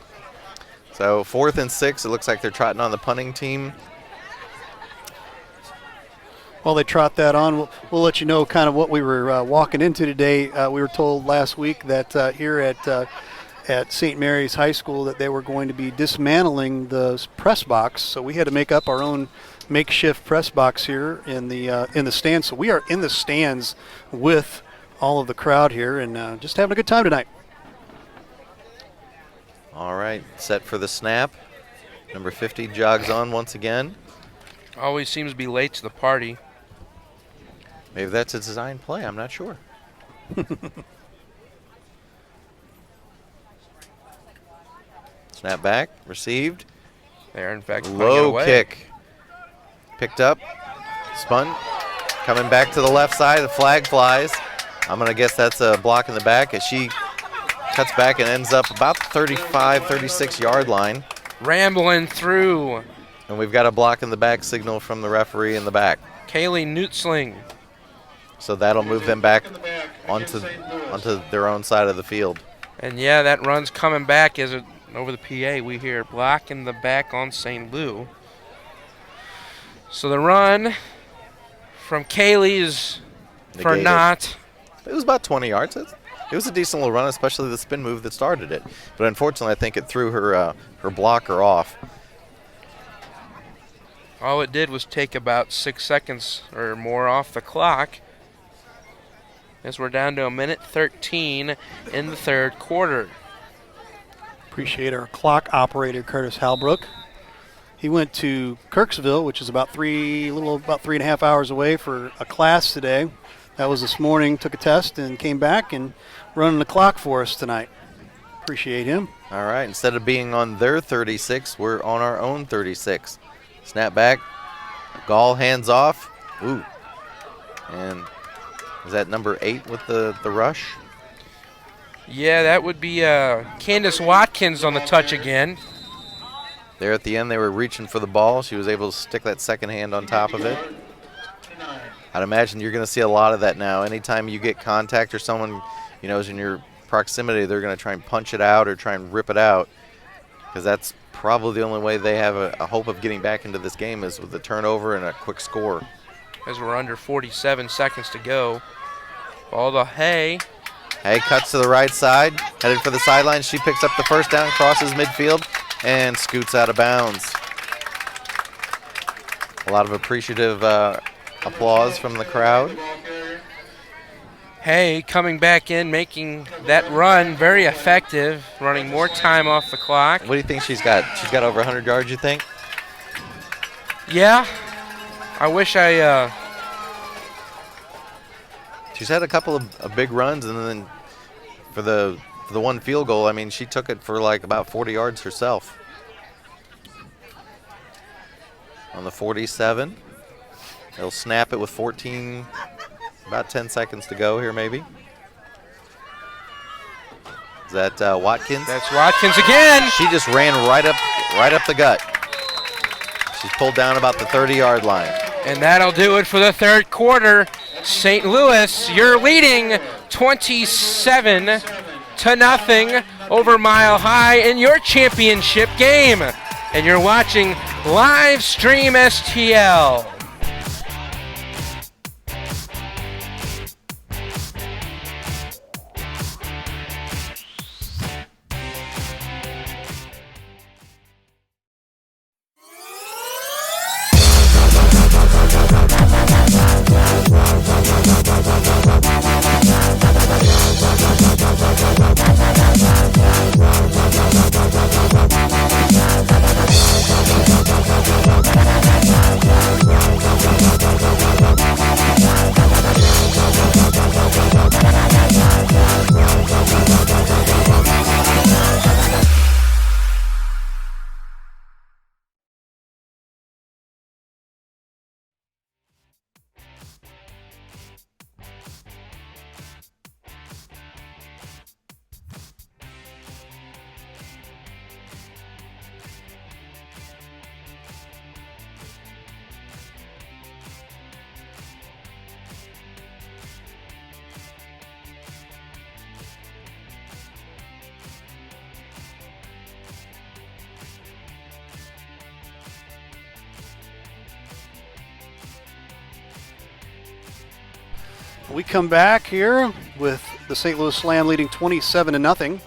So 4th and 6, it looks like they're trotting on the punting team. While they trot that on, we'll let you know kind of what we were walking into today. We were told last week that here at St. Mary's High School that they were going to be dismantling the press box, so we had to make up our own makeshift press box here in the stands. So we are in the stands with all of the crowd here and just having a good time tonight. All right, set for the snap. Number 50 jogs on once again. Always seems to be late to the party. Maybe that's a design play, I'm not sure. Snap back, received. They are, in fact, Low kick. Picked up, spun, coming back to the left side, the flag flies. I'm going to guess that's a block in the back as she cuts back and ends up about 35, 36-yard line. Rambling through. And we've got a block in the back signal from the referee in the back. Kaylee Nutzling. So that'll move them back onto their own side of the field. And yeah, that run's coming back as over the PA. We hear block in the back on St. Lou. So the run from Kaylee is for Negated. naught. It was about 20 yards. It was a decent little run, especially the spin move that started it. But unfortunately, I think it threw her blocker off. All it did was take about 6 seconds or more off the clock, as we're down to 1:13 in the third quarter. Appreciate our clock operator, Curtis Halbrook. He went to Kirksville, which is about 3.5 hours away for a class today. That was this morning, took a test and came back and running the clock for us tonight. Appreciate him. All right, instead of being on their 36, we're on our own 36. Snap back, Gall hands off. Ooh, and is that number 8 with the rush? Yeah, that would be Candace Watkins on the touch again. There at the end, they were reaching for the ball. She was able to stick that second hand on top of it. I'd imagine you're going to see a lot of that now. Anytime you get contact or someone, is in your proximity, they're going to try and punch it out or try and rip it out, because that's probably the only way they have a hope of getting back into this game is with a turnover and a quick score. As we're under 47 seconds to go. Ball to Hay. Hay cuts to the right side, headed for the sideline. She picks up the first down, crosses midfield, and scoots out of bounds. A lot of appreciative applause from the crowd. Hay coming back in, making that run very effective, running more time off the clock. What do you think she's got? She's got over 100 yards, you think? Yeah. I wish I... She's had a couple of big runs, and then for the one field goal, I mean, she took it for like about 40 yards herself. On the 47, they'll snap it with 14, about 10 seconds to go here maybe. Is that Watkins? That's Watkins again. She just ran right up the gut. She's pulled down about the 30-yard line. And that'll do it for the third quarter. St. Louis, you're leading 27-0 over Mile High in your championship game. And you're watching Live Stream STL. We come back here with the St. Louis Slam leading 27-0.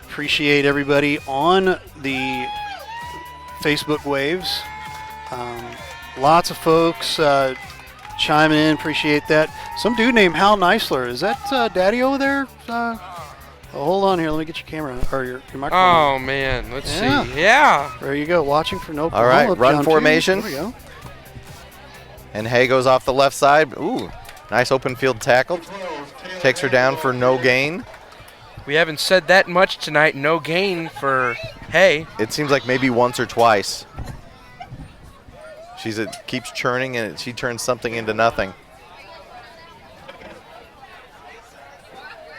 Appreciate everybody on the Facebook waves. Lots of folks chiming in. Appreciate that. Some dude named Hal Neisler. Is that Daddy over there? Hold on here. Let me get your camera or your microphone. Oh, man. Let's see. Yeah. There you go. Watching from Oklahoma. All right, run down formation. There we go. And Hay goes off the left side. Ooh, nice open field tackle. Takes her down for no gain. We haven't said that much tonight. No gain for Hay. It seems like maybe once or twice. She keeps churning, and she turns something into nothing.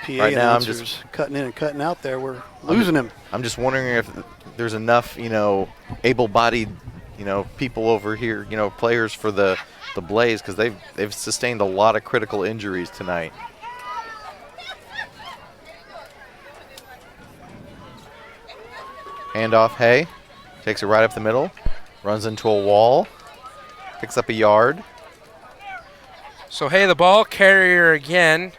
PA Right now, I'm announcers cutting in and cutting out there. We're losing him. I'm just wondering if there's enough, able-bodied, people over here, players for the Blaze, because they've sustained a lot of critical injuries tonight. Handoff, Hay takes it right up the middle, runs into a wall, picks up a yard. So Hay, the ball carrier again.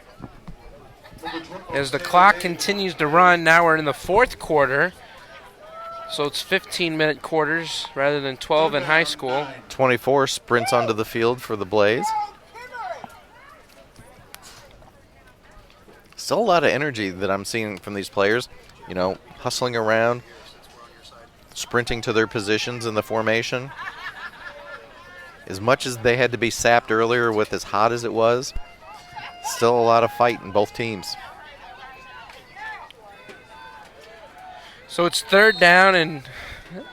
As the clock continues to run, now we're in the fourth quarter. So it's 15-minute quarters rather than 12 in high school. 24 sprints onto the field for the Blaze. Still a lot of energy that I'm seeing from these players, hustling around, sprinting to their positions in the formation. As much as they had to be sapped earlier with as hot as it was, still a lot of fight in both teams. So it's 3rd down and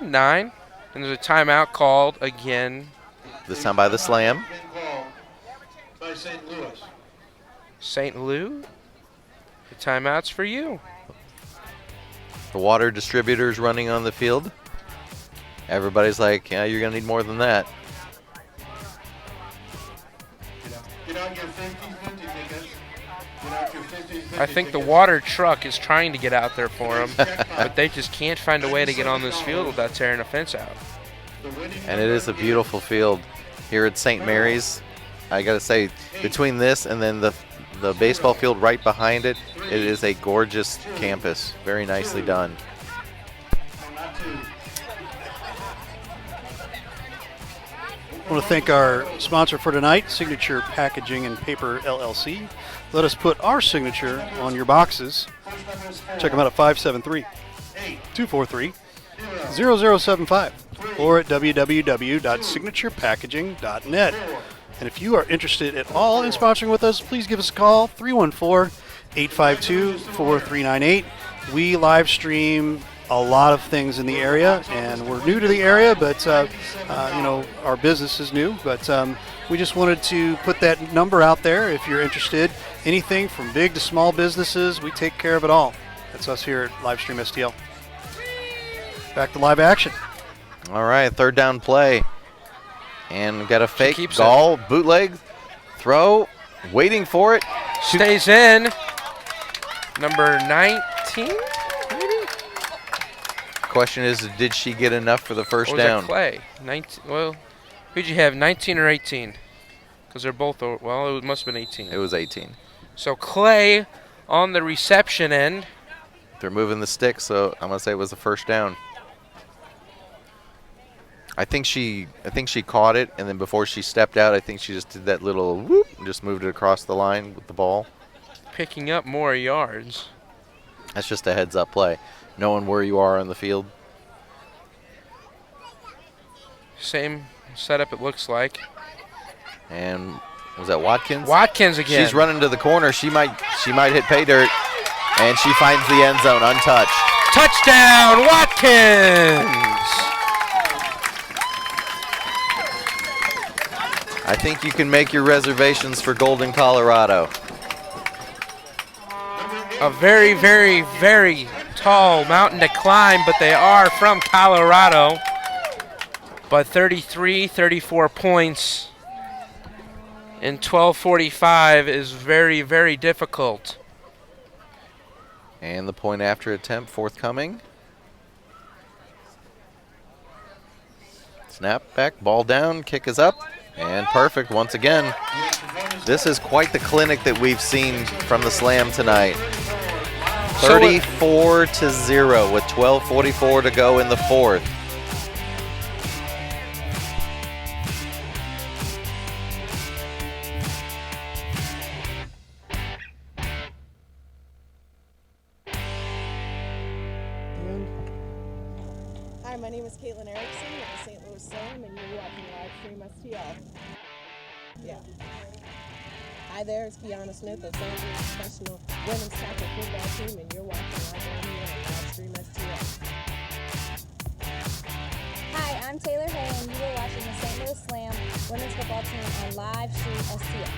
9, and there's a timeout called again. This time by the Slam. By St. Louis. St. Lou, the timeout's for you. The water distributors running on the field. Everybody's like, yeah, you're going to need more than that. Get out your 50-50 tickets. Get out your 50-50 I think the tickets. water truck is trying to get out there for them, but they just can't find a way to get on this field without tearing a fence out. And it is a beautiful field here at St. Mary's. I got to say, between this and then the baseball field right behind it, it is a gorgeous campus. Very nicely done. I want to thank our sponsor for tonight, Signature Packaging and Paper LLC. Let us put our signature on your boxes. Check them out at 573-243-0075 or at www.signaturepackaging.net. And if you are interested at all in sponsoring with us, please give us a call, 314-852-4398. We live stream a lot of things in the area, and we're new to the area, but our business is new. But we just wanted to put that number out there. If you're interested, anything from big to small businesses, we take care of it all. That's us here at Livestream STL. Back to live action. All right, 3rd down play. And we've got a fake keeps Gall, bootleg, throw, waiting for it. Stays in. Number 19, maybe? Question is, did she get enough for the first Or was down? that Clay? 19. Well, who'd you have, 19 or 18? Because they're both, well, it must have been 18. It was 18. So Clay on the reception end. They're moving the stick, so I'm going to say it was the first down. I think she caught it, and then before she stepped out, I think she just did that little whoop and just moved it across the line with the ball. Picking up more yards. That's just a heads-up play, knowing where you are on the field. Same setup it looks like. And was that Watkins? Watkins again. She's running to the corner. She might hit pay dirt, and she finds the end zone untouched. Touchdown, Watkins! I think you can make your reservations for Golden, Colorado. A very, very, very tall mountain to climb, but they are from Colorado. But 34 points in 12:45 is very, very difficult. And the point after attempt forthcoming. Snap back, ball down, kick is up, and perfect once again. This is quite the clinic that we've seen from the Slam tonight. 34-0 with 12:44 to go in the fourth. Hi, my name is Caitlin Erickson with the St. Louis Slam, and you're watching Livestream STL. Yeah. Hi there, it's Kiana Smith of St. Louis Professional Women's Tackle Football Team, and you're watching our game here on Livestream STL. Hi, I'm Taylor Hay, and you are watching the St. Louis Slam women's football team on Livestream STL.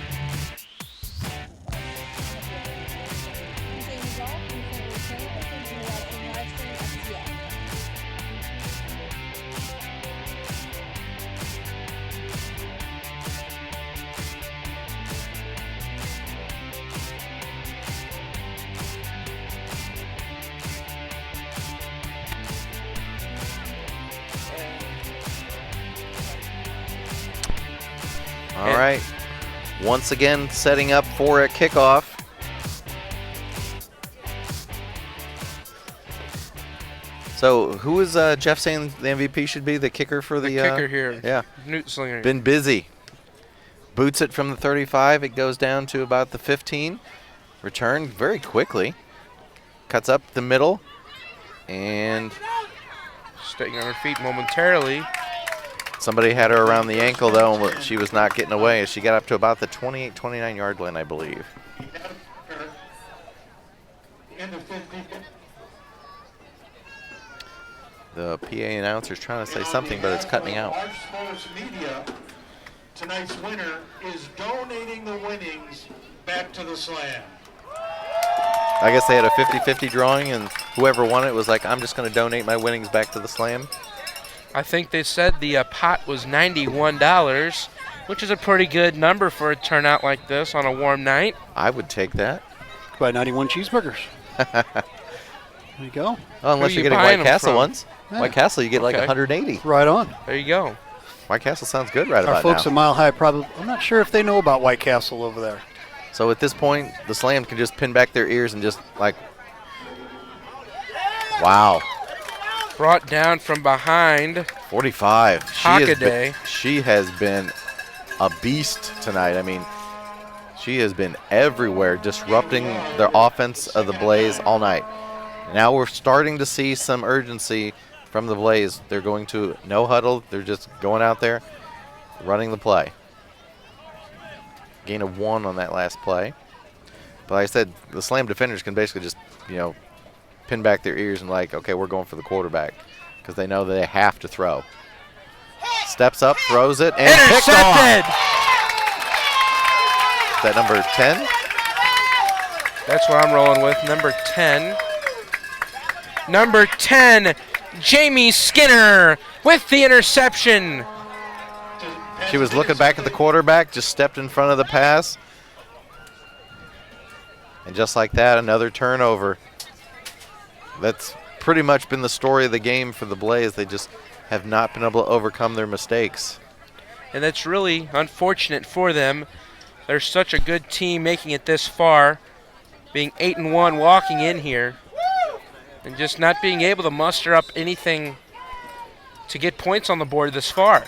All right. Once again, setting up for a kickoff. So, who is Jeff saying the MVP should be? The kicker for the kicker here. Yeah. Newt Slinger. Been busy. Boots it from the 35. It goes down to about the 15. Return very quickly. Cuts up the middle. And staying on her feet momentarily. Somebody had her around the ankle, though, and she was not getting away as she got up to about the 28, 29-yard line, I believe. The PA announcer's trying to say something, but it's cutting out. Our sports media, tonight's winner is donating the winnings back to the Slam. I guess they had a 50-50 drawing, and whoever won it was like, I'm just going to donate my winnings back to the Slam. I think they said the pot was $91, which is a pretty good number for a turnout like this on a warm night. I would take that. Buy 91 cheeseburgers. There you go. Oh, unless you're getting White Castle ones. Yeah. White Castle, you get like 180. Right on. There you go. White Castle sounds good right about now. Our folks at Mile High probably, I'm not sure if they know about White Castle over there. So at this point, the Slam can just pin back their ears and just like, wow. Brought down from behind. 45. Hockaday. She has been a beast tonight. I mean, she has been everywhere, disrupting the offense of the Blaze all night. Now we're starting to see some urgency from the Blaze. They're going to no huddle. They're just going out there, running the play. Gain of 1 on that last play. But like I said, the Slam defenders can basically just, pin back their ears and like, okay, we're going for the quarterback because they know they have to throw. Steps up, throws it, and picked off. Is that number 10? That's what I'm rolling with, number 10. Number 10, Jamie Skinner with the interception. She was looking back at the quarterback, just stepped in front of the pass. And just like that, another turnover. That's pretty much been the story of the game for the Blaze. They just have not been able to overcome their mistakes. And that's really unfortunate for them. They're such a good team making it this far, being 8-1 walking in here, and just not being able to muster up anything to get points on the board this far.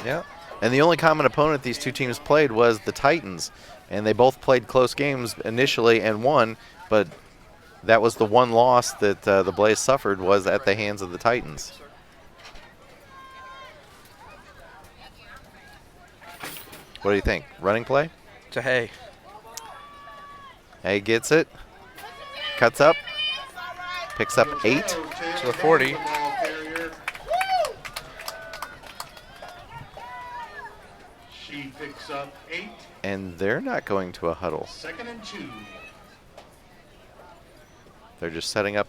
Yeah, and the only common opponent these two teams played was the Titans, and they both played close games initially and won, but that was the one loss that the Blaze suffered was at the hands of the Titans. What do you think? Running play? To Hay. Hay gets it. Cuts up. Picks up 8. To the 40. She picks up 8. And they're not going to a huddle. 2nd and 2. They're just setting up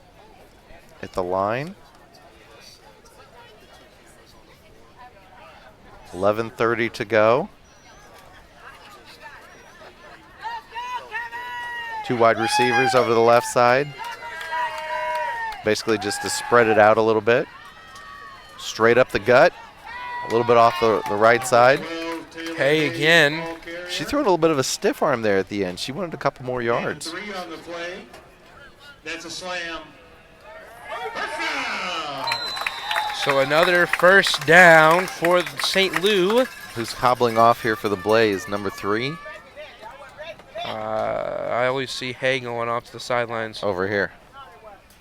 at the line. 11:30 to go. 2 wide receivers over to the left side. Basically just to spread it out a little bit. Straight up the gut. A little bit off the right side. Hay again. She threw a little bit of a stiff arm there at the end. She wanted a couple more yards. 3 on the play. That's a slam. So another first down for St. Lou. Who's hobbling off here for the Blaze, number 3? I always see Hay going off to the sidelines. Over here.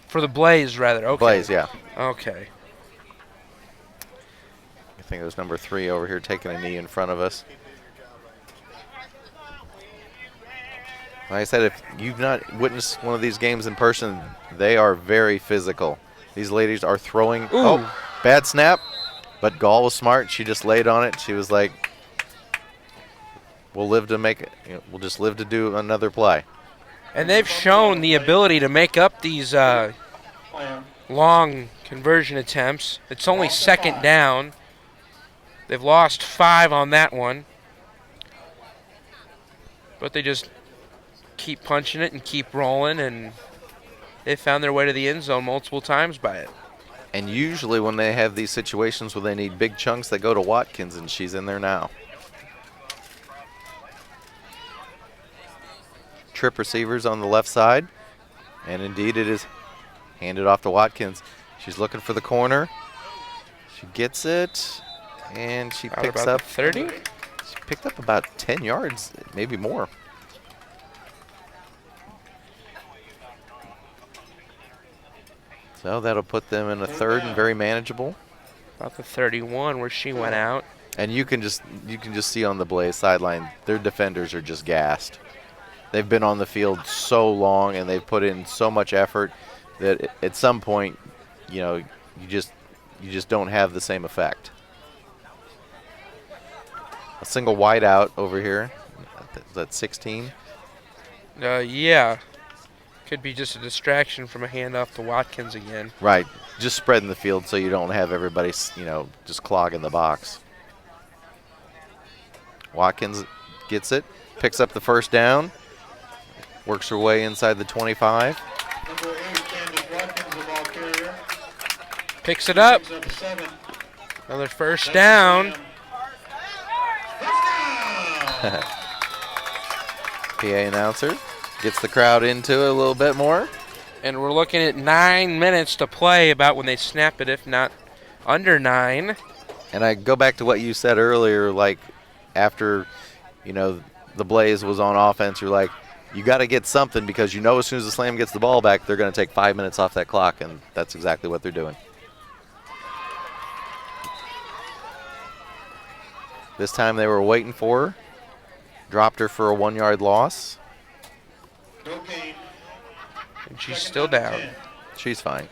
For the Blaze, rather. Okay. Blaze, yeah. Okay. I think it was number 3 over here taking a knee in front of us. Like I said, if you've not witnessed one of these games in person, they are very physical. These ladies are throwing. Ooh. Oh, bad snap. But Gall was smart. She just laid on it. She was like, we'll live to make it. We'll just live to do another play. And they've shown the ability to make up these long conversion attempts. It's only 2nd down. They've lost 5 on that one. But they just keep punching it and keep rolling, and they found their way to the end zone multiple times by it. And usually when they have these situations where they need big chunks, they go to Watkins, and she's in there now. trip receivers on the left side. And indeed it is handed off to Watkins. She's looking for the corner. She gets it, and she picks up 30. She picked up about 10 yards, maybe more. So that'll put them in a third and very manageable. About the 31 where she went out. And you can just see on the Blaze sideline, their defenders are just gassed. They've been on the field so long and they've put in so much effort that at some point, you know, you just don't have the same effect. A single wide out over here. That's 16. Yeah. Could be just a distraction from a handoff to Watkins again. Right. Just spreading the field so you don't have everybody, you know, just clogging the box. Watkins gets it, picks up the first down, works her way inside the 25. Number 8, Candace Watkins, the ball carrier. Picks it up. Picks up 7. Another first down. PA announcer gets the crowd into it a little bit more. And we're looking at 9 minutes to play, about when they snap it, if not under 9. And I go back to what you said earlier, like after, you know, the Blaze was on offense, you're like, you got to get something, because you know as soon as the Slam gets the ball back, they're going to take 5 minutes off that clock, and that's exactly what they're doing. This time they were waiting for her. Dropped her for a 1-yard loss. No gain. And she's still down. She's fine.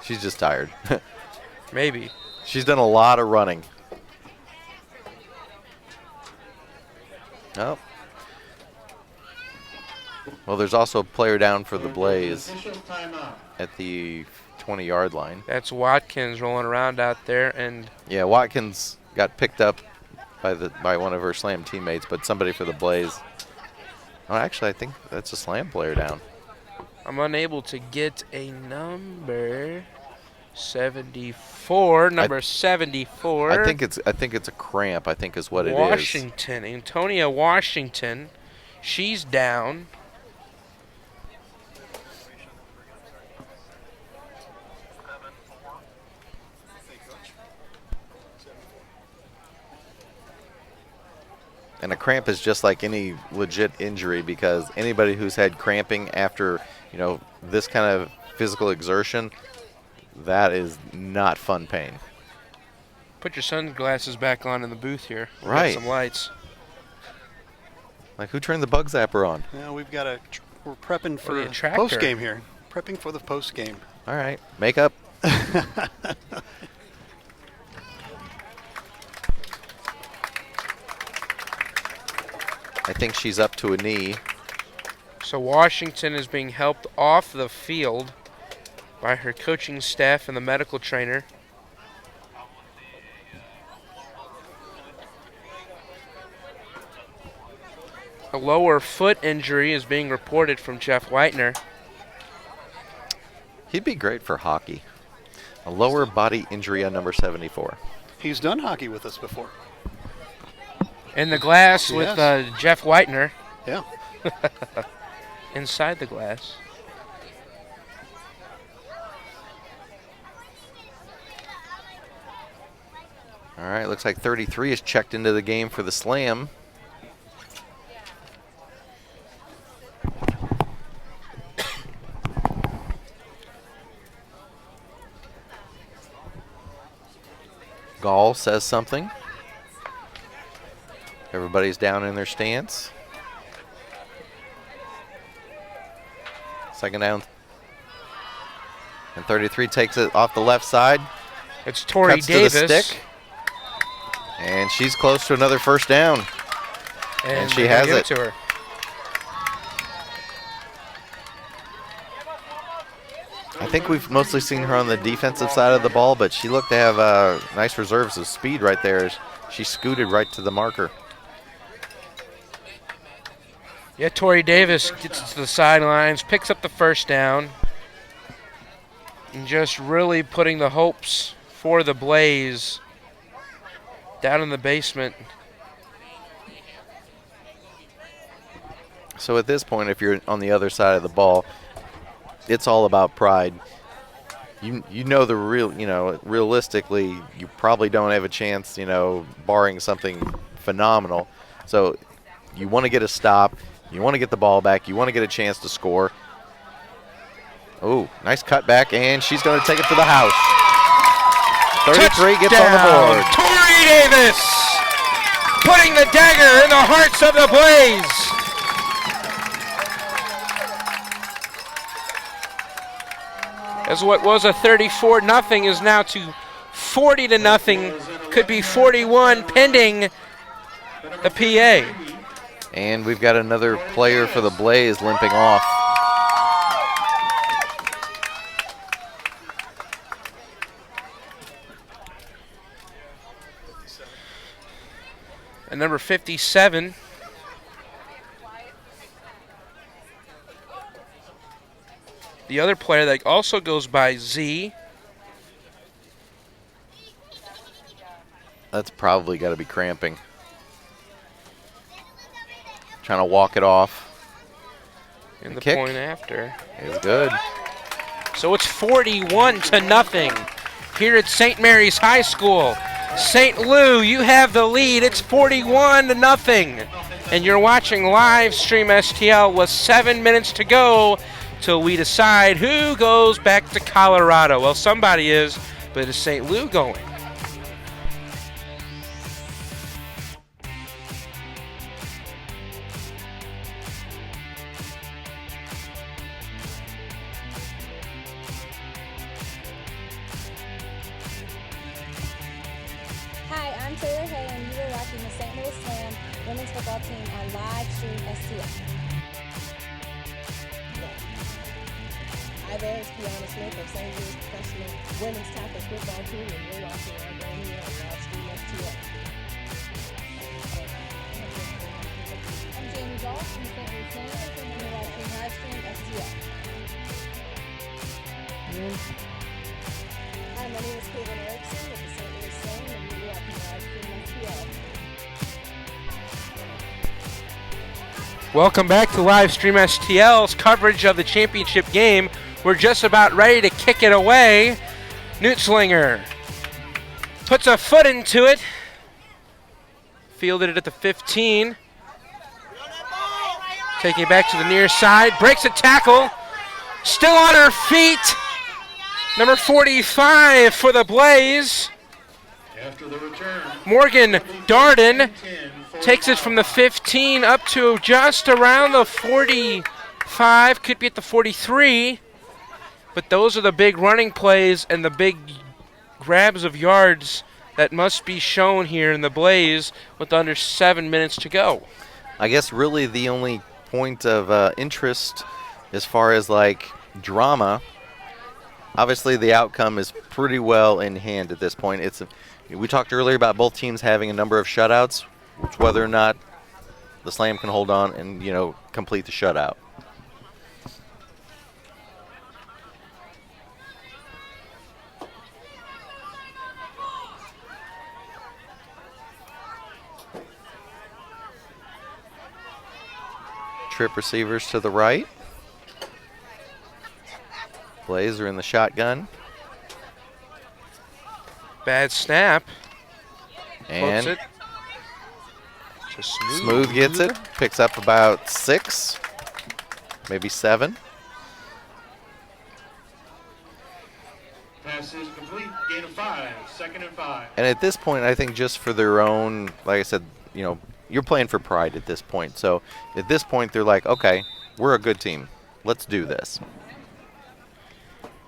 She's just tired. Maybe. She's done a lot of running. Oh. Well, there's also a player down for the Blaze at the 20-yard line. That's Watkins rolling around out there, and yeah, Watkins got picked up by one of her Slam teammates, but somebody for the Blaze. Oh, actually, I think that's a Slam player down. I'm unable to get a number. 74, number 74. I think it's a cramp, I think is what it is. Washington, Antonia Washington. She's down. And a cramp is just like any legit injury, because anybody who's had cramping after, you know, this kind of physical exertion, that is not fun pain. Put your sunglasses back on in the booth here. We've got Right. some lights. Like, who turned the bug zapper on? Now we're prepping for a tractor. post game here. Prepping for the post game. All right, makeup. I think she's up to a knee. So Washington is being helped off the field by her coaching staff and the medical trainer. A lower foot injury is being reported from Jeff Whitener. He'd be great for hockey. A lower body injury on number 74. He's done hockey with us before. In the glass Yes. with Jeff Whitener. Yeah. Inside the glass. All right, looks like 33 is checked into the game for the Slam. Gall says something. Everybody's down in their stance. Second down. And 33 takes it off the left side. It's Tori Cuts Davis. to the stick. And she's close to another first down. And she they're has gonna it. give to her. I think we've mostly seen her on the defensive side of the ball, but she looked to have nice reserves of speed right there. She scooted right to the marker. Yeah, Tori Davis gets to the sidelines, picks up the first down, and just really putting the hopes for the Blaze down in the basement. So at this point, if you're on the other side of the ball, it's all about pride. You know the realistically, you probably don't have a chance, barring something phenomenal. So you want to get a stop. You want to get the ball back. You want to get a chance to score. Oh, nice cutback, and she's going to take it to the house. 33 gets on the board. Tori Davis putting the dagger in the hearts of the Blaze. As what was a 34-0 is now to 40-0. Could be 41 pending the PA. And we've got another player for the Blaze limping off. And number 57. The other player that also goes by Z. That's probably got to be cramping. Trying to walk it off. In the kick point after. Is good. So it's 41-0 here at St. Mary's High School. St. Lou, you have the lead. It's 41-0. And you're watching live stream STL with 7 minutes to go till we decide who goes back to Colorado. Well, somebody is, but is St. Lou going? Hi, I'm Taylor Hay, and you are watching the St. Louis Slam women's football team on live stream STL. Hi there, it's Kiana Smith of St. Louis professional women's tackle football team, and you're watching our brand new on live stream STL. I'm Jamie Goff from the St. Louis Slam, and you're watching live stream STL. Hi, my name is Caitlin Erickson with the St. Louis Slam, and you're watching live stream STL. Welcome back to live stream STL's coverage of the championship game. We're just about ready to kick it away. Nutzlinger puts a foot into it. Fielded it at the 15. Taking it back to the near side. Breaks a tackle. Still on her feet. Number 45 for the Blaze. After the return, Morgan Darden takes it from the 15 up to just around the 45. Could be at the 43. But those are the big running plays and the big grabs of yards that must be shown here in the Blaze with under 7 minutes to go. I guess really the only point of interest as far as like drama, obviously the outcome is pretty well in hand at this point. We talked earlier about both teams having a number of shutouts, which whether or not the Slam can hold on and, complete the shutout. Trip receivers to the right. Blaze are in the shotgun. Bad snap. And Flips it. Just Smooth gets it. Picks up about 6, maybe 7. pass is complete, gain of 5, 2nd and 5. And at this point, I think just for their own, like I said, you're playing for pride at this point. So at this point, they're like, okay, we're a good team. Let's do this.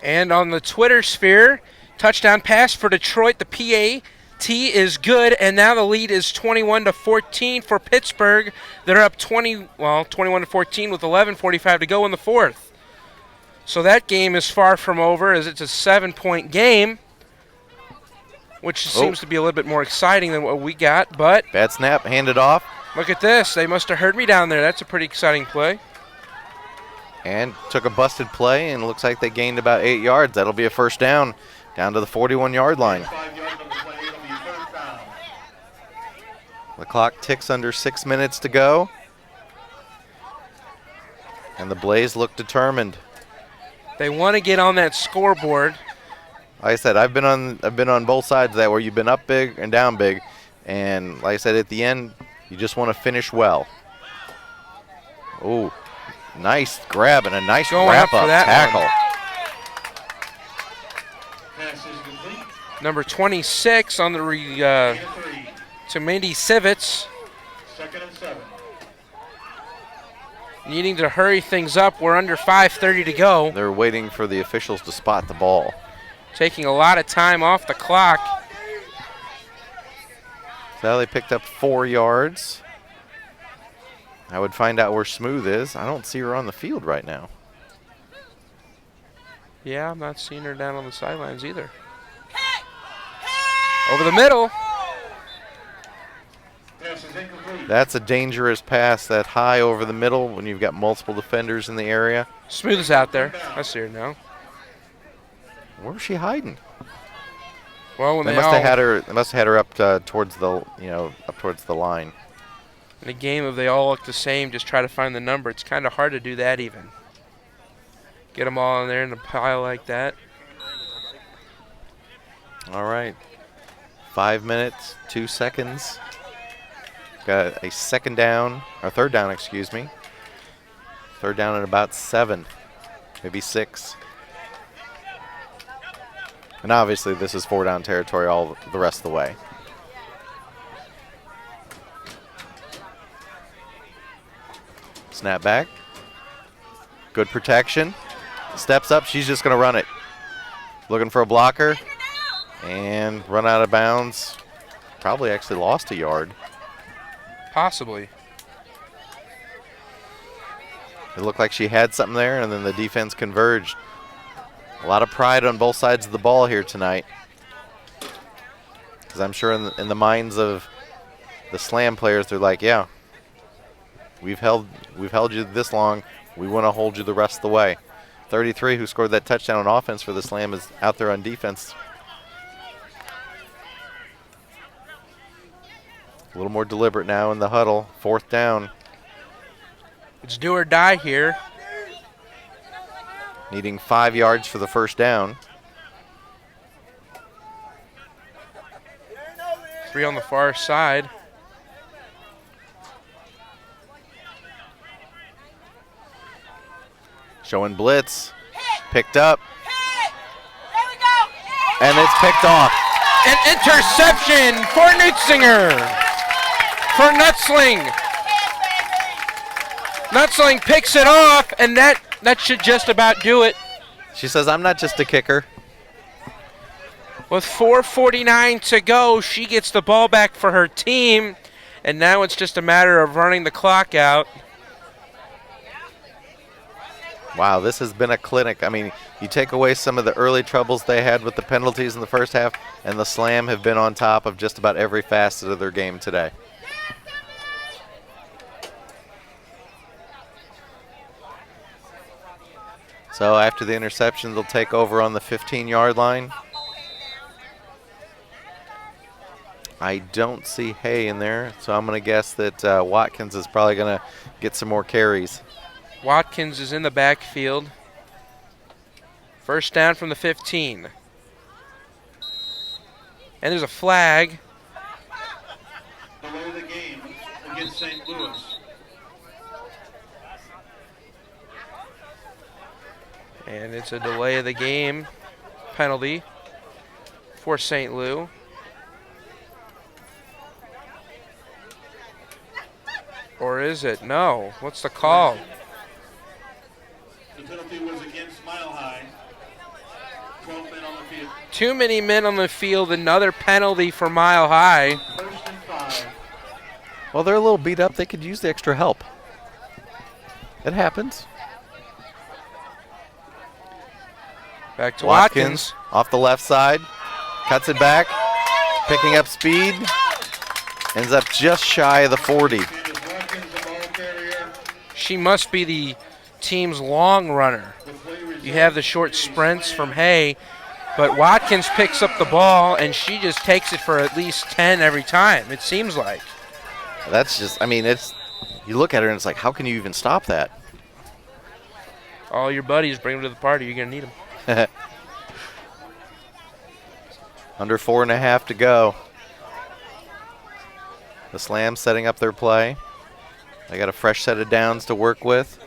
And on the Twitter sphere, touchdown pass for Detroit. The PAT is good, and now the lead is 21-14 for Pittsburgh. They're up 21-14 with 11:45 to go in the fourth. So that game is far from over, as it's a 7-point game, which seems to be a little bit more exciting than what we got. But bad snap, handed off. Look at this. They must have heard me down there. That's a pretty exciting play. And took a busted play, and looks like they gained about 8 yards. That'll be a first down to the 41-yard line. 5 yards on the play, it'll be 3rd down. The clock ticks under 6 minutes to go. And the Blaze look determined. They want to get on that scoreboard. Like I said, I've been on both sides of that where you've been up big and down big, and like I said, at the end, you just want to finish well. Oh, nice grab and a nice wrap-up tackle. Pass is complete. Number 26 on the to Mandy Sivitz. 2nd and 7. Needing to hurry things up. We're under 5:30 to go. They're waiting for the officials to spot the ball. Taking a lot of time off the clock. So they picked up 4 yards. I would find out where Smooth is. I don't see her on the field right now. Yeah, I'm not seeing her down on the sidelines either. Over the middle. Pass is incomplete. That's a dangerous pass, that high over the middle when you've got multiple defenders in the area. Smooth is out there. I see her now. Where's she hiding? Well, when They must have had her up towards the up towards the line. in a game of they all look the same, just try to find the number. It's kind of hard to do that even. Get them all in there in a pile like that. All right. 5 minutes, 2 seconds. Got a second down, or third down, excuse me. Third down at about 7, maybe 6. And obviously this is 4-down territory all the rest of the way. Snap back. Good protection. Steps up, she's just gonna run it. Looking for a blocker. And run out of bounds. Probably actually lost a yard. Possibly. It looked like she had something there, and then the defense converged. A lot of pride on both sides of the ball here tonight. Because I'm sure in the minds of the Slam players, they're like, yeah, we've held you this long. We want to hold you the rest of the way. 33, who scored that touchdown on offense for the Slam, is out there on defense. A little more deliberate now in the huddle. 4th down. It's do or die here. Needing 5 yards for the first down. 3 on the far side. Showing blitz. Picked up. And it's picked off. An interception for Nutzinger. For Nutzling. Nutzling picks it off, and that should just about do it. She says, I'm not just a kicker. With 4:49 to go, she gets the ball back for her team, and now it's just a matter of running the clock out. Wow, this has been a clinic. I mean, you take away some of the early troubles they had with the penalties in the first half, and the Slam have been on top of just about every facet of their game today. So after the interception, they'll take over on the 15-yard line. I don't see Hay in there, so I'm going to guess that Watkins is probably going to get some more carries. Watkins is in the backfield. First down from the 15. And there's a flag. Delay the game against St. Louis. And it's a delay of the game penalty for St. Lou. Or is it? No. What's the call? The penalty was against Mile High. 12 men on the field. Too many men on the field. Another penalty for Mile High. 1st and 5. Well, they're a little beat up. They could use the extra help. It happens. Back to Watkins. Off the left side. Cuts it back. Picking up speed. Ends up just shy of the 40. She must be the team's long runner. You have the short sprints from Hay, but Watkins picks up the ball, and she just takes it for at least 10 every time, it seems like. That's just, I mean, you look at her and it's like, how can you even stop that? All your buddies, bring them to the party. You're going to need them. Under 4.5 to go. The Slam setting up their play. They got a fresh set of downs to work with.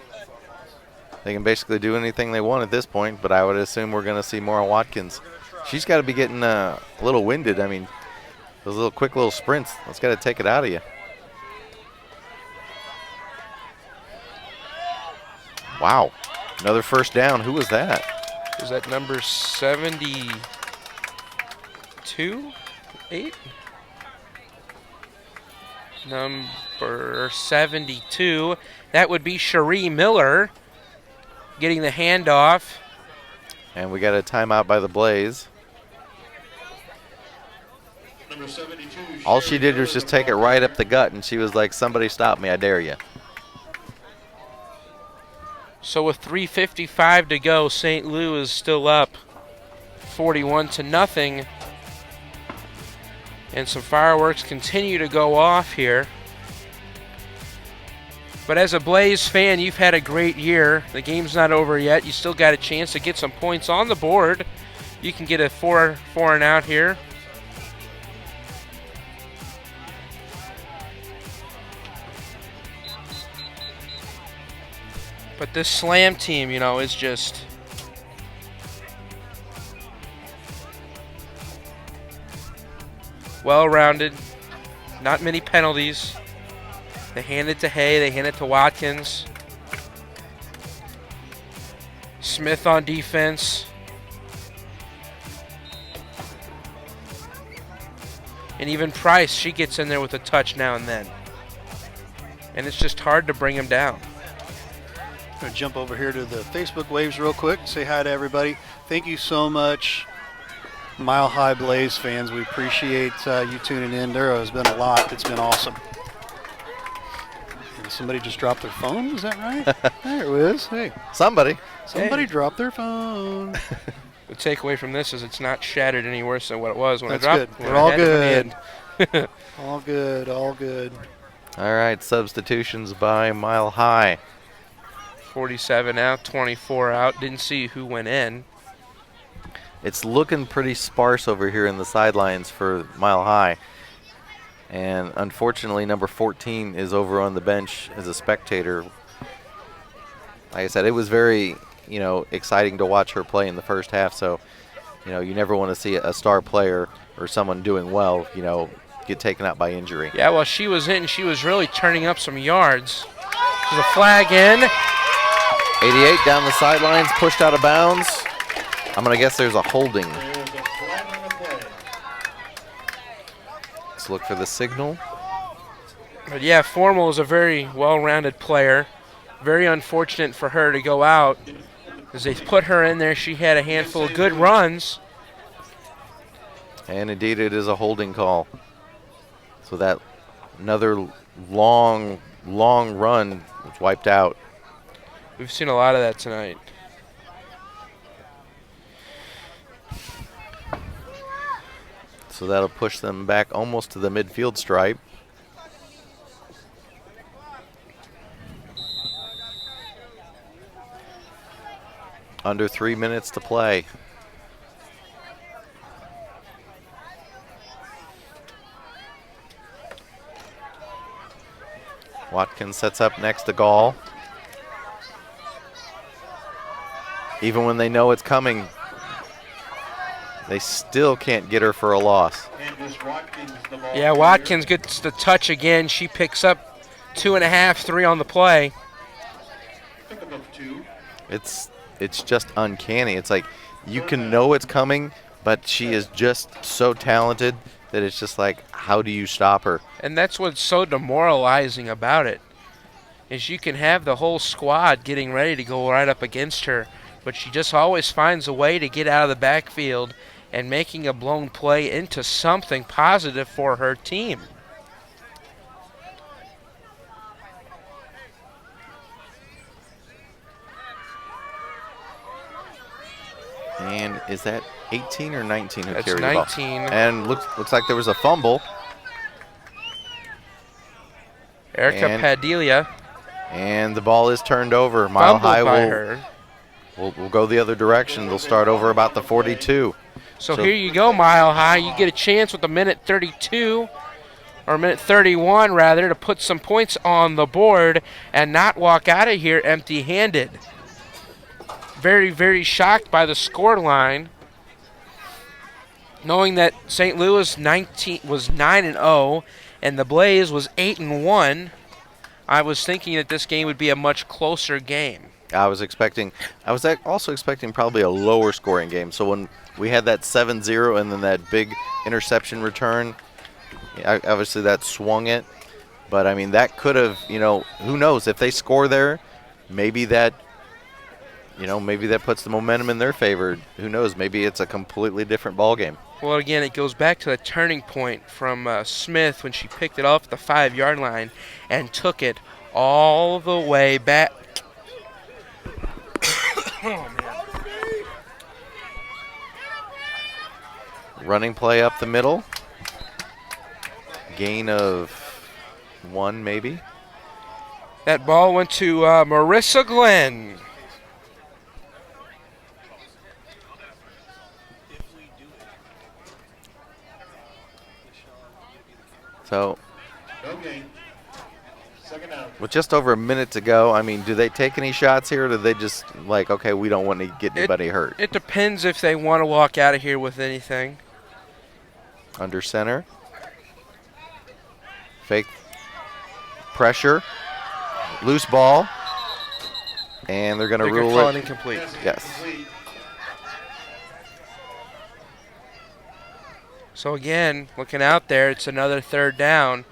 They can basically do anything they want at this point, but I would assume we're going to see more of Watkins. She's got to be getting a little winded. I mean, those little quick little sprints, that's got to take it out of you. Wow, another first down. Who was that? Is that number 72? 8? Number 72. That would be Cherie Miller getting the handoff. And we got a timeout by the Blaze. Number 72. All she did was just take it right up the gut, and she was like, somebody stop me, I dare you. So with 3:55 to go, St. Louis is still up 41-0. And some fireworks continue to go off here. But as a Blaze fan, you've had a great year. The game's not over yet. You still got a chance to get some points on the board. You can get a 4 and out here. But this Slam team, you know, is just well-rounded. Not many penalties. They hand it to Hay. They hand it to Watkins. Smith on defense. And even Price, she gets in there with a touch now and then. And it's just hard to bring him down. I'm going to jump over here to the Facebook waves real quick. Say hi to everybody. Thank you so much, Mile High Blaze fans. We appreciate you tuning in. There has been a lot. It's been awesome. And somebody just dropped their phone. Is that right? There it is. Hey. Somebody Dropped their phone. The takeaway from this is it's not shattered any worse than what it was when That's I dropped. good. We're all good. All good. All good. All right, substitutions by Mile High. 47 out, 24 out. Didn't see who went in. It's looking pretty sparse over here in the sidelines for Mile High. And unfortunately, number 14 is over on the bench as a spectator. Like I said, it was very, exciting to watch her play in the first half. So, you never want to see a star player or someone doing well, get taken out by injury. Yeah, well, she was in. She was really turning up some yards. There's a flag in. 88 down the sidelines, pushed out of bounds. I'm going to guess there's a holding. Let's look for the signal. But yeah, Formal is a very well-rounded player. Very unfortunate for her to go out. As they put her in there, she had a handful of good runs. And indeed, it is a holding call. So that another long run was wiped out. We've seen a lot of that tonight. So that'll push them back almost to the midfield stripe. Under 3 minutes to play. Watkins sets up next to Gall. Even when they know it's coming, they still can't get her for a loss. Yeah, Watkins gets the touch again. She picks up 2.5, 3 on the play. It's just uncanny. It's like you can know it's coming, but she is just so talented that it's just like, how do you stop her? And that's what's so demoralizing about it, is you can have the whole squad getting ready to go right up against her, but she just always finds a way to get out of the backfield and making a blown play into something positive for her team. And is that 18 or 19 who That's carried the ball? 19. And looks like there was a fumble. Erica Padilla. And the ball is turned over. Mile Fumbled High by will her. We'll go the other direction. They'll start over about the 42. So here you go, Mile High. You get a chance with a minute 32, or a minute 31 rather, to put some points on the board and not walk out of here empty-handed. Very, very shocked by the score line, knowing that St. Louis was 9-0 and the Blaze was 8-1. I was thinking that this game would be a much closer game. I was also expecting probably a lower scoring game. So when we had that 7-0 and then that big interception return, obviously that swung it. But, I mean, that could have, who knows, if they score there, maybe that puts the momentum in their favor. Who knows, maybe it's a completely different ball game. Well, again, it goes back to the turning point from Smith when she picked it off the 5-yard line and took it all the way back. Oh, man. Running play up the middle. Gain of 1 maybe. That ball went to Marissa Glenn. So, No gain. Second out. with just over a minute to go, I mean, do they take any shots here, or do they just okay, we don't want to get anybody hurt? It depends if they want to walk out of here with anything. Under center. Fake pressure. Loose ball. And they're going to They're gonna rule call it. it incomplete. Yes. So again, looking out there, it's another 3rd down.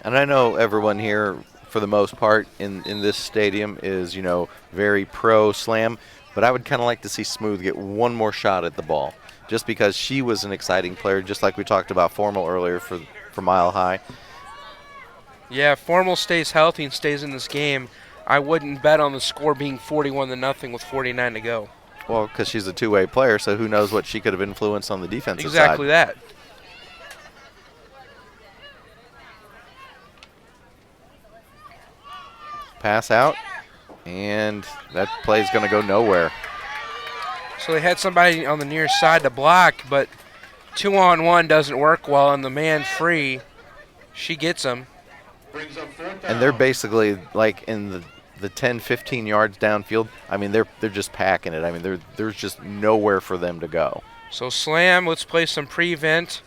And I know everyone here, for the most part, in this stadium is, very pro Slam. But I would kind of like to see Smooth get one more shot at the ball, just because she was an exciting player, just like we talked about Formal earlier for Mile High. Yeah, if Formal stays healthy and stays in this game, I wouldn't bet on the score being 41-0 with 49 to go. Well, because she's a two-way player, so who knows what she could have influenced on the defensive side. Exactly that. Pass out, and that play's going to go nowhere. So they had somebody on the near side to block, but 2-on-1 doesn't work well, and the man free, she gets him. Brings up 4th down. And they're basically in the 10, 15 yards downfield. I mean, they're just packing it. I mean, there's just nowhere for them to go. So Slam, let's play some prevent.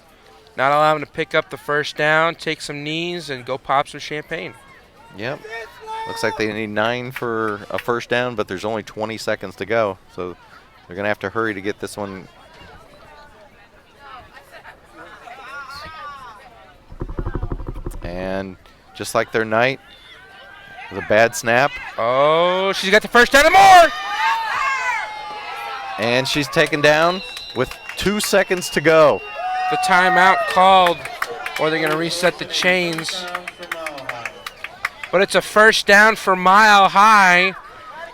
Not allow him to pick up the 1st down, take some knees, and go pop some champagne. Yep. Looks like they need 9 for a 1st down, but there's only 20 seconds to go. So they're going to have to hurry to get this one. And just like their night, with a bad snap. Oh, she's got the 1st down and more! And she's taken down with 2 seconds to go. The timeout called, or they're going to reset the chains. But it's a 1st down for Mile High.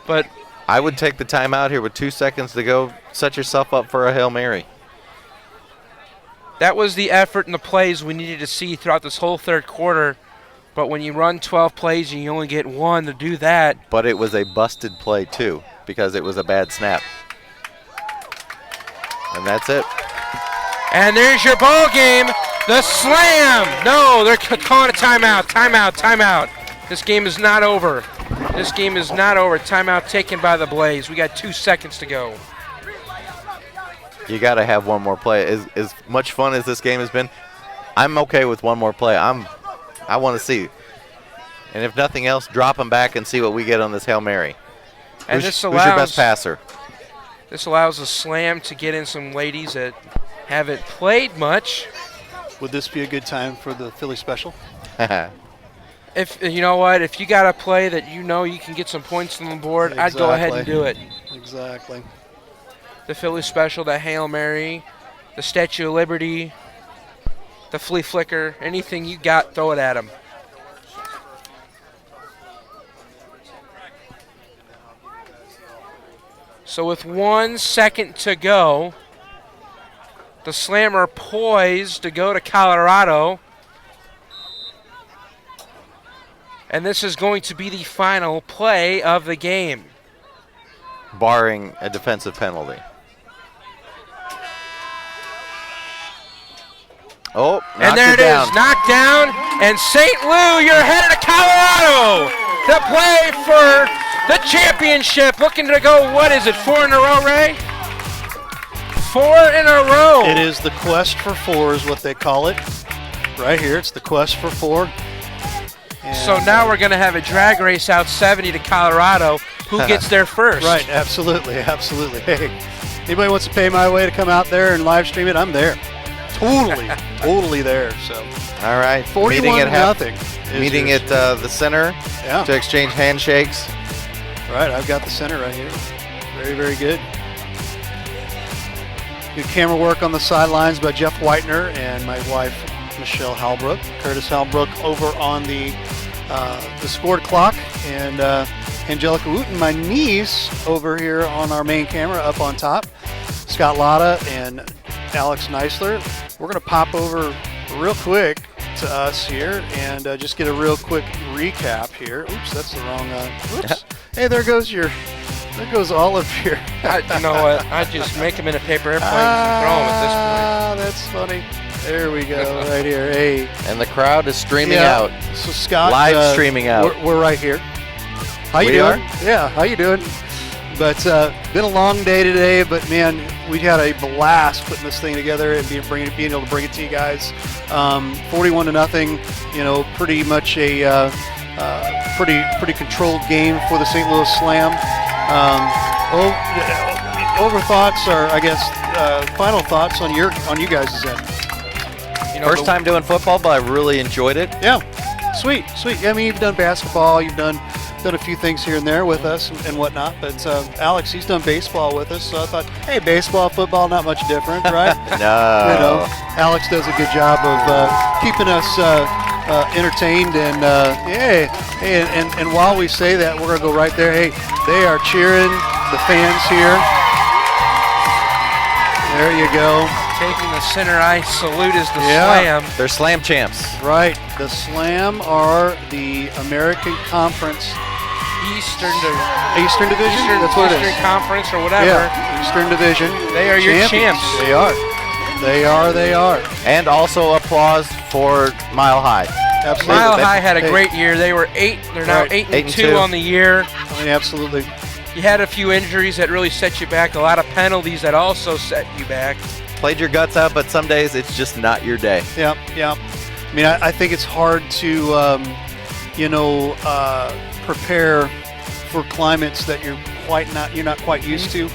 But I would take the timeout here with 2 seconds to go. Set yourself up for a Hail Mary. that was the effort and the plays we needed to see throughout this whole 3rd quarter. But when you run 12 plays and you only get 1 to do that. But it was a busted play, too, because it was a bad snap. And that's it. And there's your ball game. The Slam. No, they're calling a timeout. Timeout. This game is not over. This game is not over. Timeout taken by the Blaze. We got 2 seconds to go. You got to have one more play. As much fun as this game has been, I'm okay with one more play. I want to see. And if nothing else, drop them back and see what we get on this Hail Mary. And who's your best passer? This allows the Slam to get in some ladies that haven't played much. Would this be a good time for the Philly special? If you know what, if you got a play that you know you can get some points on the board, I'd go ahead and do it. Exactly. The Philly special, the Hail Mary, the Statue of Liberty, the flea flicker, anything you got, throw it at them. So with 1 second to go, The Slam are poised to go to Colorado. And this is going to be the final play of the game. Barring a defensive penalty. Oh, and there it is, knocked down. And St. Lou, you're headed to Colorado to play for the championship. Looking to go, what is it, 4 in a row, Ray? 4 in a row. It is the quest for 4 is what they call it. Right here, it's the quest for 4. And so now we're going to have a drag race out 70 to Colorado. Who gets there first? Right, absolutely, absolutely. Hey, anybody wants to pay my way to come out there and live stream it, I'm there. Totally there. So, all right, 41-0. Meeting at the center to exchange handshakes. Right, I've got the center right here. Very, very good. Good camera work on the sidelines by Jeff Whitener and my wife, Michelle Halbrook. Curtis Halbrook over on the scored clock, and Angelica Wooten, my niece, over here on our main camera up on top. Scott Latta and Alex Neisler. We're going to pop over real quick to us here and just get a real quick recap here. Oops, that's the wrong. Whoops. Hey, there goes all of your. You know what? I just make them in a paper airplane and throw them at this point. Ah, that's funny. There we go, right here. Hey. And the crowd is streaming out. So Scott, live streaming out. We're right here. How you doing? Yeah, how you doing? But been a long day today, but man, we had a blast putting this thing together and being able to bring it to you guys. 41-0. You know, pretty much a pretty controlled game for the St. Louis Slam. Over thoughts, or I guess final thoughts on you guys' end. You know, first time doing football, but I really enjoyed it. Yeah, sweet. I mean, you've done basketball, you've done a few things here and there with us and whatnot, but Alex, he's done baseball with us, so I thought, hey, baseball, football, not much different, right? No. You know, Alex does a good job of keeping us entertained, and and while we say that, we're gonna go right there. Hey, they are cheering, the fans here. There you go. Taking the center ice salute is the Slam. They're Slam champs. Right. The Slam are the American Conference Eastern Division. That's what it is. Eastern Conference or whatever. Yeah, Eastern Division. They are your champs. They are. And also applause for Mile High. Absolutely. Mile High had a great year. They were 8. They're now 8-2 on the year. I mean, absolutely. You had a few injuries that really set you back. A lot of penalties that also set you back. Played your guts out, but some days it's just not your day. Yeah. I mean, I think it's hard to, prepare for climates that you're not quite used to.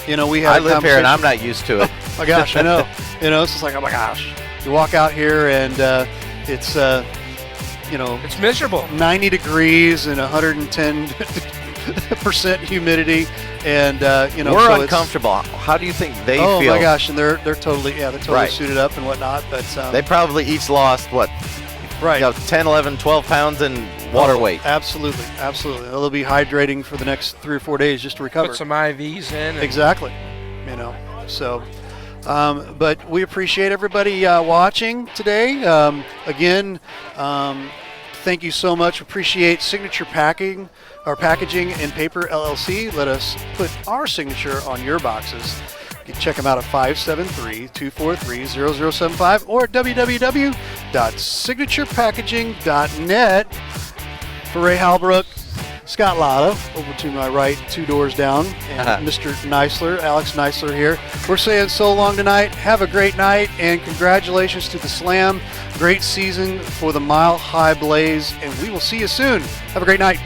You know, we had. I live here and I'm not used to it. Oh my gosh, I know. You know, it's just like, oh my gosh. You walk out here and it's it's miserable. 90 degrees and 110% humidity, and we're so uncomfortable. How do you think they feel? Oh my gosh, and they're totally suited up and whatnot. But they probably each lost what? Right. 10, 11, 12 pounds in water weight. Absolutely. They'll be hydrating for the next 3 or 4 days just to recover. Put some IVs in. Exactly. So. But we appreciate everybody watching today. Again, thank you so much. Appreciate Signature Packaging and Paper LLC. Let us put our signature on your boxes. You can check them out at 573-243-0075 or at www.signaturepackaging.net. For Ray Halbrook, Scott Latta, over to my right, 2 doors down, and Mr. Neisler, Alex Neisler here. We're saying so long tonight. Have a great night, and congratulations to the Slam. Great season for the Mile High Blaze, and we will see you soon. Have a great night.